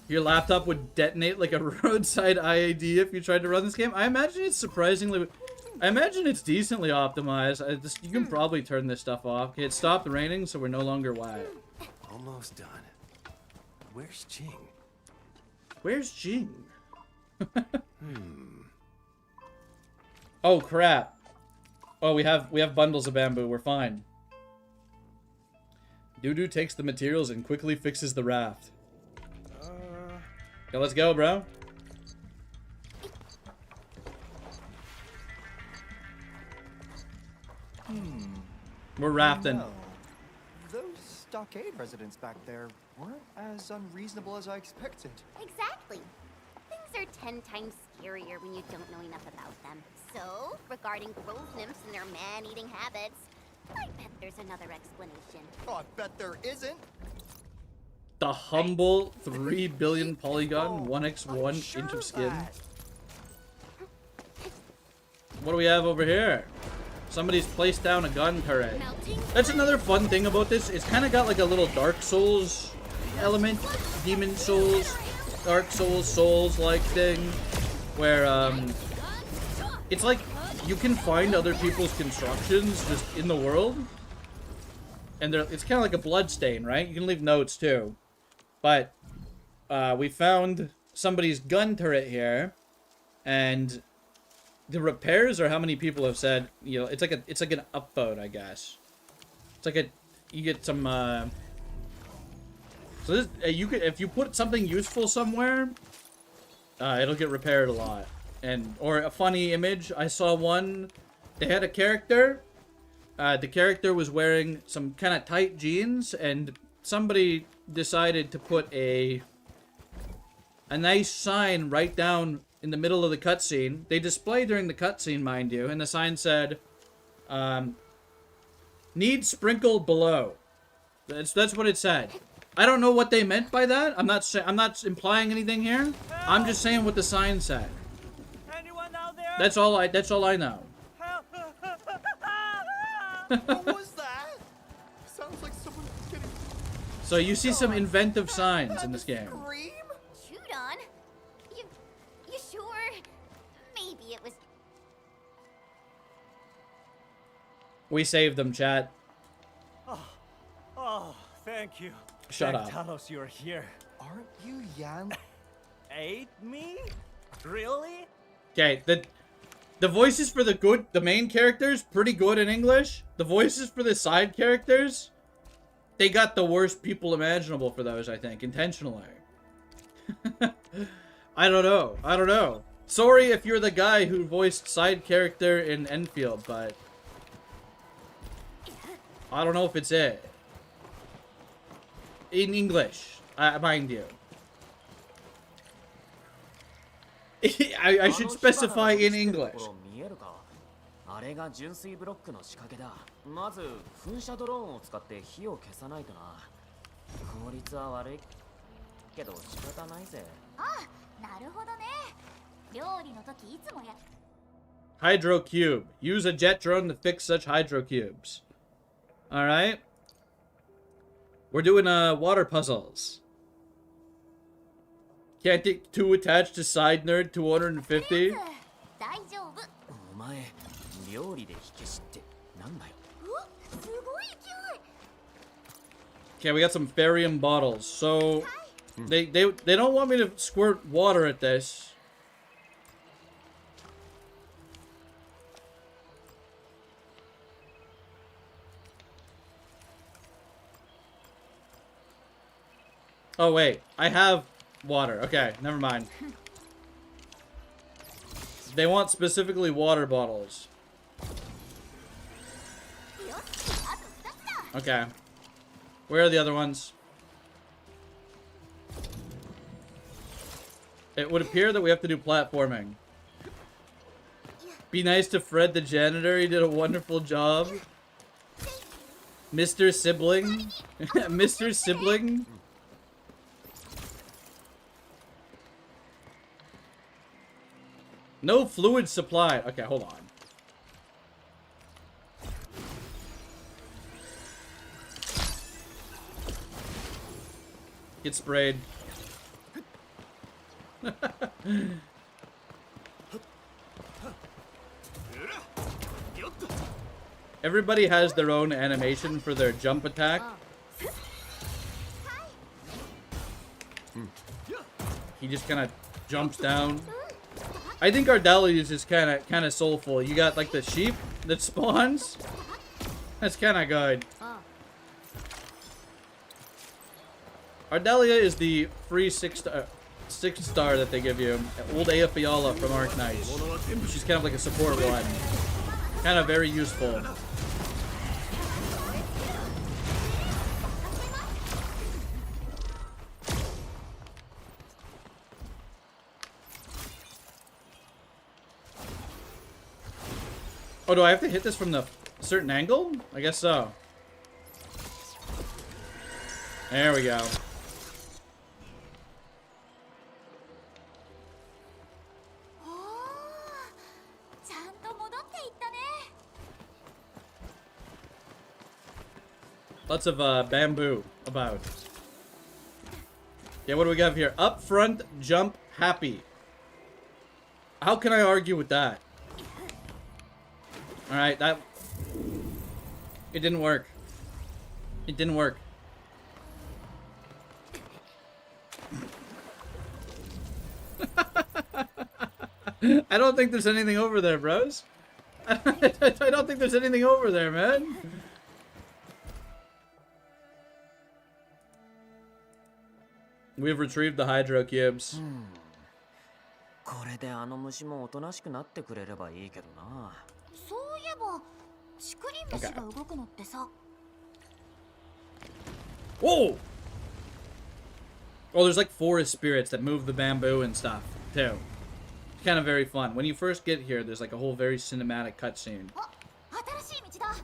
Your laptop would detonate like a roadside IAD if you tried to run this game. I imagine it's surprisingly... I imagine it's decently optimized. You can probably turn this stuff off. Okay, it stopped raining, so we're no longer wet. Almost done. Where's Jing? Where's Jing? Oh, crap. Oh, we have bundles of bamboo. We're fine. Dudu takes the materials and quickly fixes the raft. Okay, let's go, bro. We're rafting. No. Those stockade residents back there weren't as unreasonable as I expected. Exactly. Things are 10 times scarier when you don't know enough about them. So, regarding grove nymphs and their man-eating habits, I bet there's another explanation. Oh, I bet there isn't. The humble 3 billion polygon, 1x1 I'm sure inch of of skin. that. What do we have over here? Somebody's placed down a gun turret. Melting That's another fun thing about this. It's kind of got like a little Dark Souls element, Demon Souls, Dark Souls-like thing, where it's like you can find other people's constructions just in the world, and it's kind of like a bloodstain, right? You can leave notes too, but we found somebody's gun turret here, and the repairs, or how many people have said, you know, it's like an upvote, I guess. It's like you get some so this, you could, if you put something useful somewhere, it'll get repaired a lot. Or a funny image, I saw one, they had a character, the character was wearing some kind of tight jeans, and somebody decided to put a nice sign right down in the middle of the cutscene. They display during the cutscene, mind you, and the sign said, "Need sprinkled below." That's what it said. I don't know what they meant by that. I'm not implying anything here. I'm just saying what the sign said. Anyone out there? That's all I know. What was that? Sounds like someone getting So you see some inventive signs in this game. scream. Shoot on. You sure? Maybe it was. We saved them, chat. Oh, thank you. Shut Thank up. Talos you're here. Aren't you Yan? Ate me? Really? Okay, the voices for the main characters, pretty good in English. The voices for the side characters, they got the worst people imaginable for those, I think, intentionally. I don't know. Sorry if you're the guy who voiced side character in Enfield, but I don't know if it's it. In English, mind you. I should specify in English. あれが純粋ブロックの仕掛けだ。まず噴射ドローンを使って火を消さないとな。効率は悪いけど仕方ないぜ。あ、なるほどね。料理の時いつもや。 Hydro cube. Use a jet drone to fix such hydro cubes. Alright. We're doing water puzzles. Can't get too attached to side nerd 250. 大丈夫。お前料理で火消しってなんだよ。すごい勢い。 Okay, we got some Farium bottles. So they don't want me to squirt water at this. Oh wait, I have water. Okay, never mind. They want specifically water bottles. Okay. Where are the other ones? It would appear that we have to do platforming. Be nice to Fred the janitor. He did a wonderful job. Mr. Sibling. Mr. Sibling. No fluid supplied. Okay, hold on. Get sprayed. Everybody has their own animation for their jump attack. He just kind of jumps down. I think Ardelia's is kind of soulful. You got like the sheep that spawns. That's kind of good. Ardelia is the free 6-star that they give you. Old Aya Fiala from Arknights. She's kind of like a support one. Kind of very useful. Oh, do I have to hit this from the certain angle? I guess so. There we go. Lots of bamboo about. Yeah, what do we got here? Up front, jump, happy. How can I argue with that? Alright, that... It didn't work. It didn't work. I don't think there's anything over there, bros. I don't think there's anything over there, man. We've retrieved the hydro cubes. これであの虫もおとなしくなってくれればいいけどな。そういえば、竹林虫が動くのってさ。Whoa! Oh, there's like forest spirits that move the bamboo and stuff, too. It's kind of very fun. When you first get here, there's like a whole very cinematic cutscene. 新しい道だ。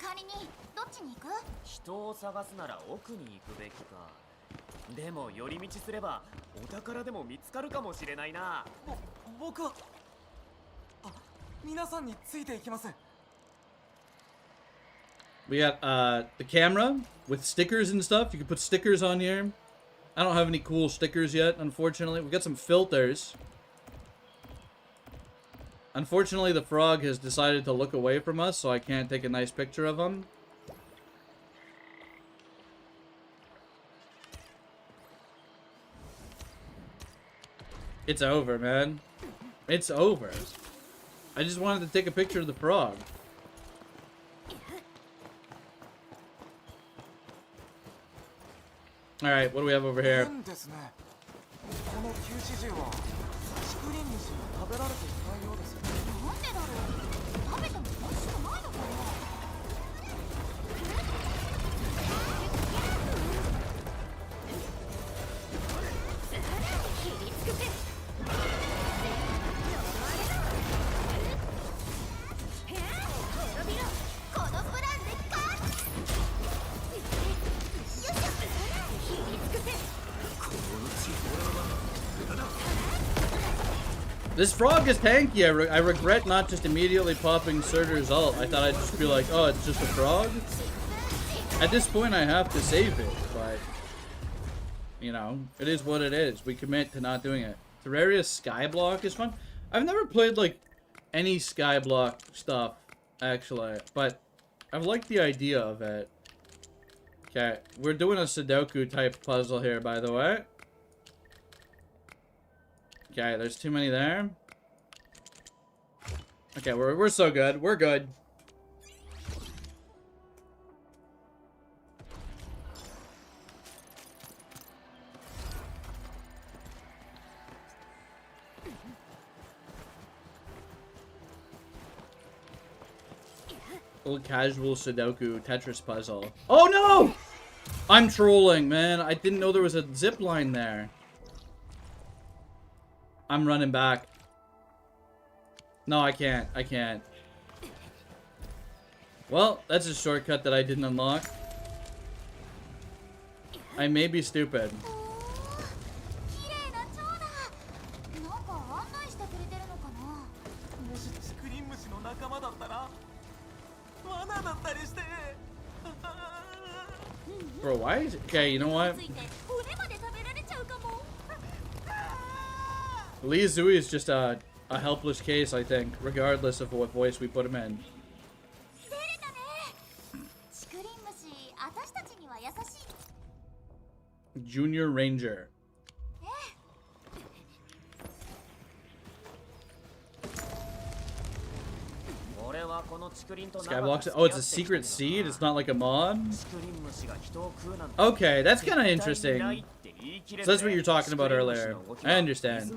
仮にどっちに行く？人を探すなら奥に行くべきか。でも寄り道すればお宝でも見つかるかもしれないな。僕は皆さんについていきます。 We got the camera with stickers and stuff. You can put stickers on here. I don't have any cool stickers yet, unfortunately. We got some filters. Unfortunately, the frog has decided to look away from us, so I can't take a nice picture of him. It's over, man. It's over. I just wanted to take a picture of the frog. Alright, what do we have over here? ですね。この救世獣は竹林虫に食べられていないようです。なんでだろう。食べても美味しくないのかな。This frog is tanky. I regret not just immediately popping Surtur's ult. I thought I'd just be like, oh, it's just a frog? At this point, I have to save it, but... You know, it is what it is. We commit to not doing it. Terraria Skyblock is fun. I've never played, like, any Skyblock stuff, actually. But I've liked the idea of it. Okay, we're doing a Sudoku-type puzzle here, by the way. Okay, there's too many there. Okay, we're so good. We're good. Little casual Sudoku Tetris puzzle. Oh no! I'm trolling, man. I didn't know there was a zip line there. I'm running back. No, I can't. I can't. Well, that's a shortcut that I didn't unlock. I may be stupid. Bro, why is it? Okay, you know what? Lee Zui is just a helpless case, I think, regardless of what voice we put him in. Junior Ranger. Skyblock. Oh, it's a secret seed? It's not like a mod? Okay, that's kind of interesting. So that's what you were talking about earlier. I understand. Did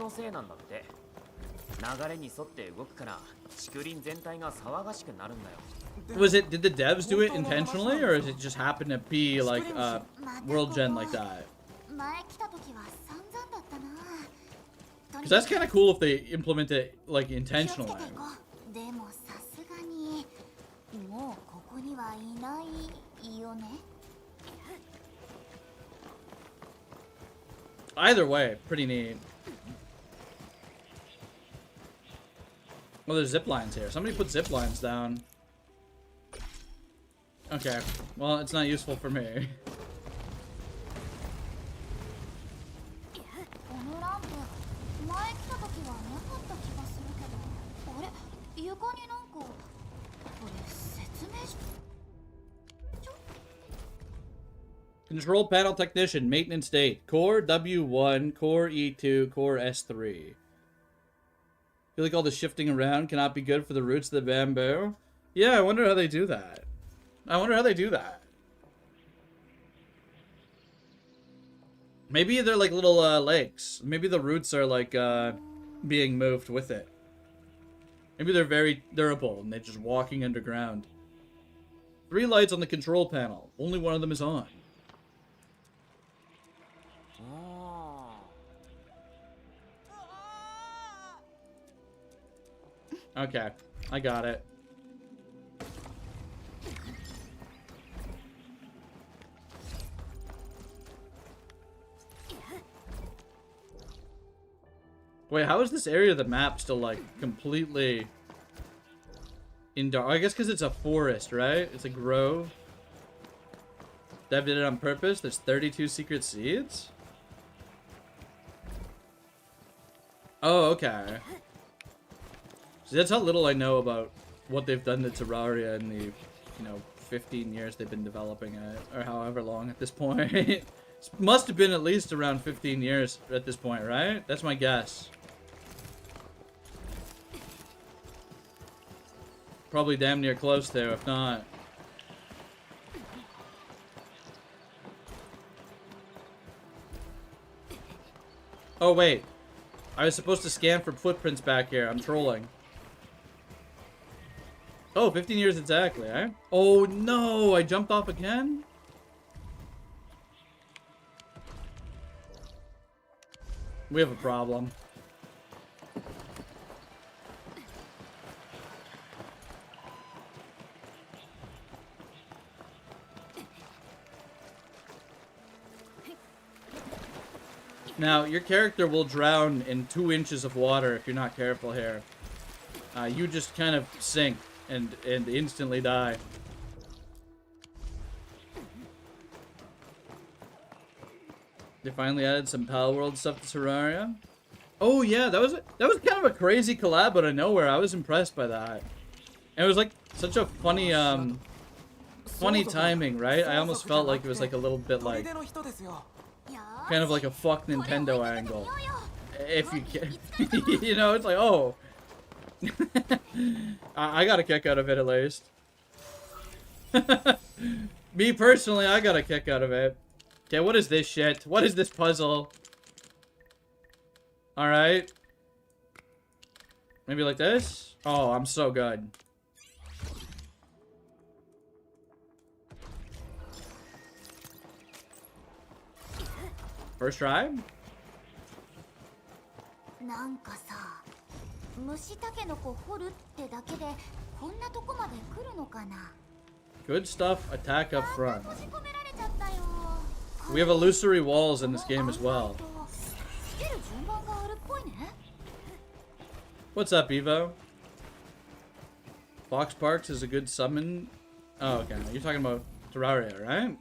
the devs do it intentionally, or does it just happen to be like world gen like that? Because that's kind of cool if they implement it like intentionally. いないよね。 Either way, pretty neat. Well, there's zip lines here. Somebody put zip lines down. Okay. Well, it's not useful for me. このランプ、前来た時はなかった気がするけど、あれ、床になんかこれ説明書。 Control panel technician, maintenance date. Core W1, Core E2, Core S3. Feel like all the shifting around cannot be good for the roots of the bamboo. Yeah, I wonder how they do that. I wonder how they do that. Maybe they're like little legs. Maybe the roots are like being moved with it. Maybe they're very durable and they're just walking underground. 3 lights on the control panel. Only one of them is on. Okay, I got it. Wait, how is this area of the map still, like, completely in dark? I guess because it's a forest, right? It's a grove. Dev did it on purpose. There's 32 secret seeds? Oh, okay. See, that's how little I know about what they've done to Terraria in the, 15 years they've been developing it, or however long at this point. It must have been at least around 15 years at this point, right? That's my guess. Probably damn near close there, if not. Oh, wait. I was supposed to scan for footprints back here. I'm trolling. Oh, 15 years exactly, eh? Oh, no! I jumped off again? We have a problem. Now, your character will drown in 2 inches of water if you're not careful here. You just kind of sink and instantly die. They finally added some Pal World stuff to Terraria. Oh yeah, that was kind of a crazy collab out of nowhere. I was impressed by that. And it was like such a funny funny timing, right? I almost felt like it was like a little bit like kind of like a fuck Nintendo angle. If you can, you know, it's like, oh. I got a kick out of it at least. Me personally, I got a kick out of it. Okay, what is this shit? What is this puzzle? Alright. Maybe like this? Oh, I'm so good. First try? なんかさ、虫タケノコ掘るってだけでこんなとこまで来るのかな。 Good stuff, attack up front. 閉じ込められちゃったよ。 We have illusory walls in this game as well. つける順番があるっぽいね。 What's up, Evo? Fox Parks is a good summon. Oh, okay. You're talking about Terraria, right?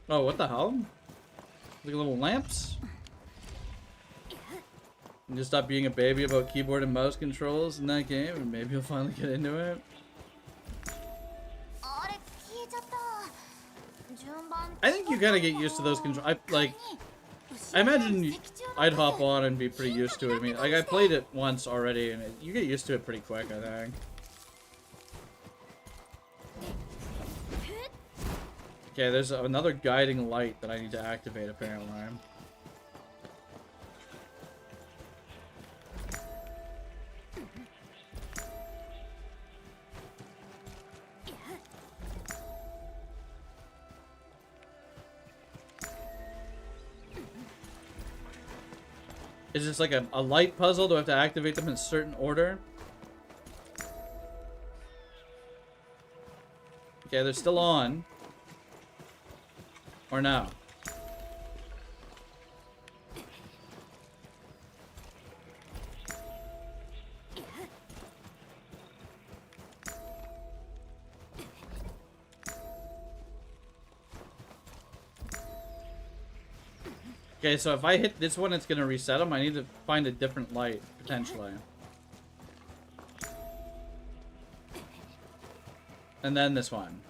Oh, what the hell? Like little lamps? And just stop being a baby about keyboard and mouse controls in that game, and maybe you'll finally get into it. あれ消えちゃった。順番 I think you gotta get used to those controls. I imagine I'd hop on and be pretty used to it. I mean, like I played it once already, and you get used to it pretty quick, I think. Okay, there's another guiding light that I need to activate, apparently. Is this like a light puzzle? Do I have to activate them in a certain order? Okay, they're still on. Or no? Okay, so if I hit this one, it's gonna reset them. I need to find a different light, potentially. And then this one.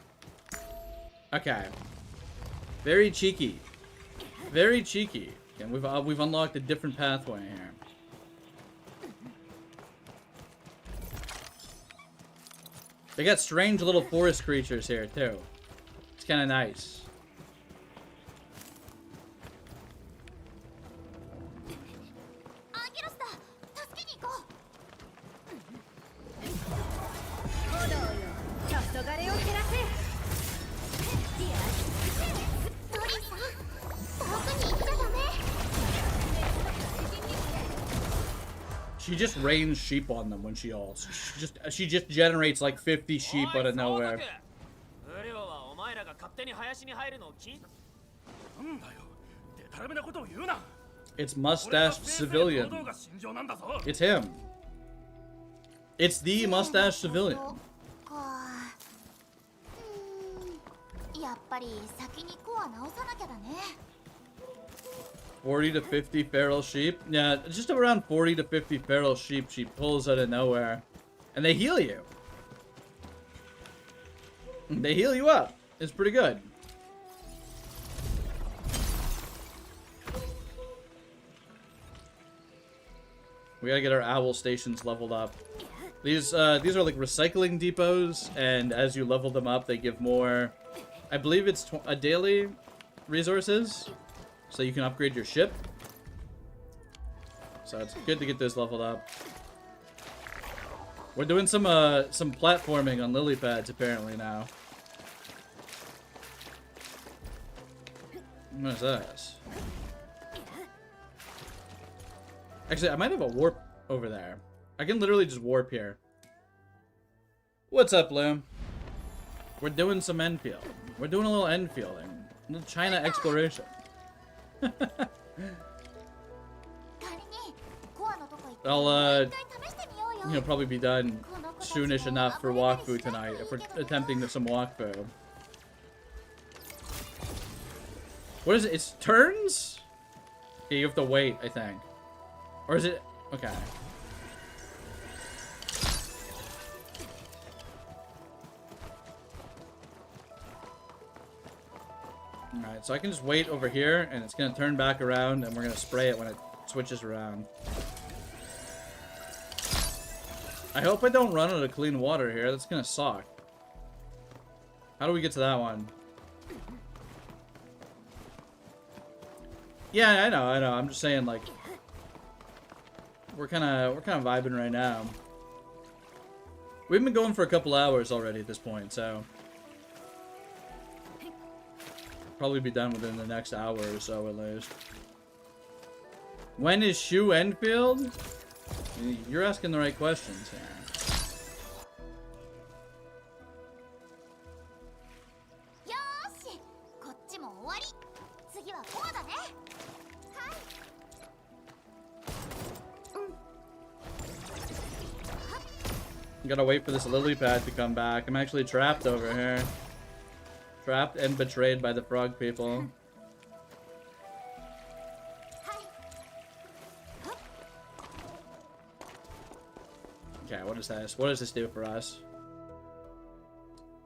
Okay. Very cheeky. Very cheeky. And we've unlocked a different pathway here. They got strange little forest creatures here, too. It's kind of nice. She just rains sheep on them when she ults. She just generates like 50 sheep out of nowhere. It's mustached civilian. It's him. It's the mustached civilian. 40 to 50 feral sheep. Yeah, just around 40 to 50 feral sheep she pulls out of nowhere. And they heal you. They heal you up. It's pretty good. We gotta get our owl stations leveled up. These are like recycling depots, and as you level them up, they give more. I believe it's a daily resources, so you can upgrade your ship. So it's good to get this leveled up. We're doing some platforming on lily pads apparently now. What is this? Actually, I might have a warp over there. I can literally just warp here. What's up, Loom? We're doing some Endfield. We're doing a little Endfielding. A little China exploration. I'll, probably be done soonish enough for walkthrough tonight if we're attempting some walkthrough. What is it? It's turns? Okay, you have to wait, I think. Or is it? Okay. Alright, so I can just wait over here, and it's going to turn back around, and we're going to spray it when it switches around. I hope I don't run out of clean water here. That's going to suck. How do we get to that one? Yeah, I know. I'm just saying, like, we're kind of vibing right now. We've been going for a couple hours already at this point, so probably be done within the next hour or so at least. When is Shu Endfield? You're asking the right questions here. Gotta wait for this lily pad to come back. I'm actually trapped over here. Trapped and betrayed by the frog people. Okay, what is this? What does this do for us?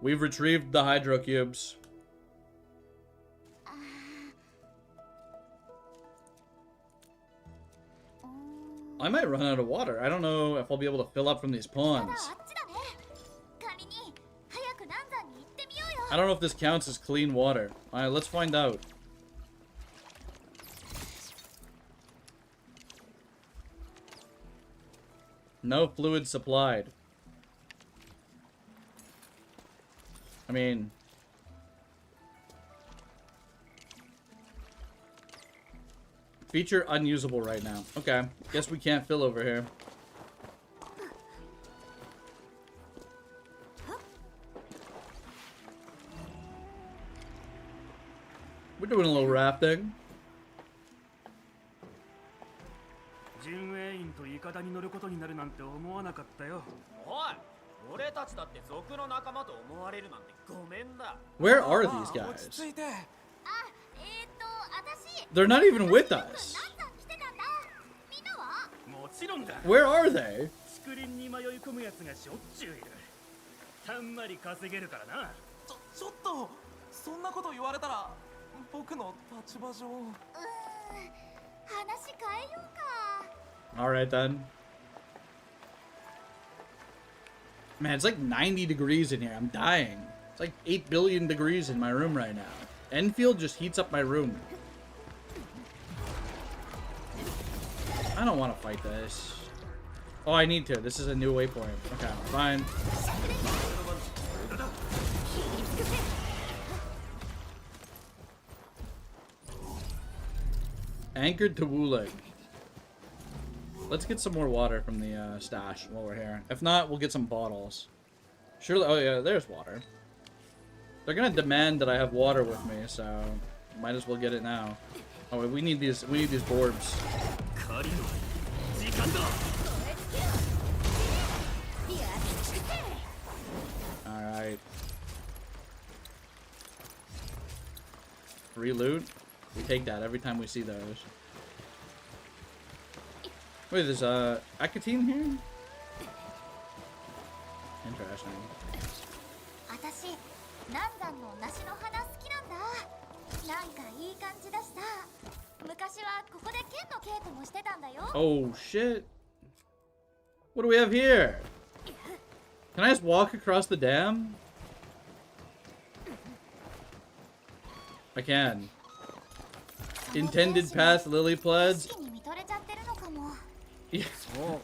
We've retrieved the hydro cubes. I might run out of water. I don't know if I'll be able to fill up from these ponds. I don't know if this counts as clean water. Alright, let's find out. No fluid supplied. I mean, Feature unusable right now. Okay. Guess we can't fill over here. We're doing a little rafting. 巡衛員とイカダに乗ることになるなんて思わなかったよ。おい、俺たちだって族の仲間と思われるなんてごめんだ。 Where are these 落 guys? ち着いて。私 They're not even with us. 来てたんだ。みんなは？もちろんだ。 Where are they? 竹林に迷い込むやつがしょっちゅういる。たんまり稼げるからな。ちょっとそんなこと言われたら僕の立場上。話変えようか。 Alright then. Man, it's like 90 degrees in here. I'm dying. It's like 8 billion degrees in my room right now. Enfield just heats up my room. I don't want to fight this. Oh, I need to. This is a new waypoint. Okay, fine. Anchored to Wuling. Let's get some more water from the stash while we're here. If not, we'll get some bottles. Surely, oh yeah, there's water. They're gonna demand that I have water with me, so might as well get it now. Oh, we need these. We need these borbs. All right. Free loot. We take that every time we see those. Wait, there's Akatine here? Interesting. 私、南山の梨の花好きなんだ。なんかいい感じだしさ。昔はここで剣の稽古もしてたんだよ。Oh shit. What do we have here? Can I just walk across the dam? I can. Intended path lily plaids. Yeah.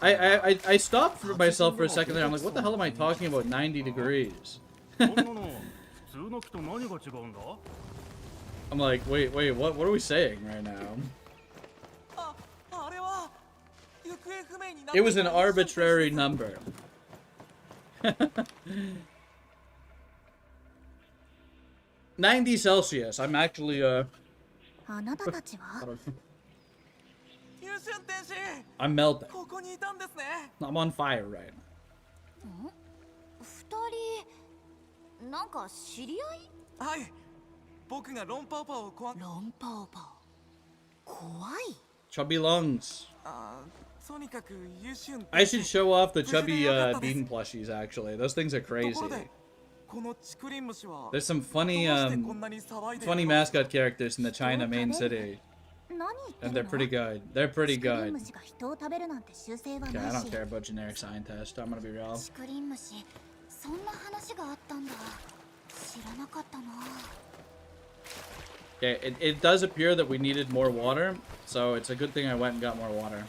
I stopped for myself for a second there. I'm like, what the hell am I talking about 90 degrees? I'm like, wait, what are we saying right now? It was an arbitrary number. 90 Celsius. I'm actually I'm melting. I'm on fire right now. 二人なんか知り合い？はい。僕がロンパオパをロンパオパオ。怖い。 Chubby lungs. とにかく優秀。I should show off the chubby bean plushies. Actually, those things are crazy. There's some funny funny mascot characters in the China main city. And they're pretty good. They're pretty good. Okay, I don't care about generic scientist. I'm gonna be real. Okay, it does appear that we needed more water, so it's a good thing I went and got more water.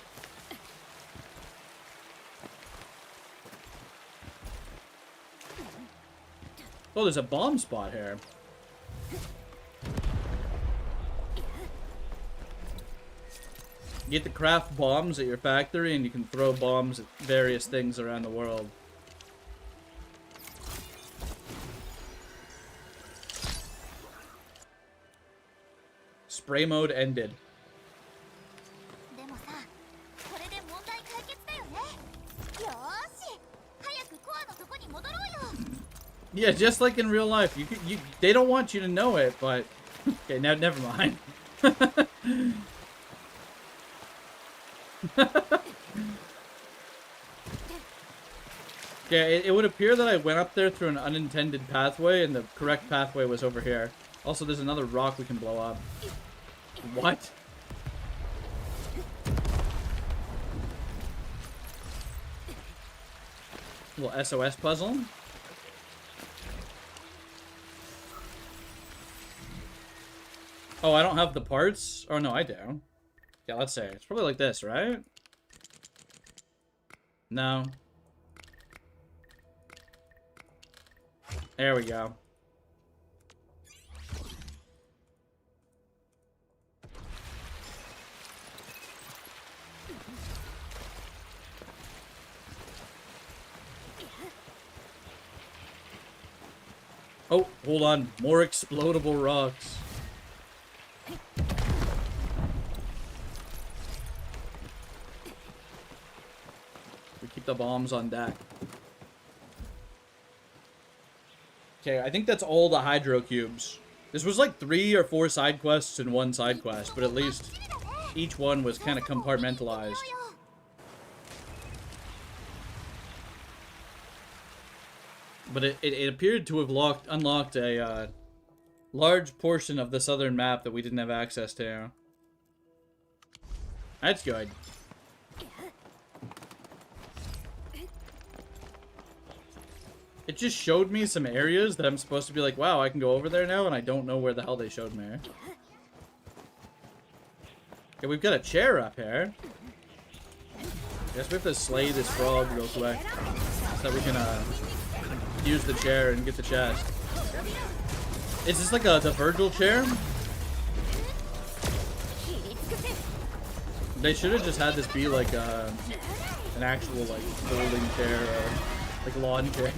Oh, there's a bomb spot here. You get to craft bombs at your factory, and you can throw bombs at various things around the world. Spray mode ended. Yeah, just like in real life, they don't want you to know it, but okay, now never mind. Yeah, it would appear that I went up there through an unintended pathway, and the correct pathway was over here. Also, there's another rock we can blow up. What? Little SOS puzzle. Oh, I don't have the parts? Oh, no, I do. Yeah, let's see. It's probably like this, right? No. There we go. Oh, hold on. More explodable rocks. We keep the bombs on deck. Okay, I think that's all the hydro cubes. This was like 3 or 4 side quests in one side quest, but at least each one was kind of compartmentalized. But it appeared to have unlocked a large portion of the southern map that we didn't have access to. That's good. It just showed me some areas that I'm supposed to be like, wow, I can go over there now, and I don't know where the hell they showed me. Okay, we've got a chair up here. Guess we have to slay this frog real quick so that we can use the chair and get the chest. Is this like the Virgil chair? They should have just had this be like an actual like folding chair or like lawn chair.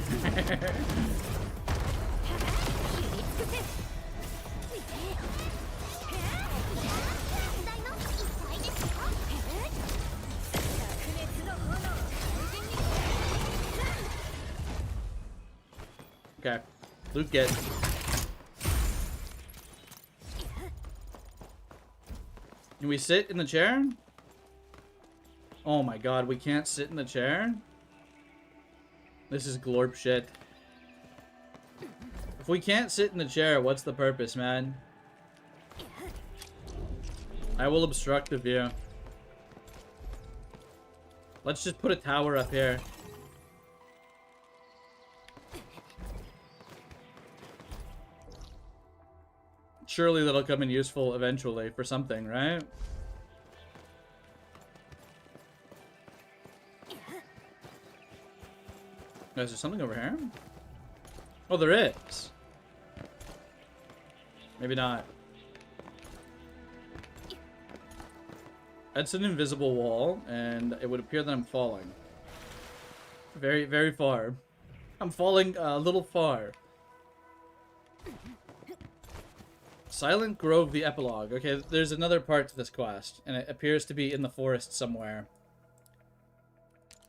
Okay, loot get. Can we sit in the chair? Oh my god, we can't sit in the chair? This is glorp shit. If we can't sit in the chair, what's the purpose, man? I will obstruct the view. Let's just put a tower up here. Surely that'll come in useful eventually for something, right? Is there something over here? Oh, there is. Maybe not. That's an invisible wall, and it would appear that I'm falling. Very, very far. I'm falling a little far. Silent Grove, the epilogue. Okay, there's another part to this quest, and it appears to be in the forest somewhere.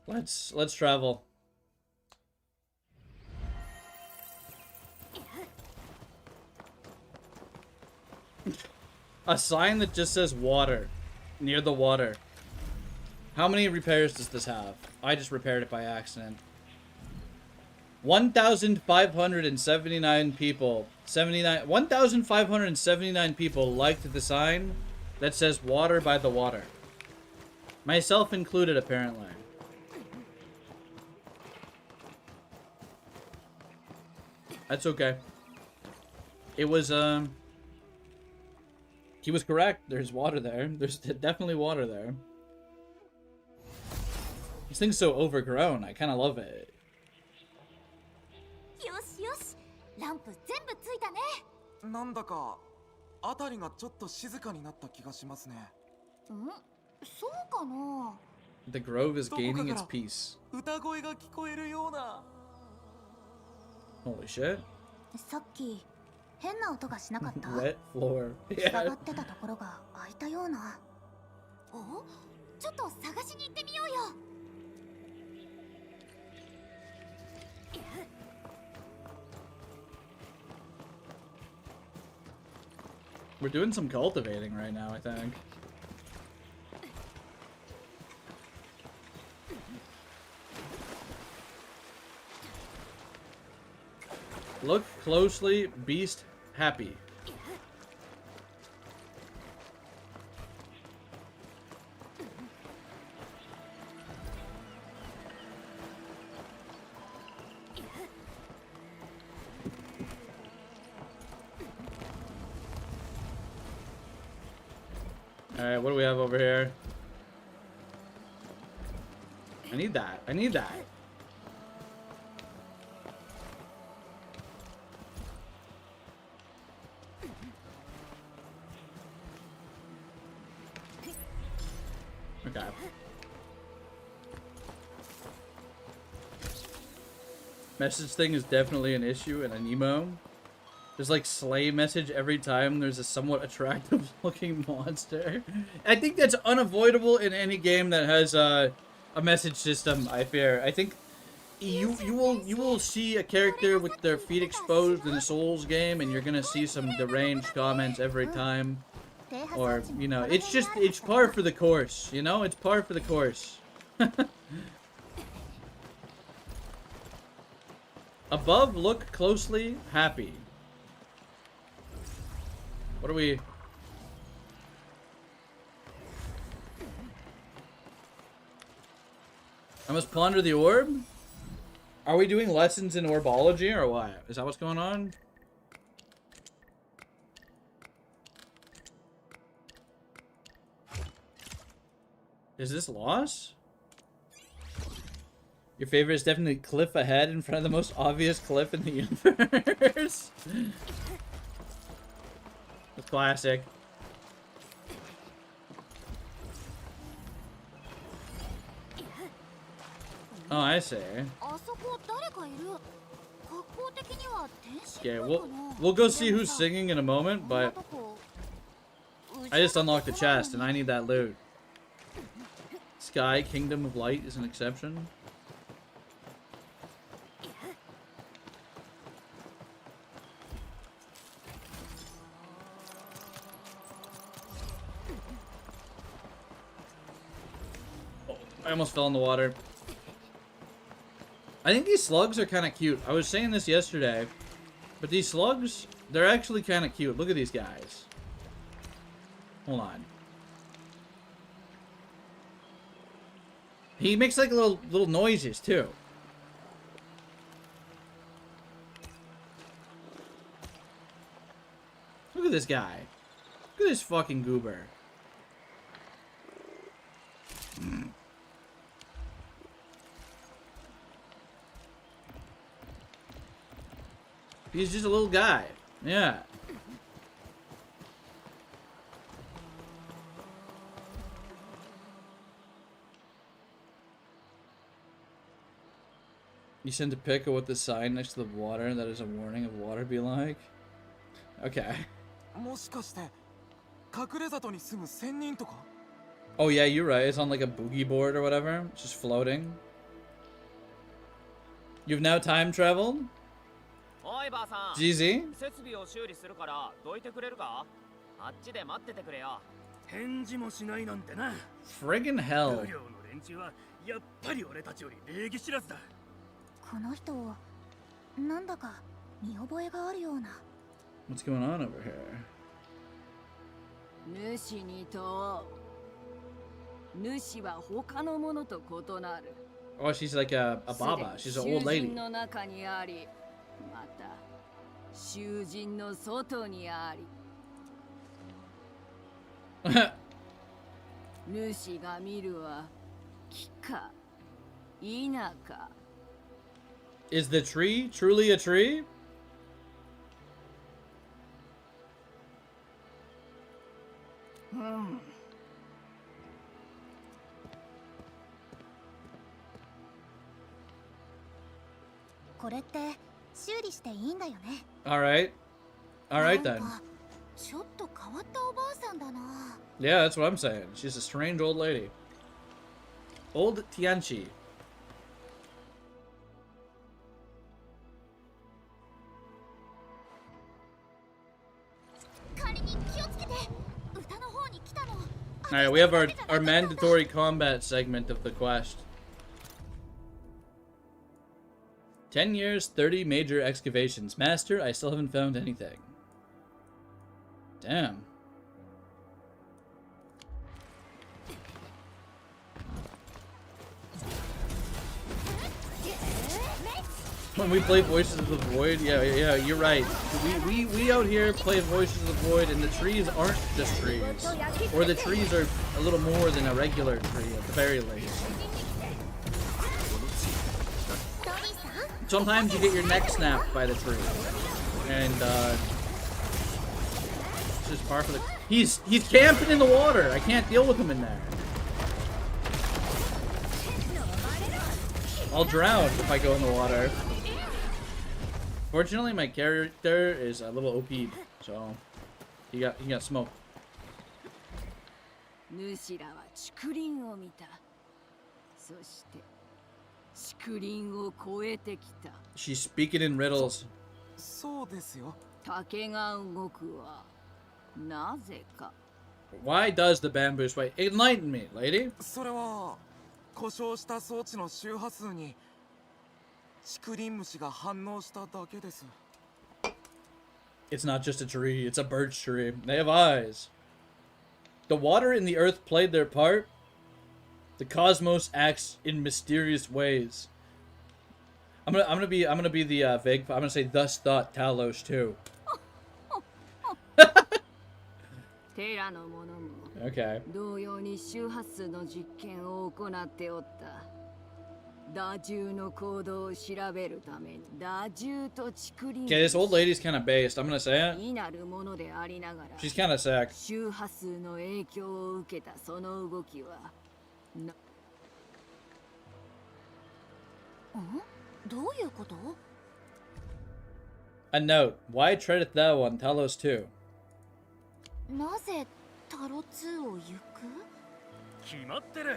Let's travel. A sign that just says water. Near the water. How many repairs does this have? I just repaired it by accident. 1,579 people. 1,579 people liked the sign that says water by the water. Myself included, apparently. That's okay. It was, he was correct. There's water there. There's definitely water there. This thing's so overgrown. I kind of love it. よしよし、ランプ全部ついたね。なんだか辺りがちょっと静かになった気がしますね。そうかな。The grove is gaining its peace. 歌声が聞こえるような。Holy shit. さっき変な音がしなかった。Wet floor. 塞がってたところが開いたような。お、ちょっと探しに行ってみようよ。We're doing some cultivating right now, I think. Look closely, beast happy. Alright, what do we have over here? I need that. I need that. Okay. Message thing is definitely an issue and an emo. There's like slay message every time there's a somewhat attractive looking monster. I think that's unavoidable in any game that has a message system, I fear. I think you will see a character with their feet exposed in a Souls game, and you're gonna see some deranged comments every time. Or, you know, it's par for the course, you know? It's par for the course. Above, look closely, happy. What are we... I must ponder the orb? Are we doing lessons in orbology or what? Is that what's going on? Is this loss? Your favorite is definitely cliff ahead in front of the most obvious cliff in the universe. That's classic. Oh, I see. Okay, we'll go see who's singing in a moment, but I just unlocked the chest and I need that loot. Sky Kingdom of Light is an exception. Oh, I almost fell in the water. I think these slugs are kind of cute. I was saying this yesterday, but these slugs, they're actually kind of cute. Look at these guys. Hold on. He makes like little noises too. Look at this guy. Look at this fucking goober. He's just a little guy. Yeah. You send a pic of what the sign next to the water that is a warning of water be like? Okay. Oh yeah, you're right. It's on like a boogie board or whatever. It's just floating. You've now time traveled? GZ? Friggin' hell. What's going on over here? Oh, she's like a baba. She's an old lady. Is the tree truly a tree? Alright. Alright then. Yeah, that's what I'm saying. She's a strange old lady. Old Tianchi. Alright, we have our mandatory combat segment of the quest. 10 years, 30 major excavations. Master, I still haven't found anything. Damn. When we play Voices of the Void, yeah, you're right. We out here play Voices of the Void, and the trees aren't just trees. Or the trees are a little more than a regular tree, at the very least. Sometimes you get your neck snapped by the tree. And, it's just par for the... He's camping in the water! I can't deal with him in there. I'll drown if I go in the water. Fortunately, my character is a little OP'd, so he got smoked. 主らは竹林を見た。そして竹林を越えてきた。 She's speaking in riddles. そうですよ。竹が動くはなぜか。 Why does the bamboo sway? Enlighten me, lady. それは故障した装置の周波数に竹林虫が反応しただけです。 It's not just a tree, it's a birch tree. They have eyes. The water and the earth played their part. The cosmos acts in mysterious ways. I'm gonna be the vague. I'm gonna say thus thought Talos too. テラの者も Okay. 同様に周波数の実験を行っておった。打獣の行動を調べるために打獣と竹林 Okay, this old lady's kind of based. I'm gonna say it. になるものでありながら She's kind of sick. 周波数の影響を受けたその動きはな。どういうこと？ A note. Why treadeth thou on Talos too? なぜタロ2を行く？決まってる。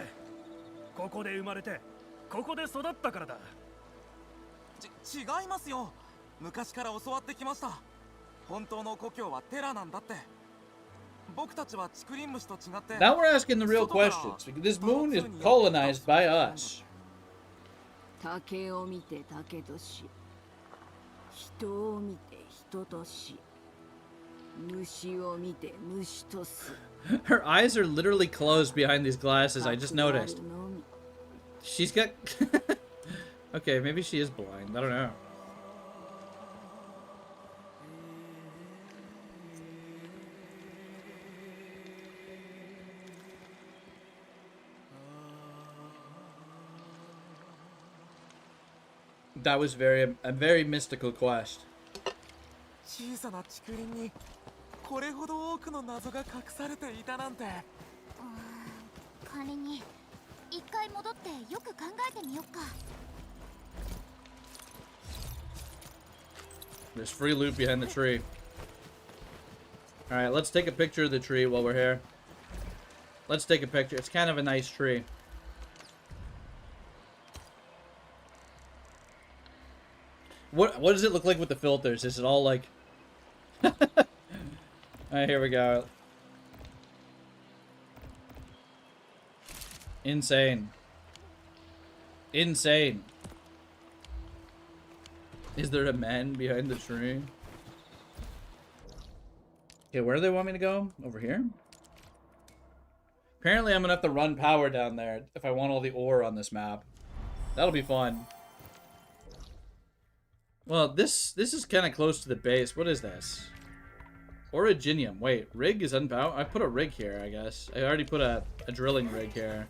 ここで生まれてここで育ったからだ。違いますよ。昔から教わってきました。本当の故郷はテラなんだって。僕たちは竹林虫と違って。 Now we're asking the real questions. This moon is colonized by us. 竹を見て竹とし、人を見て人とし、虫を見て虫とす。 Her eyes are literally closed behind these glasses. I just noticed. She's got. Okay, maybe she is blind. I don't know. That was a very mystical quest. 小さな竹林にこれほど多くの謎が隠されていたなんて。仮に一回戻ってよく考えてみよっか。 There's free loot behind the tree. Alright, let's take a picture of the tree while we're here. Let's take a picture. It's kind of a nice tree. What does it look like with the filters? Is it all like... Alright, here we go. Insane. Insane. Is there a man behind the tree? Okay, where do they want me to go? Over here? Apparently I'm gonna have to run power down there if I want all the ore on this map. That'll be fun. Well, this is kind of close to the base. What is this? Originium. Wait, rig is unbound? I put a rig here, I guess. I already put a drilling rig here.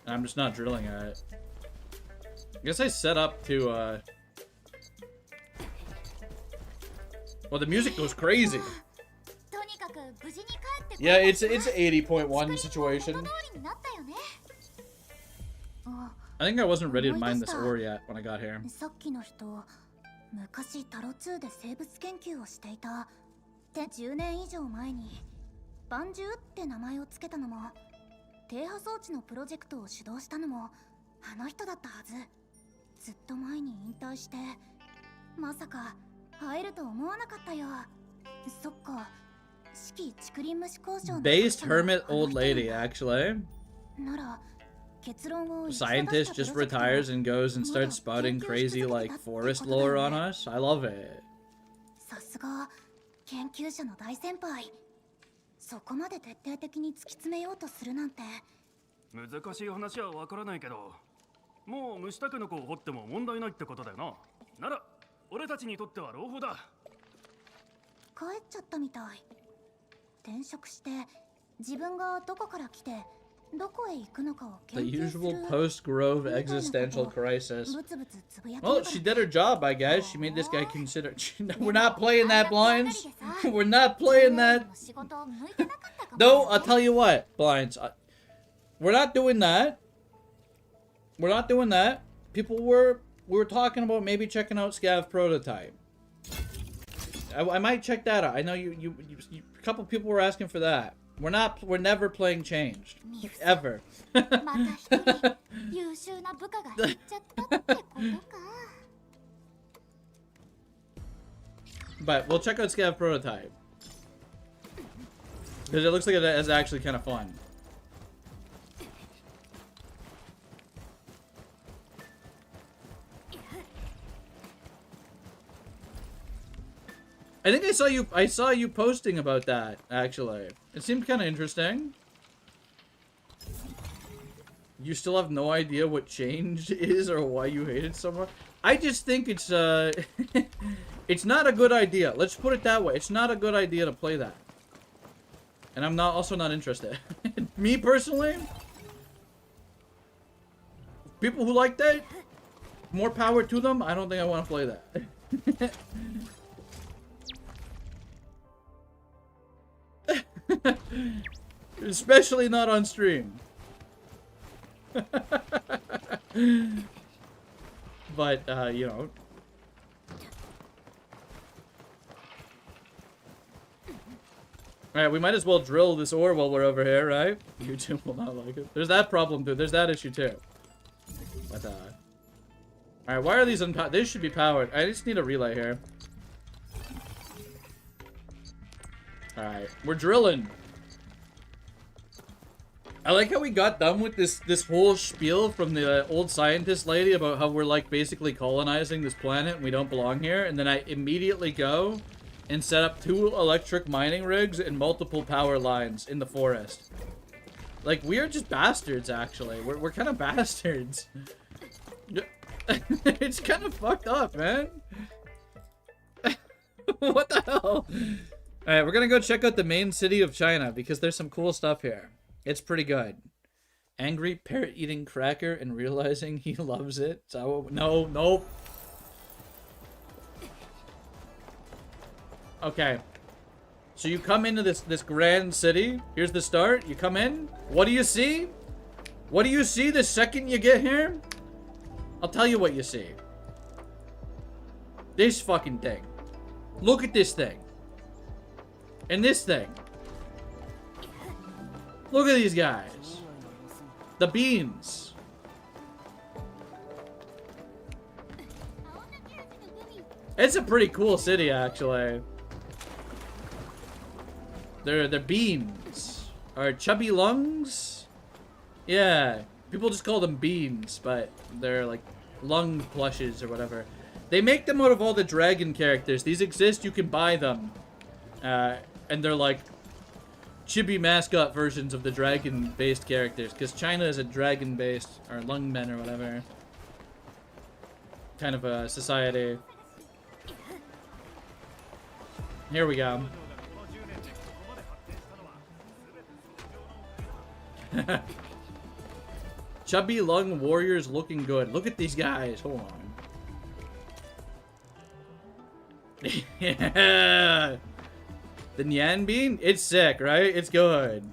And I'm just not drilling it. I guess I set up to, Well, the music goes crazy. Yeah, it's an 80.1 situation. I think I wasn't ready to mine this ore yet when I got here. 昔タロ2で生物研究をしていたで10年以上前にバンジューって名前をつけたのも低波装置のプロジェクトを主導したのもあの人だったはず。ずっと前に引退してまさか会えると思わなかったよ。そっか、四季竹林虫交渉の Based hermit old lady, actually. なら Scientist just retires and goes and starts spouting crazy like forest lore on us. I love it. さすが研究者の大先輩。そこまで徹底的に突き詰めようとするなんて。難しい話はわからないけど、もう虫タケノコを掘っても問題ないってことだよな。なら俺たちにとっては朗報だ。帰っちゃったみたい。転職して自分がどこから来て。 The usual post-Grove existential crisis. Well, she did her job, I guess. She made this guy consider... We're not playing that, Blinds. We're not playing that. No, I'll tell you what, Blinds. We're not doing that. We're not doing that. People were we were talking about maybe checking out Scav Prototype. I might check that out. I know you a couple people were asking for that. We're never playing Changed. Ever. また一人優秀な部下が減っちゃったってことか。But we'll check out Scav Prototype. Because it looks like it is actually kind of fun. I think I saw you posting about that, actually. It seemed kind of interesting. You still have no idea what Changed is or why you hate it so much? I just think it's it's not a good idea. Let's put it that way. It's not a good idea to play that. And I'm also not interested. Me personally, people who like that, more power to them. I don't think I want to play that. Especially not on stream. But, you know. Alright, we might as well drill this ore while we're over here, right? YouTube will not like it. There's that problem, too. There's that issue, too. But, alright, why are these unpowered? They should be powered. I just need a relay here. Alright, we're drilling. I like how we got done with this whole spiel from the old scientist lady about how we're like basically colonizing this planet and we don't belong here, and then I immediately go and set up 2 electric mining rigs and multiple power lines in the forest. Like, we are just bastards, actually. We're kind of bastards. It's kind of fucked up, man. What the hell? Alright, we're gonna go check out the main city of China because there's some cool stuff here. It's pretty good. Angry parrot eating cracker and realizing he loves it. So, no, nope. Okay. So you come into this grand city. Here's the start. You come in. What do you see? What do you see the second you get here? I'll tell you what you see. This fucking thing. Look at this thing. And this thing. Look at these guys. The beans. It's a pretty cool city, actually. They're beans. Or chubby lungs? Yeah. People just call them beans, but they're like lung plushes or whatever. They make them out of all the dragon characters. These exist, you can buy them. And they're like chibi mascot versions of the dragon-based characters, because China is a dragon-based, or lungmen or whatever, kind of a society. Here we go. Chubby lung warriors looking good. Look at these guys. Hold on. Yeah. The Nyan bean? It's sick, right? It's good.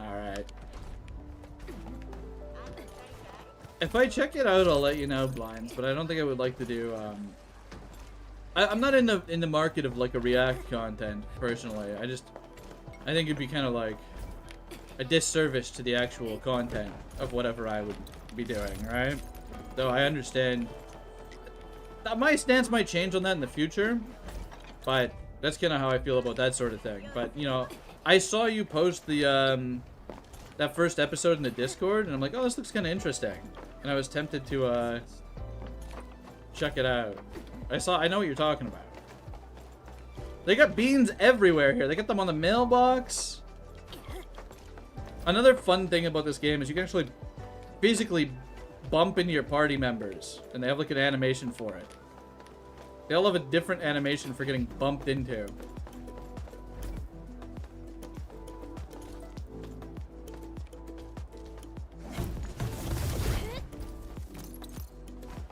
Alright. If I check it out, I'll let you know, Blinds, but I don't think I would like to do, I'm not in the market of, like, a React content, personally. I think it'd be kind of, like, a disservice to the actual content of whatever I would be doing, right? Though I understand that my stance might change on that in the future, but that's kind of how I feel about that sort of thing. But, you know, I saw you post the, that first episode in the Discord, and I'm like, oh, this looks kind of interesting. And I was tempted to, check it out. I know what you're talking about. They got beans everywhere here. They got them on the mailbox. Another fun thing about this game is you can actually basically bump into your party members, and they have like an animation for it. They all have a different animation for getting bumped into.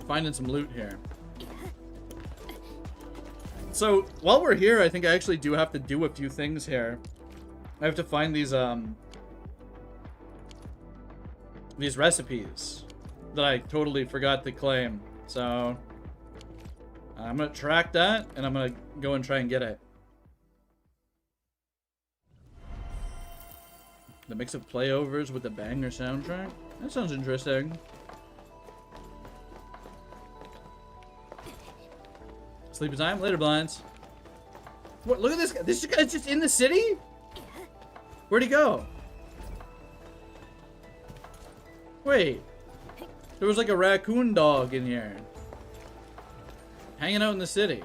Finding some loot here. So, while we're here, I think I actually do have to do a few things here. I have to find these recipes that I totally forgot to claim. So I'm gonna track that, and I'm gonna go and try and get it. The mix of playovers with the banger soundtrack? That sounds interesting. Sleepy time? Later, blinds. What? Look at this guy. This guy's just in the city? Where'd he go? Wait. There was like a raccoon dog in here. Hanging out in the city.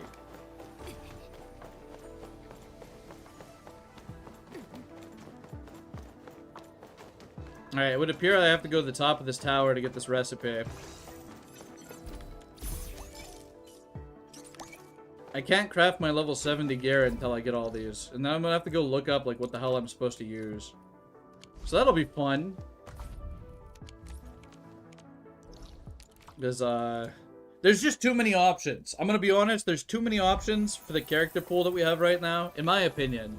Alright, it would appear I have to go to the top of this tower to get this recipe. I can't craft my level 70 gear until I get all these. And then I'm gonna have to go look up like what the hell I'm supposed to use. So that'll be fun. Because there's just too many options. I'm gonna be honest, there's too many options for the character pool that we have right now, in my opinion.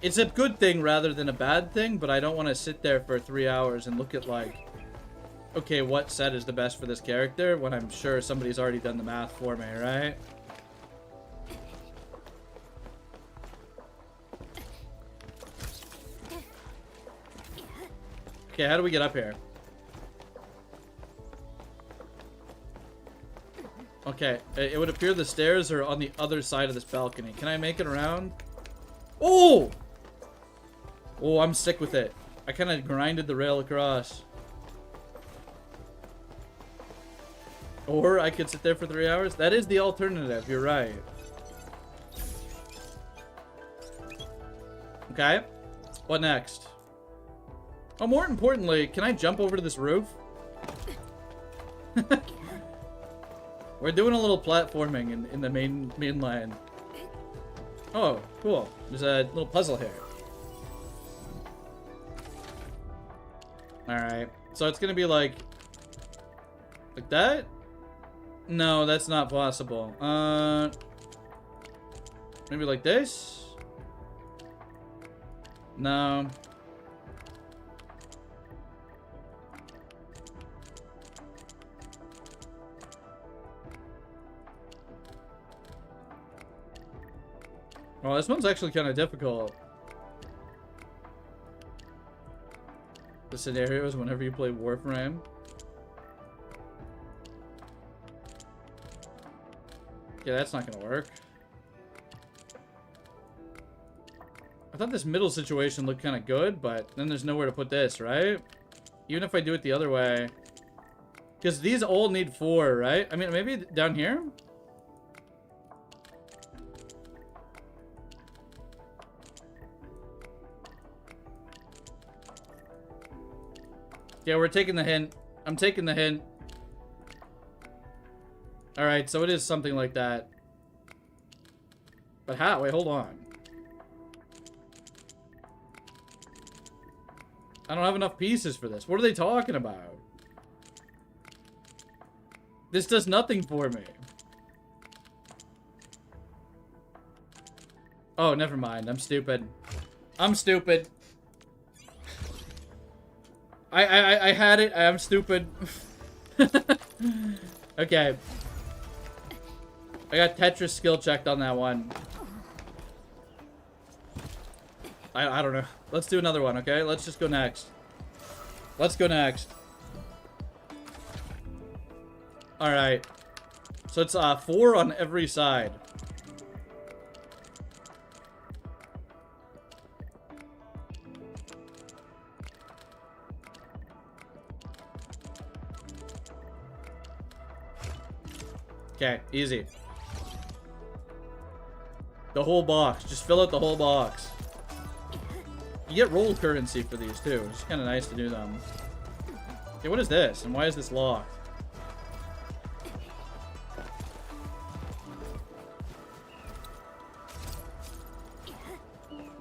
It's a good thing rather than a bad thing, but I don't want to sit there for 3 hours and look at like, okay, what set is the best for this character when I'm sure somebody's already done the math for me, right? Okay, how do we get up here? Okay, it would appear the stairs are on the other side of this balcony. Can I make it around? Oh! Oh, I'm sick with it. I kind of grinded the rail across. Or I could sit there for 3 hours. That is the alternative. You're right. Okay. What next? Oh, more importantly, can I jump over to this roof? We're doing a little platforming in the mainland. Oh, cool. There's a little puzzle here. Alright. So it's gonna be like that? No, that's not possible. Maybe like this? No. Oh, this one's actually kind of difficult. The scenarios whenever you play Warframe. Okay, that's not gonna work. I thought this middle situation looked kind of good, but then there's nowhere to put this, right? Even if I do it the other way. Because these all need 4, right? I mean, maybe down here? Yeah, we're taking the hint. I'm taking the hint. Alright, so it is something like that. But how? Wait, hold on. I don't have enough pieces for this. What are they talking about? This does nothing for me. Oh, never mind. I'm stupid. I'm stupid. I had it. I'm stupid. Okay. I got Tetris skill checked on that one. I don't know. Let's do another one, okay? Let's just go next. Let's go next. Alright. So it's 4 on every side. Okay, easy. The whole box. Just fill out the whole box. You get roll currency for these too. It's kind of nice to do them. Okay, what is this? And why is this locked?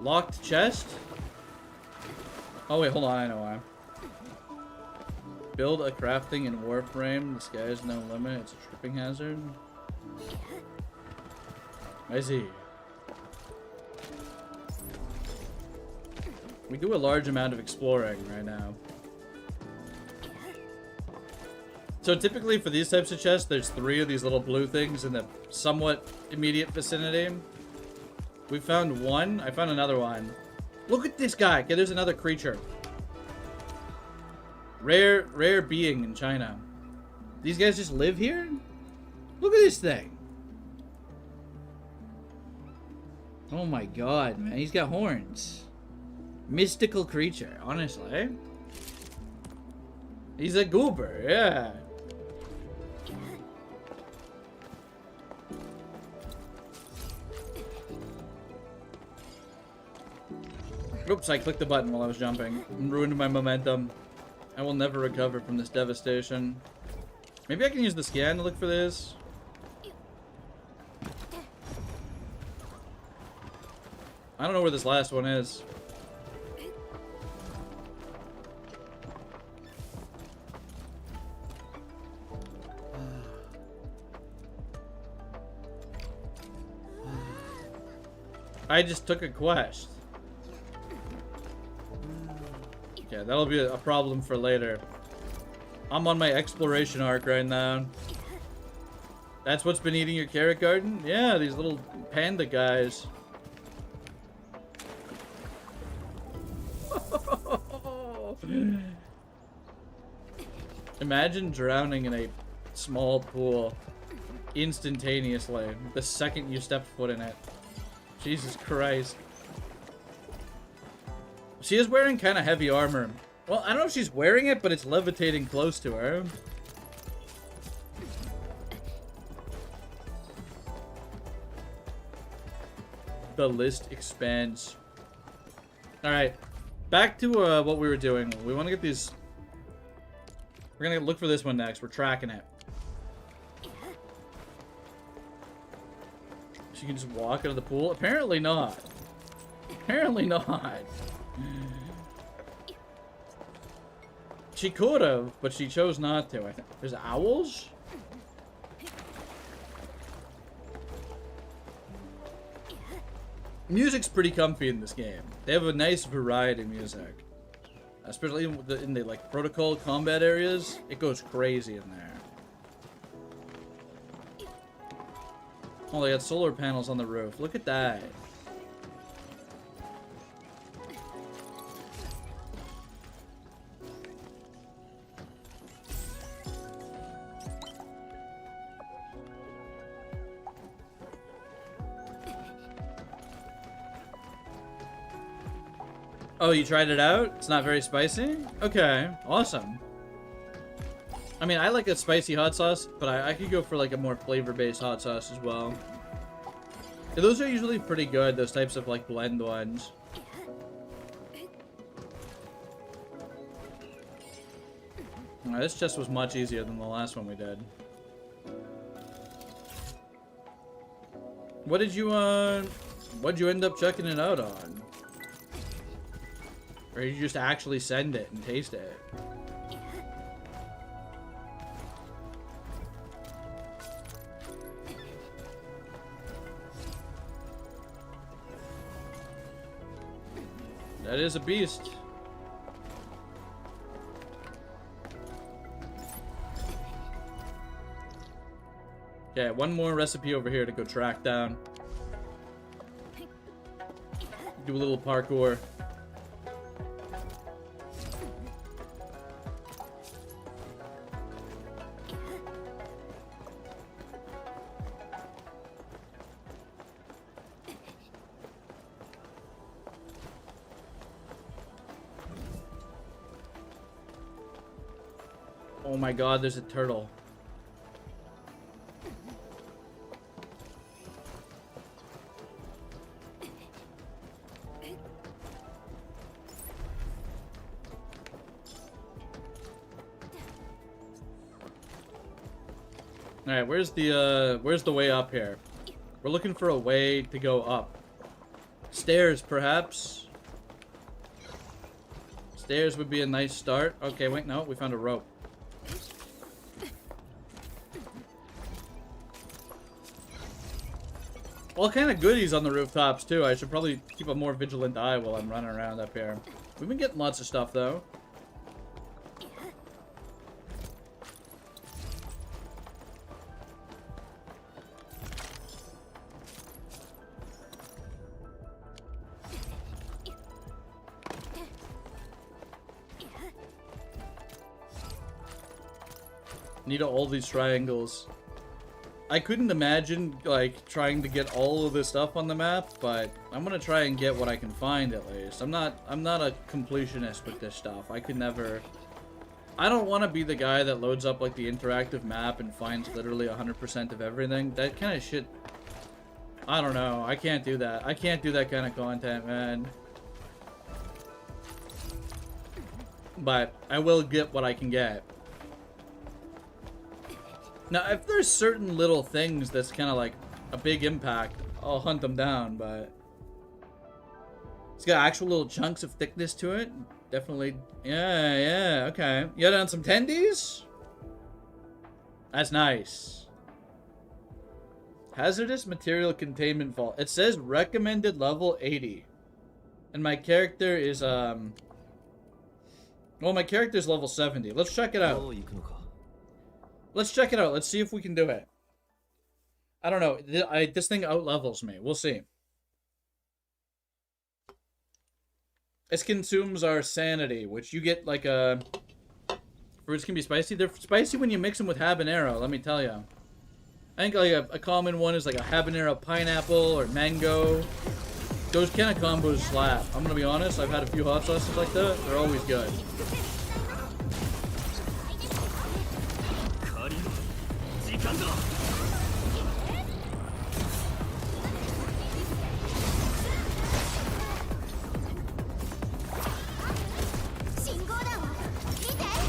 Locked chest? Oh wait, hold on, I know why. Build a crafting in Warframe. The sky is no limit. It's a tripping hazard. I see. We do a large amount of exploring right now. So typically for these types of chests, there's 3 of these little blue things in the somewhat immediate vicinity. We found one. I found another one. Look at this guy. Okay, there's another creature. Rare being in China. These guys just live here? Look at this thing. Oh my god, man. He's got horns. Mystical creature, honestly. He's a goober, yeah. Oops, I clicked the button while I was jumping. Ruined my momentum. I will never recover from this devastation. Maybe I can use the scan to look for this. I don't know where this last one is. I just took a quest. Okay, that'll be a problem for later. I'm on my exploration arc right now. That's what's been eating your carrot garden? Yeah, these little panda guys. Imagine drowning in a small pool instantaneously the second you step foot in it. Jesus Christ. She is wearing kind of heavy armor. Well, I don't know if she's wearing it, but it's levitating close to her. The list expands. Alright. Back to what we were doing. We want to get these... We're going to look for this one next. We're tracking it. She can just walk out of the pool? Apparently not. Apparently not. She could have, but she chose not to, I think. There's owls? Music's pretty comfy in this game. They have a nice variety of music. Especially in the like protocol combat areas. It goes crazy in there. Oh, they got solar panels on the roof. Look at that. Oh, you tried it out? It's not very spicy? Okay, awesome. I mean, I like a spicy hot sauce, but I could go for like a more flavor-based hot sauce as well. Yeah, those are usually pretty good, those types of like blend ones. Alright, this chest was much easier than the last one we did. What did you, what'd you end up checking it out on? Or you just actually send it and taste it? That is a beast. Okay, one more recipe over here to go track down. Do a little parkour. Oh my god, there's a turtle. Alright, where's the way up here? We're looking for a way to go up. Stairs, perhaps? Stairs would be a nice start. Okay, wait, no, we found a rope. All kind of goodies on the rooftops, too. I should probably keep a more vigilant eye while I'm running around up here. We've been getting lots of stuff, though. Need all these triangles. I couldn't imagine, like, trying to get all of this stuff on the map, but I'm gonna try and get what I can find, at least. I'm not a completionist with this stuff. I could never... I don't want to be the guy that loads up, like, the interactive map and finds literally 100% of everything. That kind of shit... I don't know. I can't do that. I can't do that kind of content, man. But I will get what I can get. Now, if there's certain little things that's kind of like a big impact, I'll hunt them down, but... It's got actual little chunks of thickness to it. Definitely... Yeah, okay. You got it on some tendies? That's nice. Hazardous material containment vault. It says recommended level 80. And my character is, Well, my character's level 70. Let's check it out. Let's check it out. Let's see if we can do it. I don't know. This thing out-levels me. We'll see. This consumes our sanity, which you get like a... Fruits can be spicy. They're spicy when you mix them with habanero, let me tell you. I think like a common one is like a habanero pineapple or mango. Those kind of combos slap. I'm gonna be honest, I've had a few hot sauces like that. They're always good.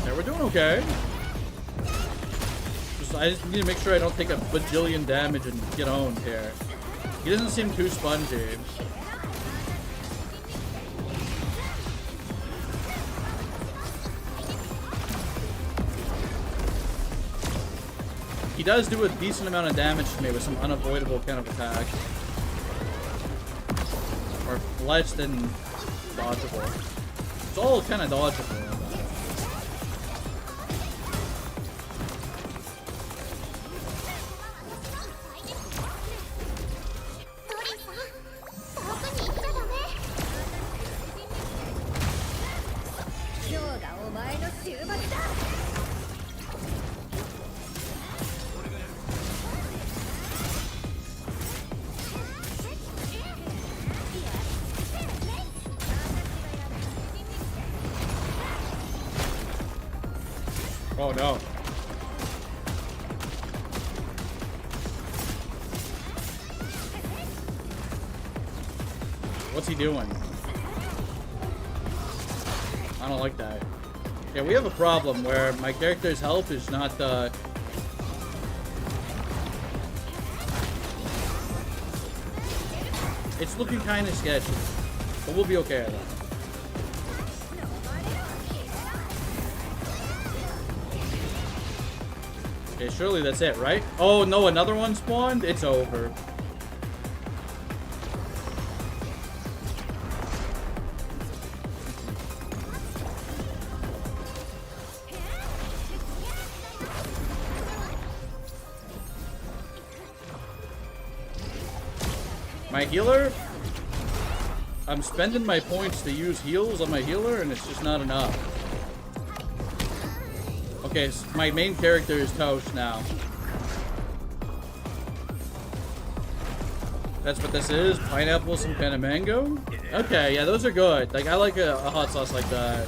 Yeah, we're doing okay. I just need to make sure I don't take a bajillion damage and get owned here. He doesn't seem too spongy. He does do a decent amount of damage to me with some unavoidable kind of attack. Or less than dodgeable. It's all kind of dodgeable. Oh no. What's he doing? I don't like that. Yeah, we have a problem where my character's health is not it's looking kind of sketchy, but we'll be okay with that. Okay, surely that's it, right? Oh no, another one spawned? It's over. My healer? I'm spending my points to use heals on my healer, and it's just not enough. Okay, so my main character is toast now. That's what this is? Pineapple, some kind of mango? Okay, yeah, those are good. Like, I like a hot sauce like that.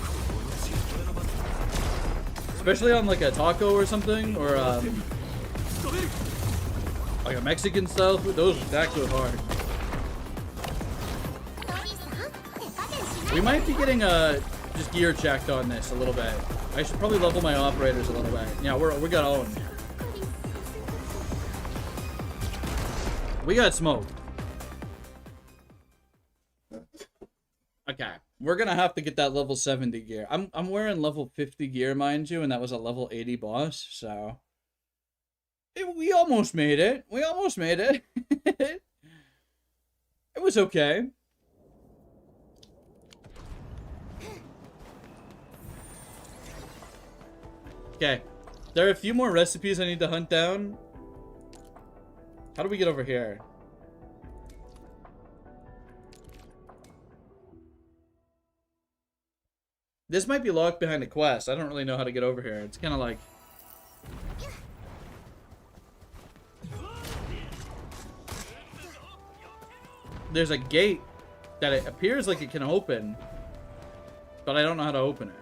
Especially on, like, a taco or something, or, like a Mexican style food. Those, that goes hard. We might be getting, just gear checked on this a little bit. I should probably level my operators a little bit. Yeah, we got owned. We got smoked. Okay, we're gonna have to get that level 70 gear. I'm wearing level 50 gear, mind you, and that was a level 80 boss, so we almost made it. We almost made it. It was okay. Okay. There are a few more recipes I need to hunt down. How do we get over here? This might be locked behind a quest. I don't really know how to get over here. It's kind of like... There's a gate that it appears like it can open, but I don't know how to open it.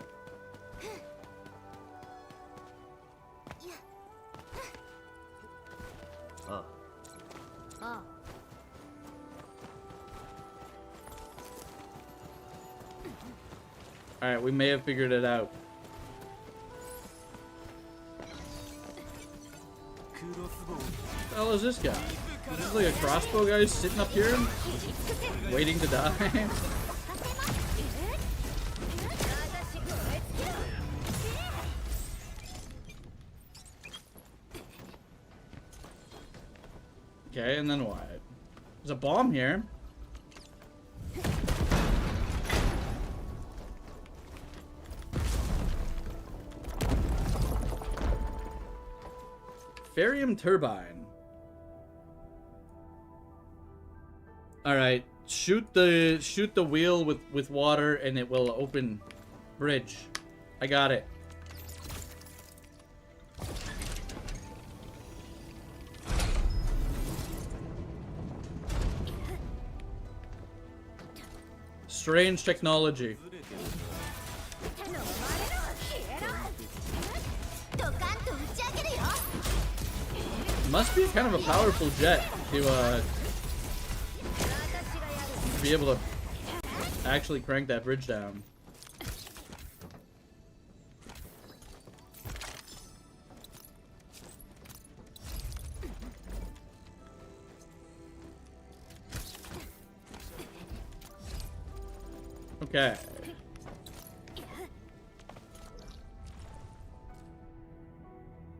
Alright, we may have figured it out. What the hell is this guy? Is this like a crossbow guy sitting up here? Waiting to die? Okay, and then what? There's a bomb here. Barium turbine. All right, shoot the wheel with water and it will open bridge. I got it. Strange technology. Must be kind of a powerful jet to be able to actually crank that bridge down. Okay.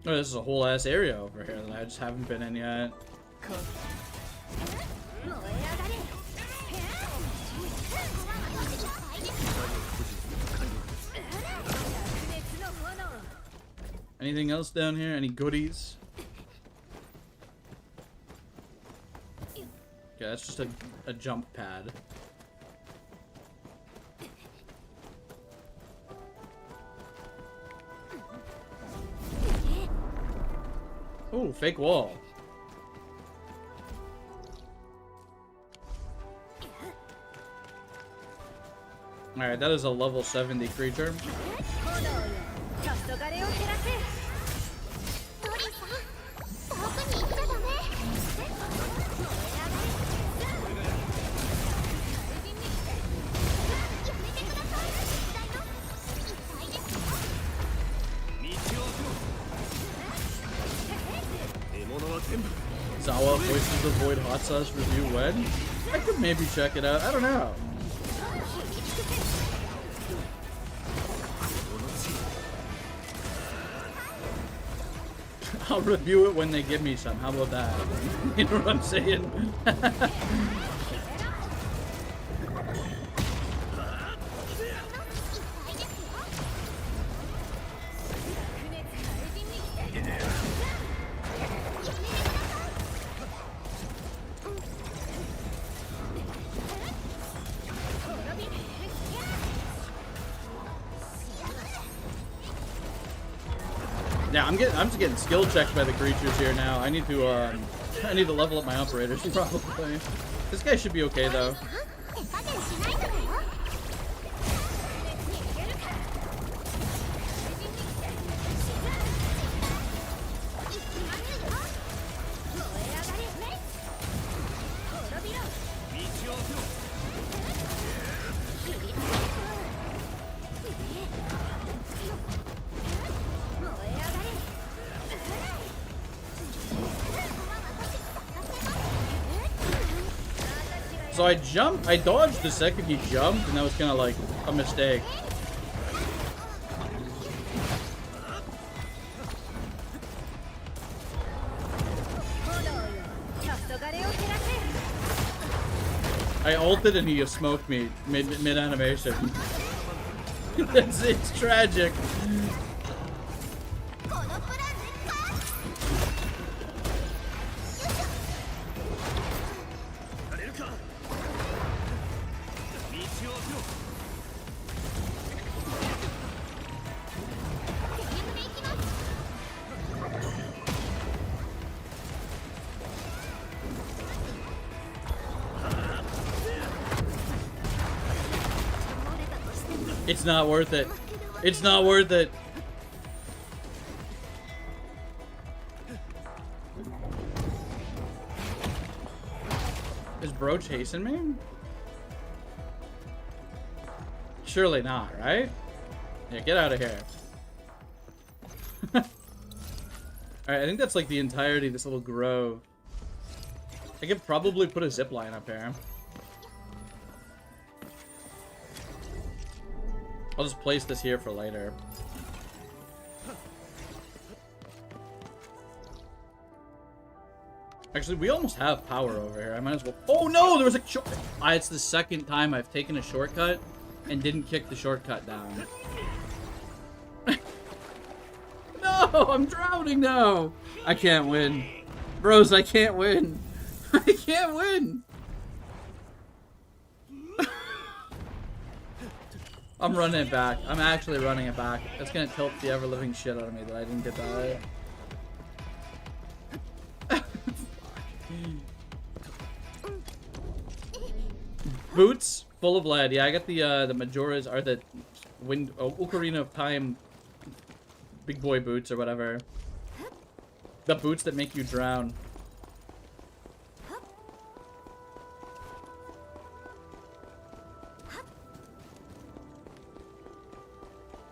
Oh, this is a whole ass area over here that I just haven't been in yet. Anything else down here? Any goodies? Okay, that's just a jump pad. Oh, fake wall. Alright, that is a level 70 creature. ZAWA Voices of Void Hot Sauce review when? I could maybe check it out. I don't know. I'll review it when they give me some. How about that? You know what I'm saying? Yeah, I'm just getting skill checked by the creatures here now. I need to level up my operators probably. This guy should be okay though. So I dodged the second he jumped, and that was kind of like a mistake. I ulted and he just smoked me mid-animation. It's tragic. It's not worth it. It's not worth it. Is bro chasing me? Surely not, right? Yeah, get out of here. Alright, I think that's like the entirety of this little grove. I could probably put a zip line up here. I'll just place this here for later. Actually, we almost have power over here. I might as well. Oh no, there was a short. It's the second time I've taken a shortcut and didn't kick the shortcut down. No, I'm drowning now. I can't win. Bros, I can't win. I can't win. I'm running it back. I'm actually running it back. That's gonna tilt the ever-living shit out of me that I didn't get that. Boots full of lead. Yeah, I got the Majoras are the Ocarina of Time big boy boots or whatever. The boots that make you drown.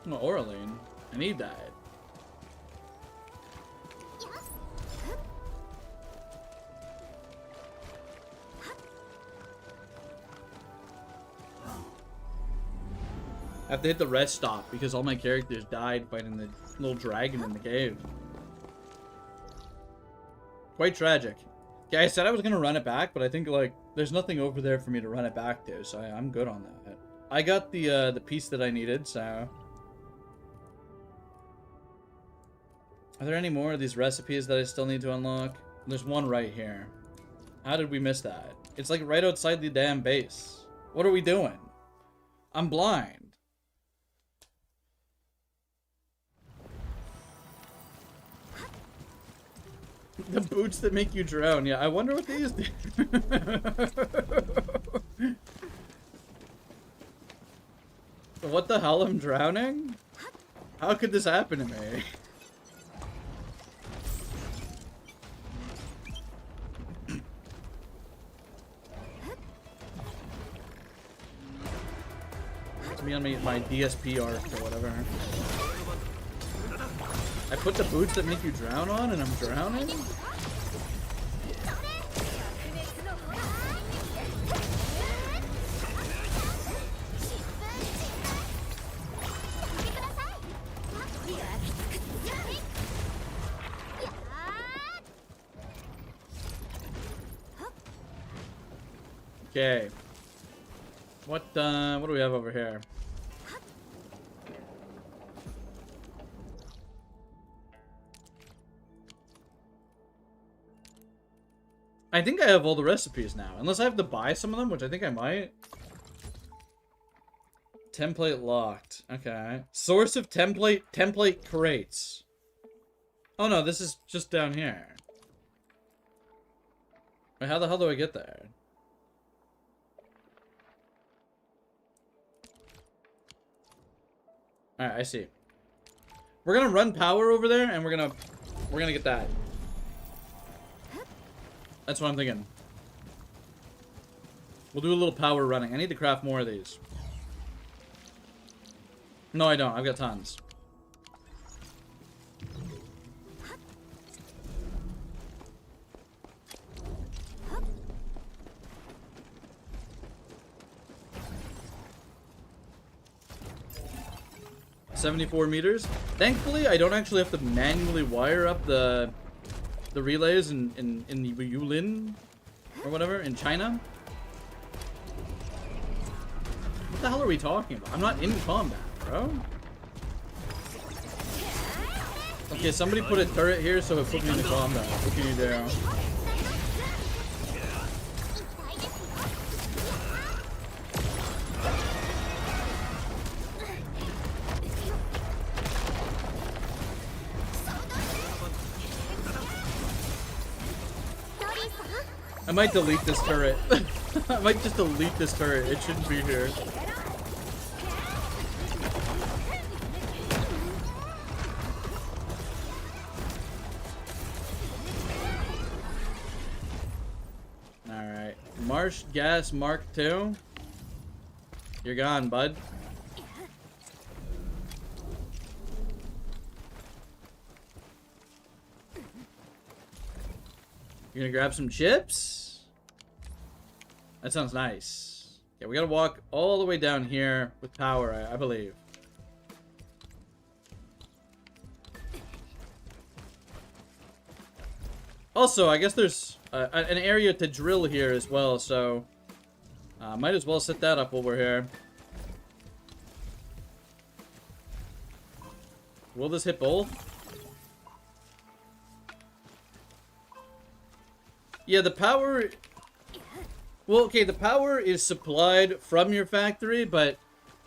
Oh, Oraline. I need that. I have to hit the rest stop because all my characters died fighting the little dragon in the cave. Quite tragic. Yeah, I said I was gonna run it back, but I think like there's nothing over there for me to run it back to, so I'm good on that. I got the piece that I needed, so. Are there any more of these recipes that I still need to unlock? There's one right here. How did we miss that? It's like right outside the damn base. What are we doing? I'm blind. The boots that make you drown. Yeah, I wonder what these do. What the hell? I'm drowning? How could this happen to me? It's me on my DSP arc or whatever. I put the boots that make you drown on and I'm drowning? Okay. What do we have over here? I think I have all the recipes now. Unless I have to buy some of them, which I think I might. Template locked. Okay. Source of template crates. Oh no, this is just down here. Wait, how the hell do I get there? Alright, I see. We're gonna run power over there and we're gonna get that. That's what I'm thinking. We'll do a little power running. I need to craft more of these. No, I don't. I've got tons. $74 meters. Thankfully, I don't actually have to manually wire up the relays in the Yulin or whatever in China. What the hell are we talking about? I'm not in combat, bro. Okay, somebody put a turret here so it put me into combat. What can you do? I might delete this turret. I might just delete this turret. It shouldn't be here. Marsh Gas Mark II. You're gone, bud. You're gonna grab some chips? That sounds nice. Yeah, we gotta walk all the way down here with power, I believe. Also, I guess there's an area to drill here as well, so might as well set that up while we're here. Will this hit both? Yeah, the power... Well, okay, the power is supplied from your factory, but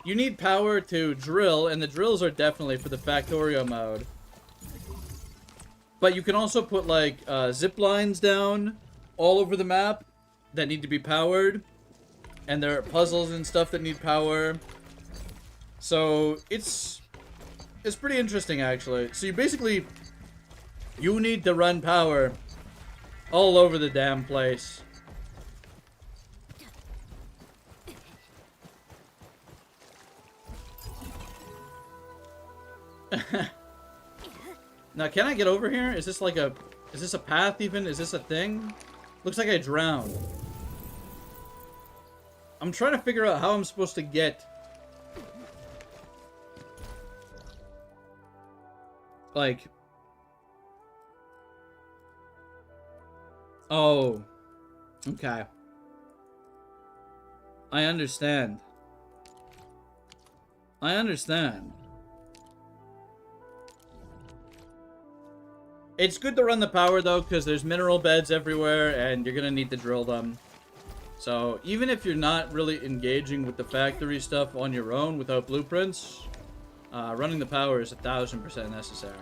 you need power to drill, and the drills are definitely for the Factorio mode. But you can also put, like, zip lines down all over the map that need to be powered. And there are puzzles and stuff that need power. So, it's pretty interesting, actually. So, you need to run power all over the damn place. Now, can I get over here? Is this like a... Is this a path, even? Is this a thing? Looks like I drowned. I'm trying to figure out how I'm supposed to get... Like... Oh. Okay. I understand. I understand. It's good to run the power, though, because there's mineral beds everywhere, and you're going to need to drill them. So, even if you're not really engaging with the factory stuff on your own without blueprints, running the power is 1000% necessary.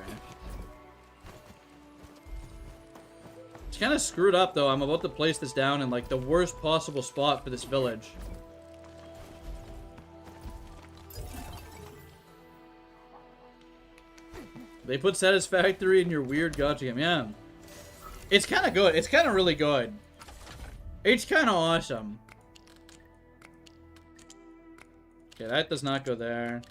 It's kind of screwed up, though. I'm about to place this down in, like, the worst possible spot for this village. They put Satisfactory in your weird gacha game. Yeah. It's kind of good. It's kind of really good. It's kind of awesome. Okay, that does not go there.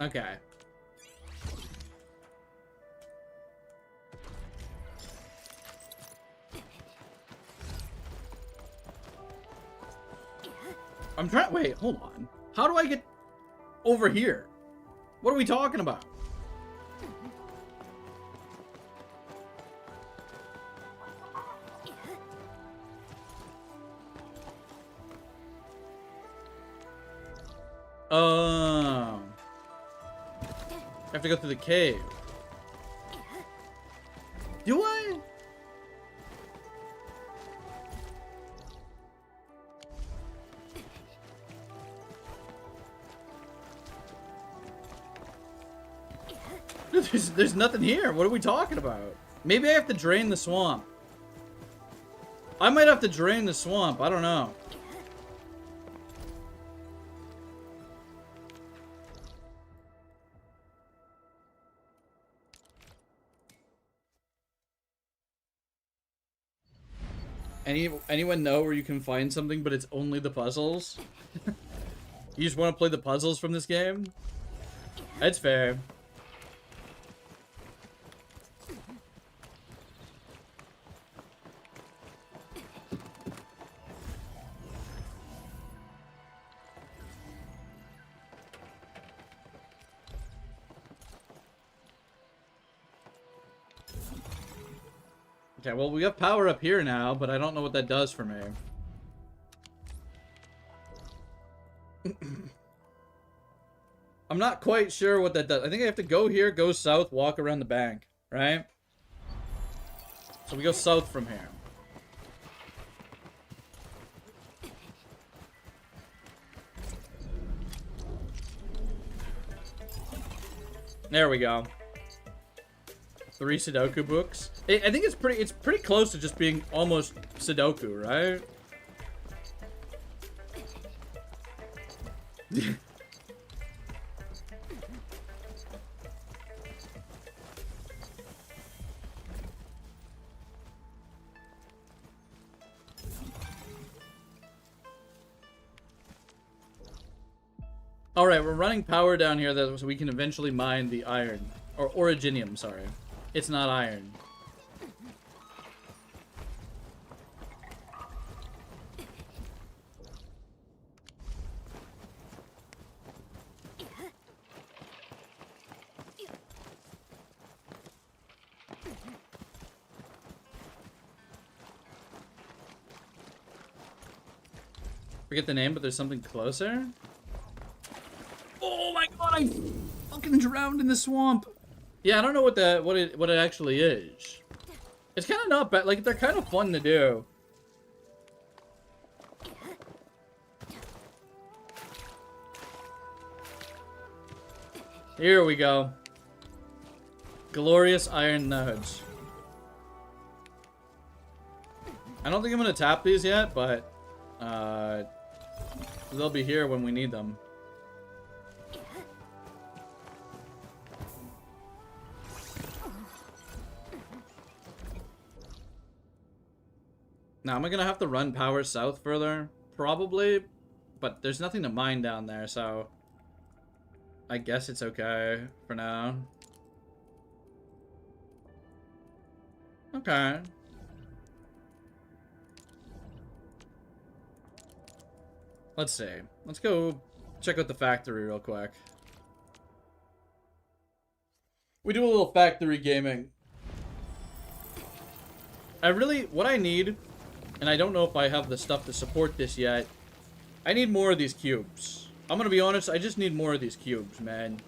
Okay. I'm trying... Wait, hold on. How do I get over here? What are we talking about? I have to go through the cave. Do I? There's nothing here. What are we talking about? Maybe I have to drain the swamp. I might have to drain the swamp. I don't know. Anyone know where you can find something, but it's only the puzzles? You just want to play the puzzles from this game? That's fair. Okay, well, we have power up here now, but I don't know what that does for me. I'm not quite sure what that does. I think I have to go here, go south, walk around the bank. Right? So we go south from here. There we go. 3 Sudoku books. I think it's pretty close to just being almost Sudoku, right? Alright, we're running power down here so we can eventually mine the iron. Or originium, sorry. It's not iron. Forget the name, but there's something closer. Oh my god, I fucking drowned in the swamp. Yeah, I don't know what it actually is. It's kind of not bad. Like, they're kind of fun to do. Here we go. Glorious iron nodes. I don't think I'm gonna tap these yet, but they'll be here when we need them. Now, am I gonna have to run power south further? Probably, but there's nothing to mine down there, so I guess it's okay for now. Okay. Let's see. Let's go check out the factory real quick. We do a little factory gaming. What I need, and I don't know if I have the stuff to support this yet, I need more of these cubes. I'm gonna be honest, I just need more of these cubes, man.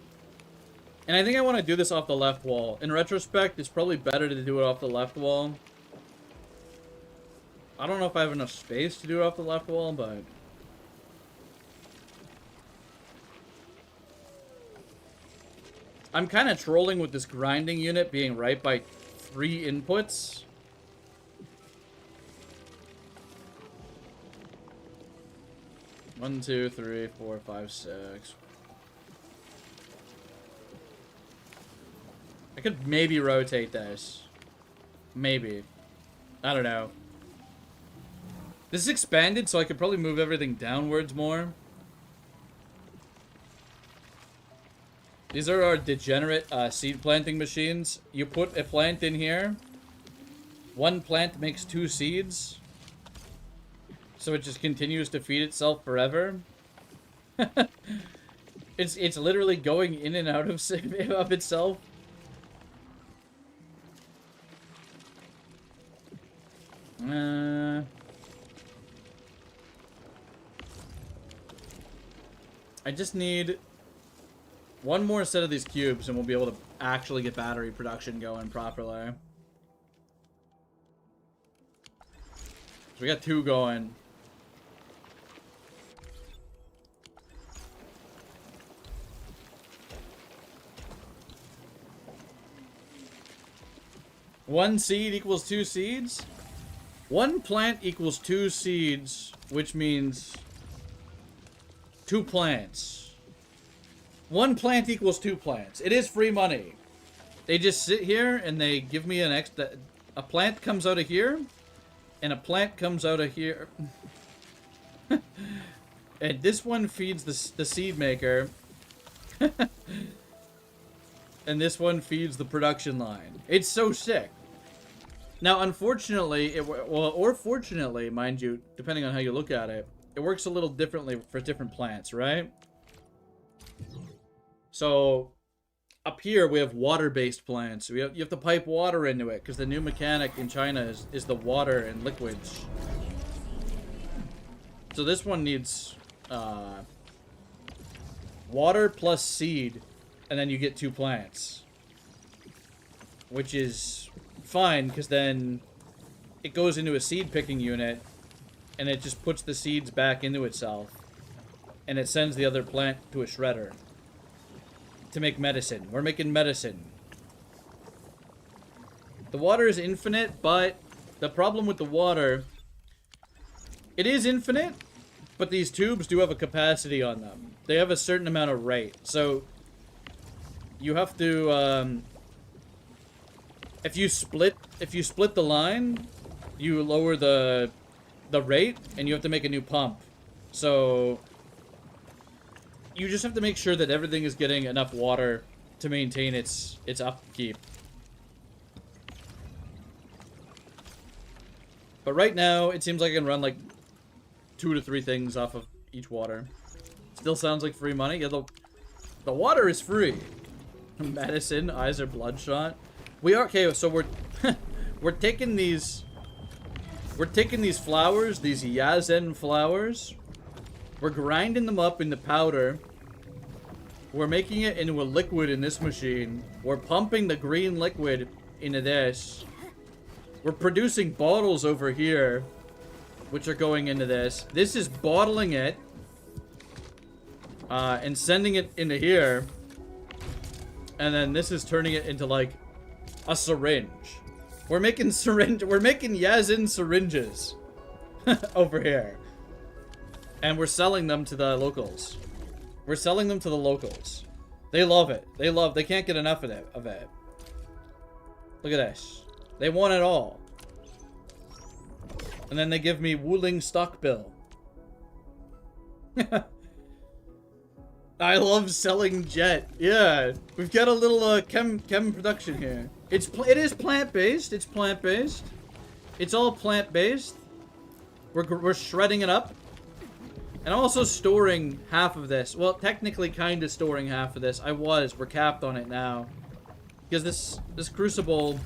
And I think I want to do this off the left wall. In retrospect, it's probably better to do it off the left wall. I don't know if I have enough space to do it off the left wall, but... I'm kind of trolling with this grinding unit being right by 3 inputs. One, 2, 3, 4, 5, 6. I could maybe rotate this. Maybe. I don't know. This is expanded, so I could probably move everything downwards more. These are our degenerate seed planting machines. You put a plant in here. 1 plant makes 2 seeds. So it just continues to feed itself forever. It's literally going in and out of itself. I just need 1 more set of these cubes and we'll be able to actually get battery production going properly. So we got 2 going. One seed equals 2 seeds? 1 plant equals 2 seeds, which means 2 plants. 1 plant equals 2 plants. It is free money. They just sit here and they give me an extra... A plant comes out of here, and a plant comes out of here. And this one feeds the seed maker. And this one feeds the production line. It's so sick. Now, unfortunately, or fortunately, mind you, depending on how you look at it, it works a little differently for different plants, right? So, up here, we have water-based plants. You have to pipe water into it, because the new mechanic in China is the water and liquids. So this one needs water plus seed, and then you get 2 plants. which is fine, because then it goes into a seed picking unit, and it just puts the seeds back into itself, and it sends the other plant to a shredder to make medicine. We're making medicine. The water is infinite, but the problem with the water, it is infinite, but these tubes do have a capacity on them. They have a certain amount of rate, so you have to, if you split the line, you lower the rate, and you have to make a new pump. So you just have to make sure that everything is getting enough water to maintain its upkeep. But right now, it seems like I can run like 2 to 3 things off of each water. Still sounds like free money. Yeah, the water is free. Medicine, eyes are bloodshot. We are okay. So we're taking these flowers, these Yazen flowers. We're grinding them up into powder. We're making it into a liquid in this machine. We're pumping the green liquid into this. We're producing bottles over here, which are going into this. This is bottling it and sending it into here. And then this is turning it into like a syringe. We're making Yazen syringes over here. And we're selling them to the locals. We're selling them to the locals. They love it. They can't get enough of it. Look at this. They want it all. And then they give me Wuling stock bill. I love selling jet. Yeah, we've got a little chem production here. It is plant-based. It's plant-based. It's all plant-based. We're shredding it up. And I'm also storing half of this. Well, technically kind of storing half of this. We're capped on it now. Because this crucible,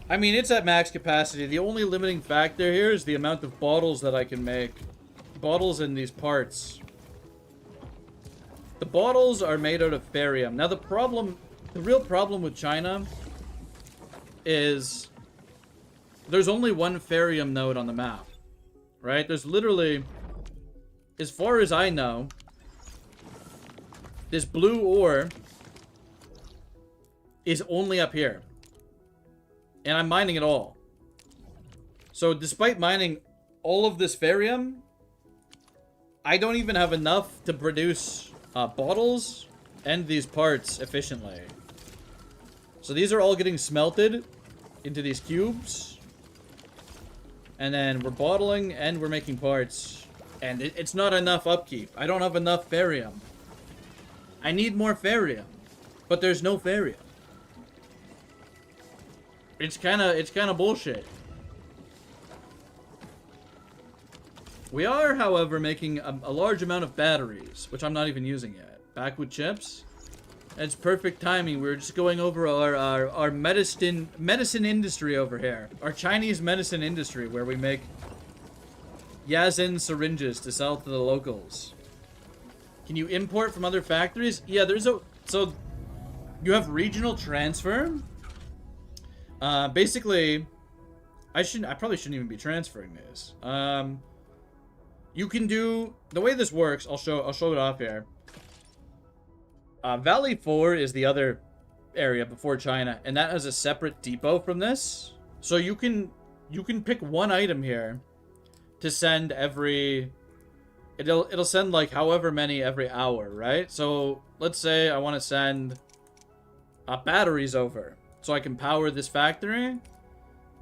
I mean, it's at max capacity. The only limiting factor here is the amount of bottles that I can make. Bottles in these parts. The bottles are made out of barium. Now the real problem with China is there's only one barium node on the map. Right? There's literally, as far as I know, this blue ore is only up here. And I'm mining it all. So despite mining all of this barium, I don't even have enough to produce bottles and these parts efficiently. So these are all getting smelted into these cubes. And then we're bottling and we're making parts. And it's not enough upkeep. I don't have enough barium. I need more barium. But there's no barium. It's kind of bullshit. We are, however, making a large amount of batteries, which I'm not even using yet. Back with chips. It's perfect timing. We're just going over our medicine industry over here. Our Chinese medicine industry, where we make Yazen syringes to sell to the locals. Can you import from other factories? Yeah, so you have regional transfer. Basically, I probably shouldn't even be transferring this. You can do, the way this works, I'll show it off here. Valley 4 is the other area before China, and that has a separate depot from this. So you can pick one item here to send every, it'll send like however many every hour, right? So let's say I want to send batteries over so I can power this factory.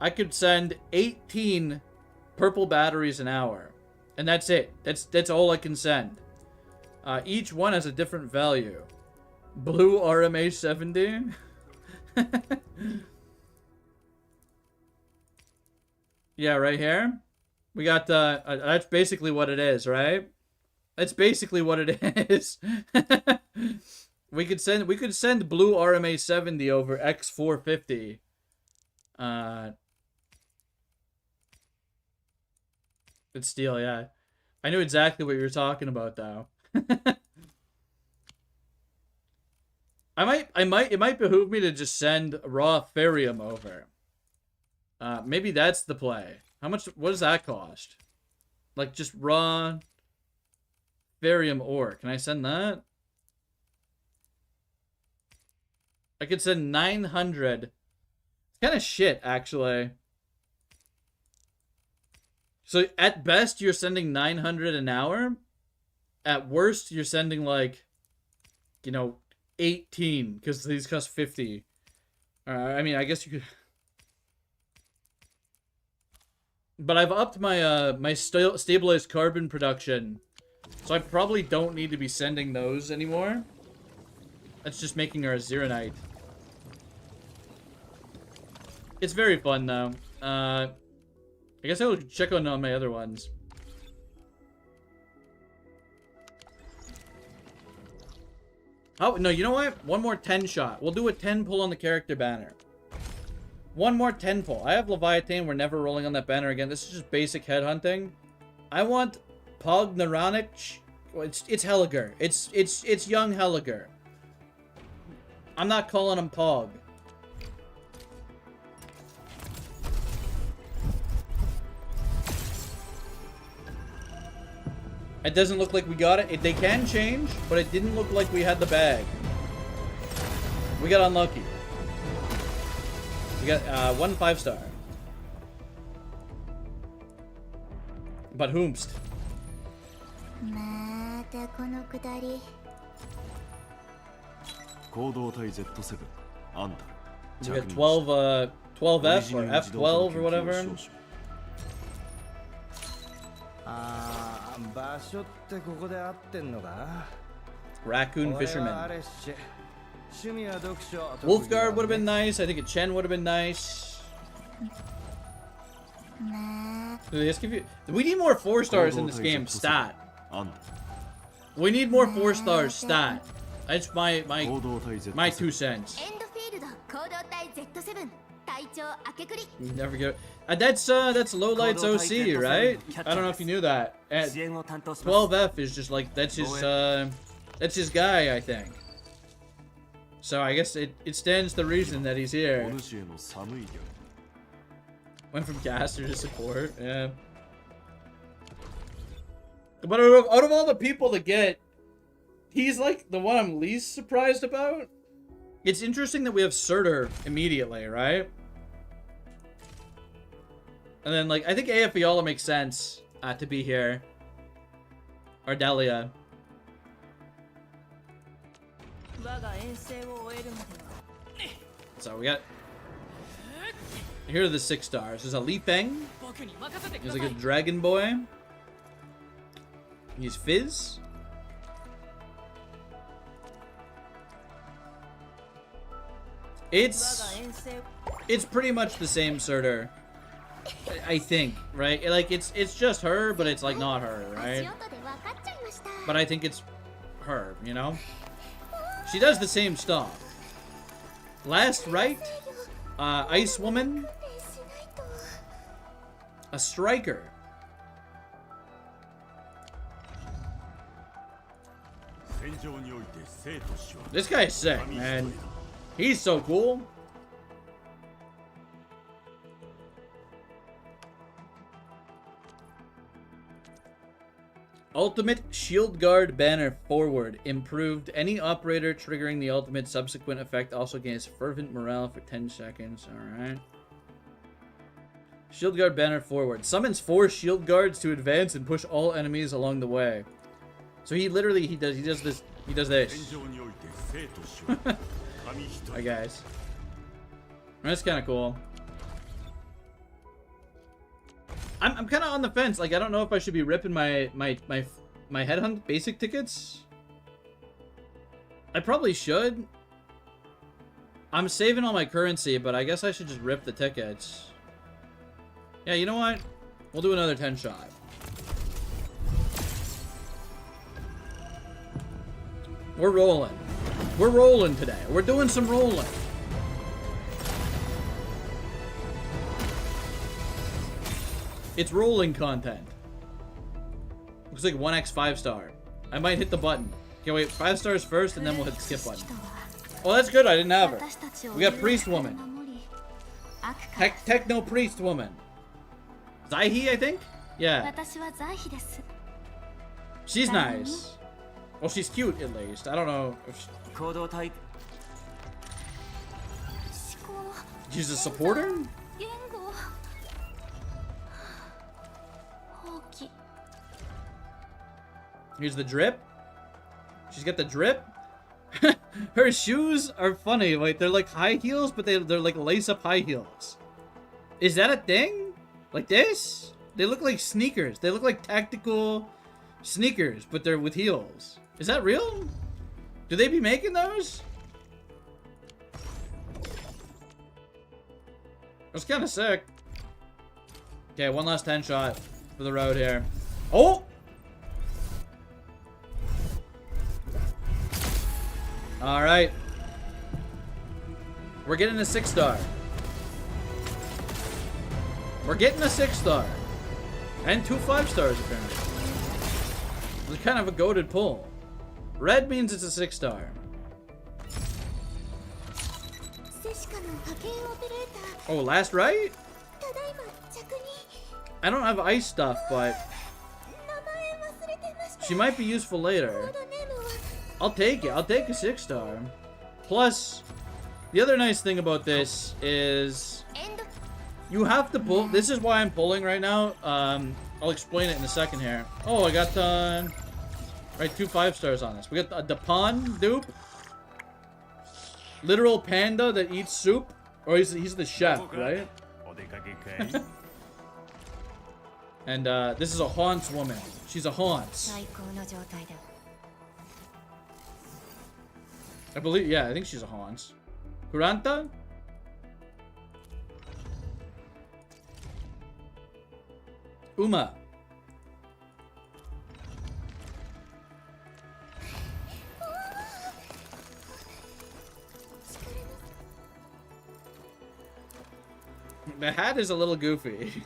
I could send 18 purple batteries an hour, and that's it. That's all I can send. Each one has a different value. Blue RMA 70. Yeah, right here. We got that's basically what it is, right? That's basically what it is. we could send blue RMA 70 over X450. It's steel, yeah. I knew exactly what you were talking about though. It might behoove me to just send raw Therium over. Maybe that's the play. What does that cost? Like, just raw Therium ore. Can I send that? I could send 900. It's kind of shit, actually. So, at best, you're sending 900 an hour. At worst, you're sending, like, you know, 18, because these cost 50. I mean, I guess you could... But I've upped my, my stabilized carbon production, so I probably don't need to be sending those anymore. That's just making her a Zeronite. It's very fun, though. I guess I'll check on all my other ones. Oh, no, you know what? One more 10 shot. We'll do a 10 pull on the character banner. One more 10 pull. I have Leviathan. We're never rolling on that banner again. This is just basic headhunting. I want Pog Naranic. Well, it's Helliger. It's young Helliger. I'm not calling him Pog. It doesn't look like we got it. They can change, but it didn't look like we had the bag. We got unlucky. We got 1 5-star. But whomst. We got 12 12F or F12 or whatever. Raccoon Fisherman. Wolfguard would have been nice. I think a Chen would have been nice. Let's give you... We need more 4-stars in this game. Stat. We need more 4-stars. Stat. That's my 2 cents. You never get... that's Lowlight's OC, right? I don't know if you knew that. 12F is just like that's his guy, I think. So I guess it stands to reason that he's here. Went from caster to support, yeah. But out of all the people to get, he's like the one I'm least surprised about. It's interesting that we have Surtur immediately, right? And then, like, I think AF makes sense to be here. Ardelia. So we got... Here are the 6 stars. There's a Li Peng. There's like a Dragon Boy. He's Fizz. It's pretty much the same Surtur. I think, right? Like, it's just her, but it's like not her, right? But I think it's her, you know? She does the same stuff. Last right, Ice Woman, a Striker. This guy's sick, man. He's so cool. Ultimate Shield Guard banner forward. Improved. Any operator triggering the ultimate subsequent effect also gains fervent morale for 10 seconds. Alright. Shield Guard banner forward. Summons 4 Shield Guards to advance and push all enemies along the way. So he literally, he does this. Hi guys. That's kind of cool. I'm kind of on the fence. Like, I don't know if I should be ripping my headhunt basic tickets. I probably should. I'm saving all my currency, but I guess I should just rip the tickets. Yeah, you know what? We'll do another 10 shot. We're rolling. We're rolling today. We're doing some rolling. It's rolling content. Looks like 1x 5-star. I might hit the button. Okay, wait, 5 stars first, and then we'll hit the skip button. Oh, that's good. I didn't have her. We got priest woman. Techno priest woman. Zaihi, I think? Yeah. She's nice. Well, she's cute at least. I don't know if she's a supporter? Here's the drip. She's got the drip. Her shoes are funny. Like, they're like high heels, but they're like lace-up high heels. Is that a thing? Like this? They look like sneakers. They look like tactical sneakers, but they're with heels. Is that real? Do they be making those? That's kind of sick. Okay, one last 10 shot for the road here. Oh! Alright. We're getting a 6-star. We're getting a 6-star. And 2 5-stars, apparently. It's kind of a goated pull. Red means it's a 6-star. Oh, last right? I don't have ice stuff, but she might be useful later. I'll take it. I'll take a 6-star. Plus, the other nice thing about this is you have to pull. This is why I'm pulling right now. I'll explain it in a second here. Oh, I got right 2 5-stars on this. We got the Pan dupe. Literal panda that eats soup. Or he's the chef, right? And this is a haunts woman. She's a haunts. I believe, yeah, I think she's a haunts. Kuranta? Uma. The hat is a little goofy.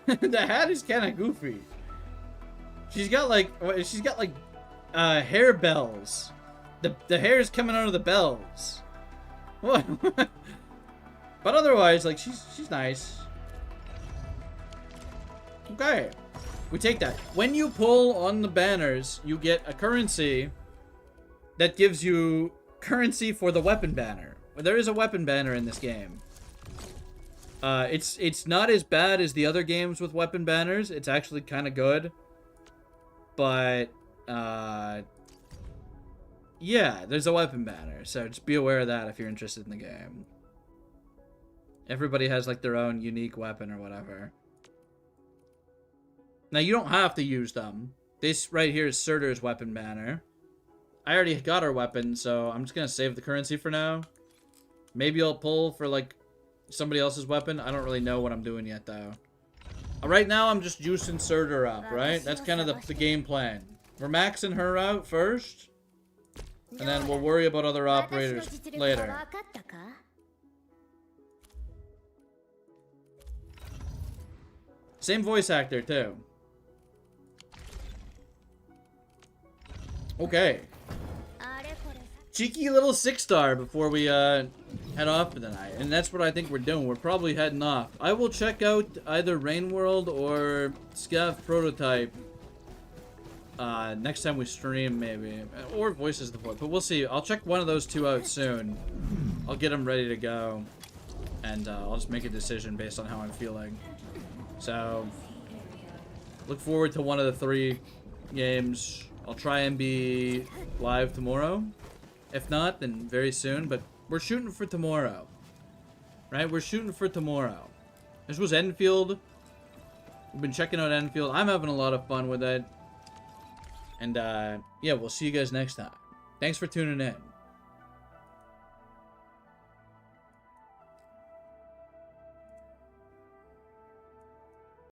The hat is kind of goofy. She's got like hair bells. The hair is coming out of the bells. What? But otherwise, like, she's nice. Okay, we take that. When you pull on the banners, you get a currency that gives you currency for the weapon banner. There is a weapon banner in this game. It's not as bad as the other games with weapon banners. It's actually kind of good. But, yeah, there's a weapon banner. So just be aware of that if you're interested in the game. Everybody has, like, their own unique weapon or whatever. Now, you don't have to use them. This right here is Surtur's weapon banner. I already got our weapon, so I'm just going to save the currency for now. Maybe I'll pull for, like, somebody else's weapon. I don't really know what I'm doing yet, though. Right now, I'm just juicing Surtur up, right? That's kind of the game plan. We're maxing her out first, and then we'll worry about other operators later. Same voice actor, too. Okay. Cheeky little 6-star before we head off for the night. And that's what I think we're doing. We're probably heading off. I will check out either Rain World or Scav Prototype next time we stream, maybe. Or Voices of the Void. But we'll see. I'll check one of those two out soon. I'll get them ready to go. And I'll just make a decision based on how I'm feeling. So, look forward to one of the 3 games. I'll try and be live tomorrow. If not, then very soon. But we're shooting for tomorrow. Right? We're shooting for tomorrow. This was Endfield. We've been checking out Endfield. I'm having a lot of fun with it. And, yeah, we'll see you guys next time. Thanks for tuning in.